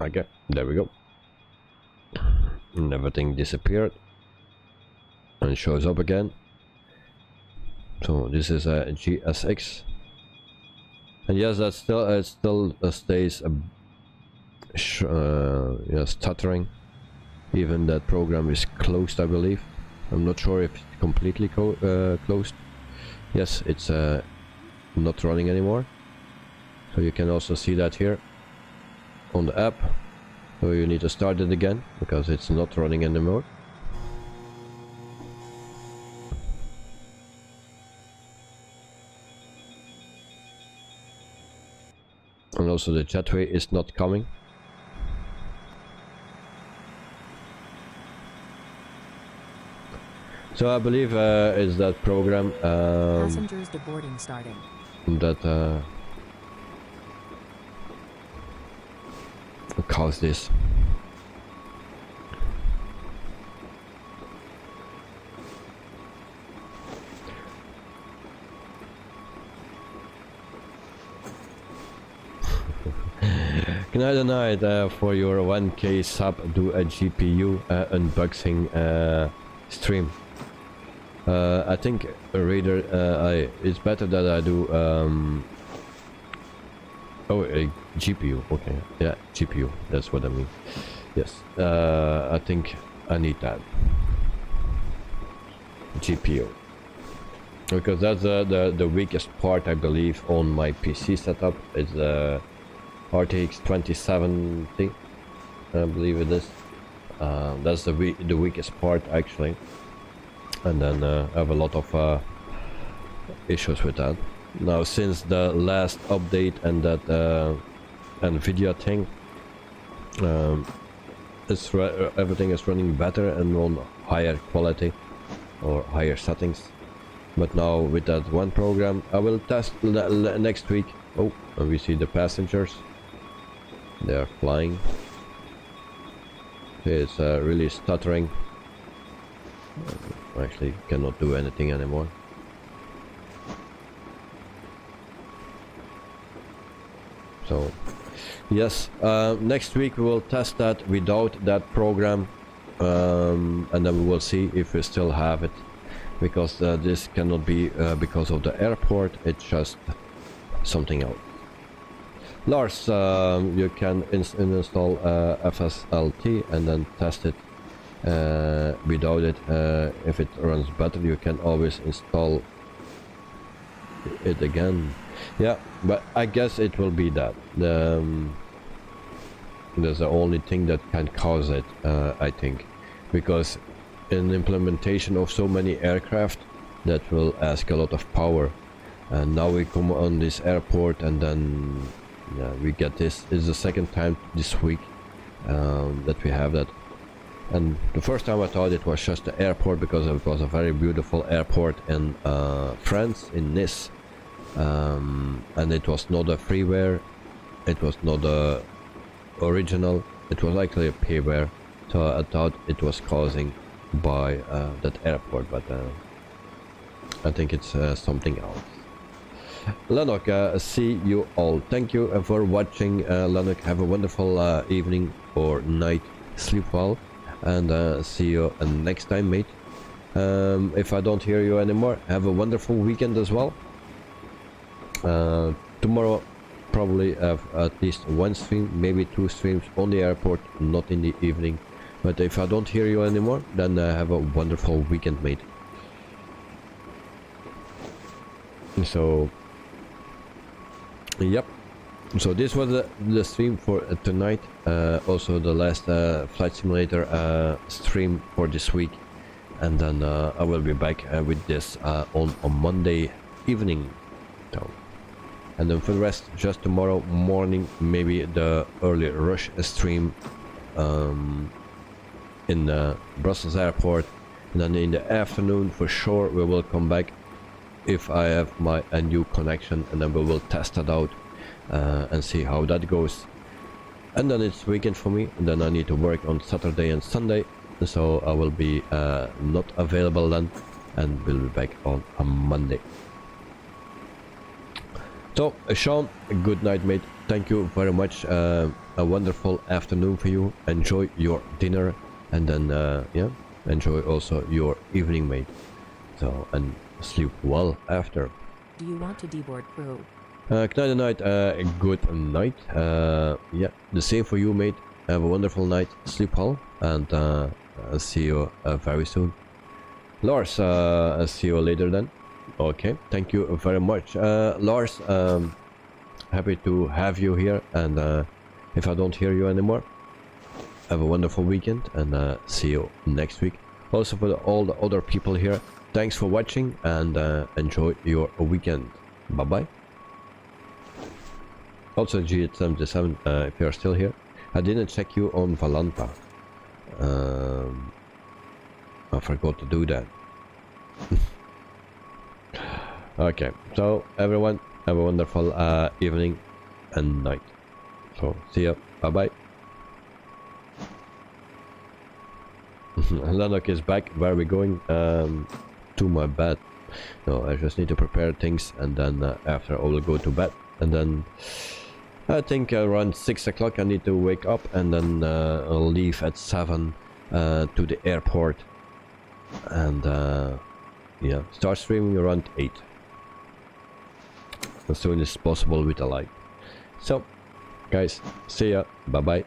Okay, there we go. And everything disappeared and shows up again. So this is a GSX, and yes, that still stays stuttering. Even that program is closed, I believe. I'm not sure if it's completely closed. Yes, it's not running anymore. So you can also see that here. on the app, so you need to start it again because it's not running anymore. And also the chatway is not coming. So I believe it's that program Passengers deboarding starting. that caused this. Good night and night for your 1K sub. Do a GPU unboxing stream. I think Raider, it's better that I do a GPU. Okay, yeah, GPU. That's what I mean. Yes, I think I need that GPU because that's the weakest part, I believe, on my PC setup. It's the RTX 2070, I believe it is. That's the weakest part actually, and then I have a lot of issues with that. Now since the last update and that NVIDIA thing, everything is running better and on higher quality or higher settings. But now with that one program, I will test next week. Oh, and we see the passengers. They are flying. It's really stuttering. Actually cannot do anything anymore. So yes, next week we will test that without that program, and then we will see if we still have it, because this cannot be because of the airport. It's just something else. Lars, you can install FSLT and then test it without it. If it runs better, you can always install it again. Yeah, but I guess it will be that. That's the only thing that can cause it, I think, because in implementation of so many aircraft, that will ask a lot of power. And now we come on this airport, and then yeah, we get this. It's the second time this week that we have that. And the first time I thought it was just the airport, because it was a very beautiful airport in France, in Nice. And it was not a freeware, it was not a original, it was actually a payware. So I thought it was causing by that airport, but I think it's something else. Lennox, see you all. Thank you for watching. Lennox, have a wonderful evening or night. Sleep well, and see you next time, mate. If I don't hear you anymore, have a wonderful weekend as well. Tomorrow probably have at least one stream, maybe 2 streams on the airport, not in the evening. But if I don't hear you anymore, then have a wonderful weekend, mate. So yep, so this was the stream for tonight, also the last flight simulator stream for this week, and then I will be back with this on Monday evening. So, and then for the rest, just tomorrow morning, maybe the early rush stream in Brussels airport, and then in the afternoon for sure we will come back if I have a new connection, and then we will test it out and see how that goes. And then it's weekend for me, and then I need to work on Saturday and Sunday, so I will be not available then, and we'll be back on a Monday. So Sean, good night, mate. Thank you very much. A wonderful afternoon for you. Enjoy your dinner, and then yeah, enjoy also your evening, mate. So, and sleep well after. Do you want to deboard crew? Good night, good night. Yeah, the same for you, mate. Have a wonderful night. Sleep well, and I'll see you very soon. Lars, I'll see you later then. Okay, thank you very much. Lars, happy to have you here, and if I don't hear you anymore, have a wonderful weekend, and see you next week. Also for all the other people here, thanks for watching, and enjoy your weekend. Bye bye. Also G77, if you're still here, I didn't check you on Valanta. I forgot to do that. Okay, so everyone, have a wonderful evening and night. So see ya, bye bye. Lanok is back. Where are we going? To my bed. No, I just need to prepare things, and then after I will go to bed, and then I think around 6 o'clock I need to wake up, and then I'll leave at 7 to the airport, and yeah, start streaming around 8 as soon as possible with a light. So guys, see ya, bye bye.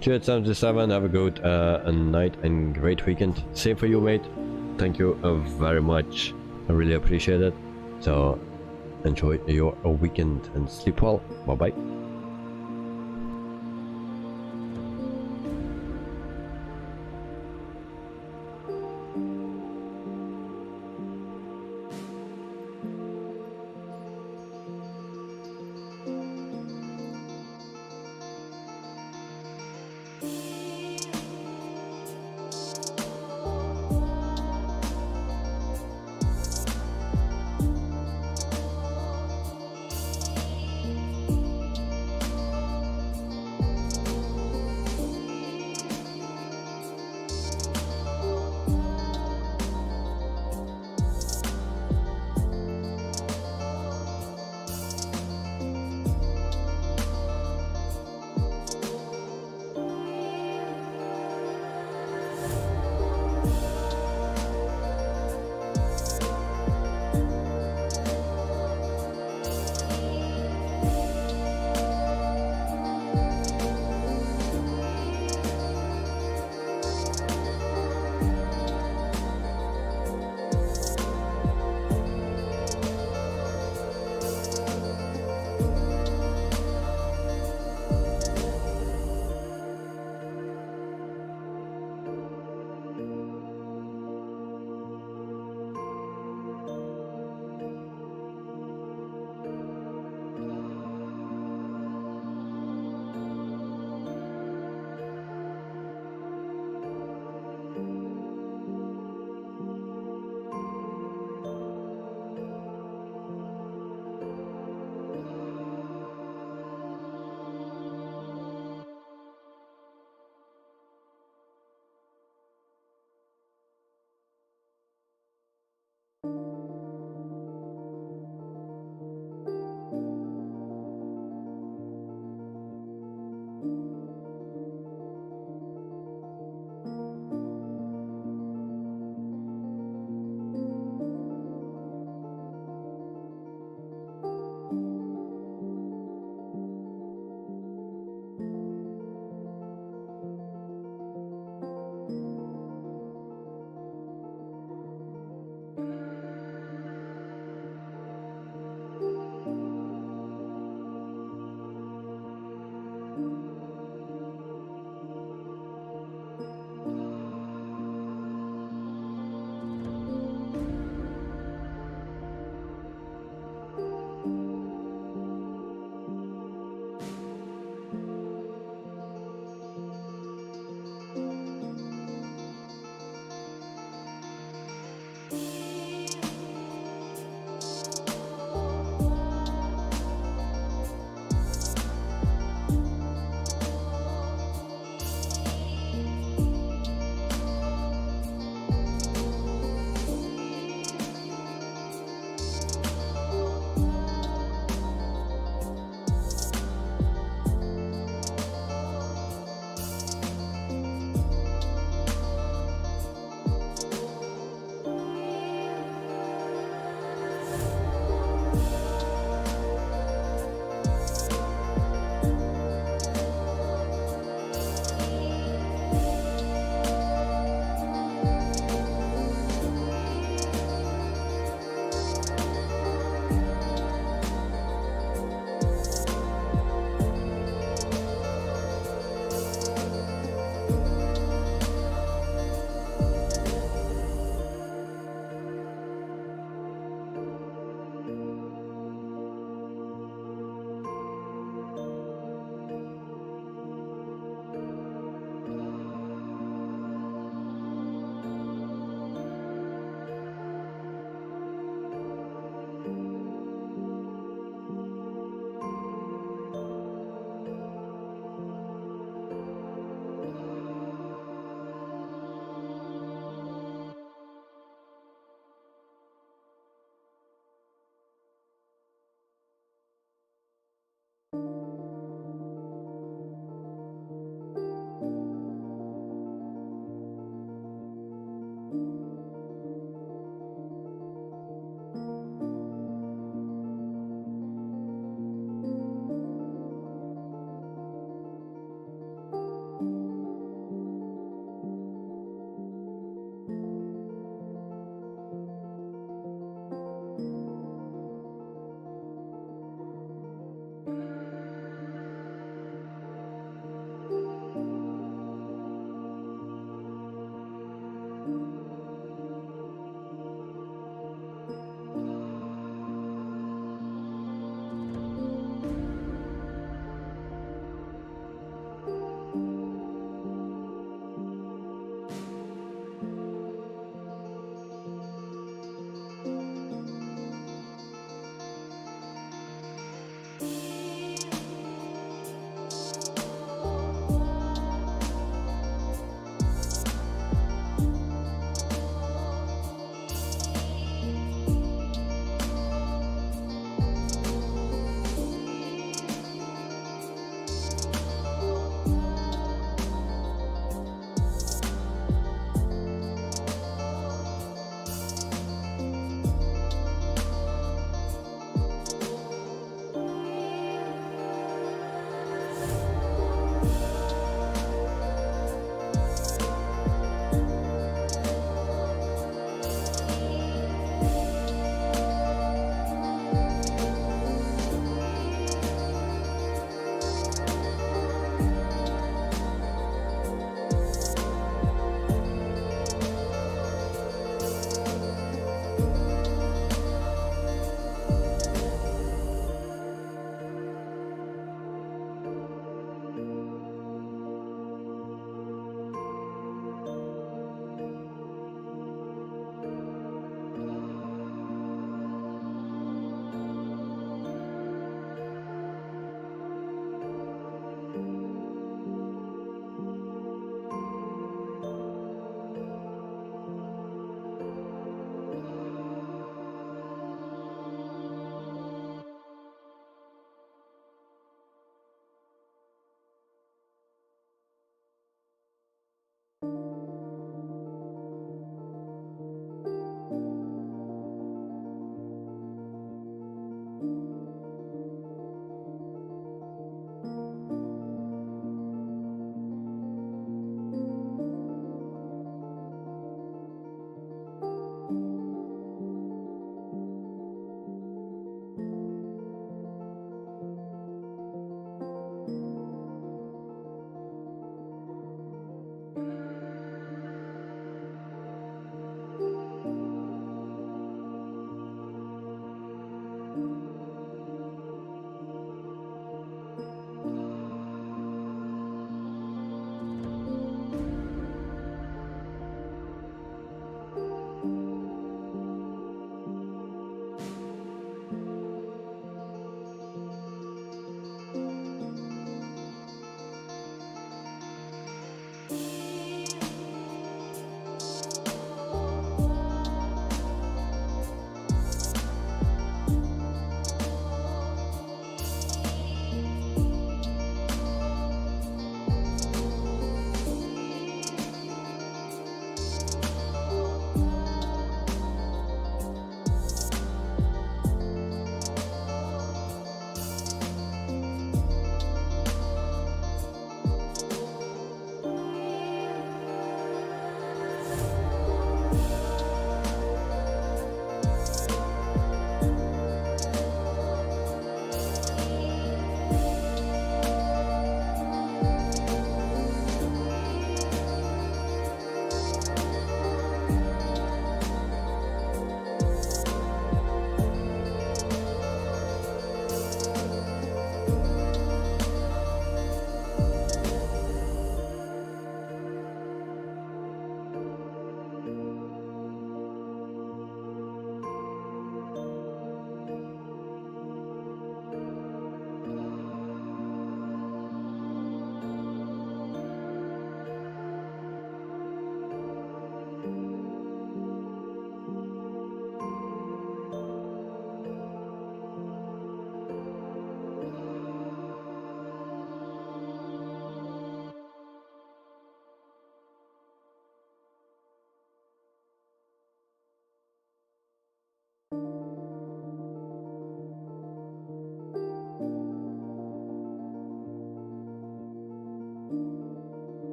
G77, have a good night and great weekend. Same for you, mate. Thank you very much. I really appreciate it. So enjoy your weekend and sleep well. Bye bye.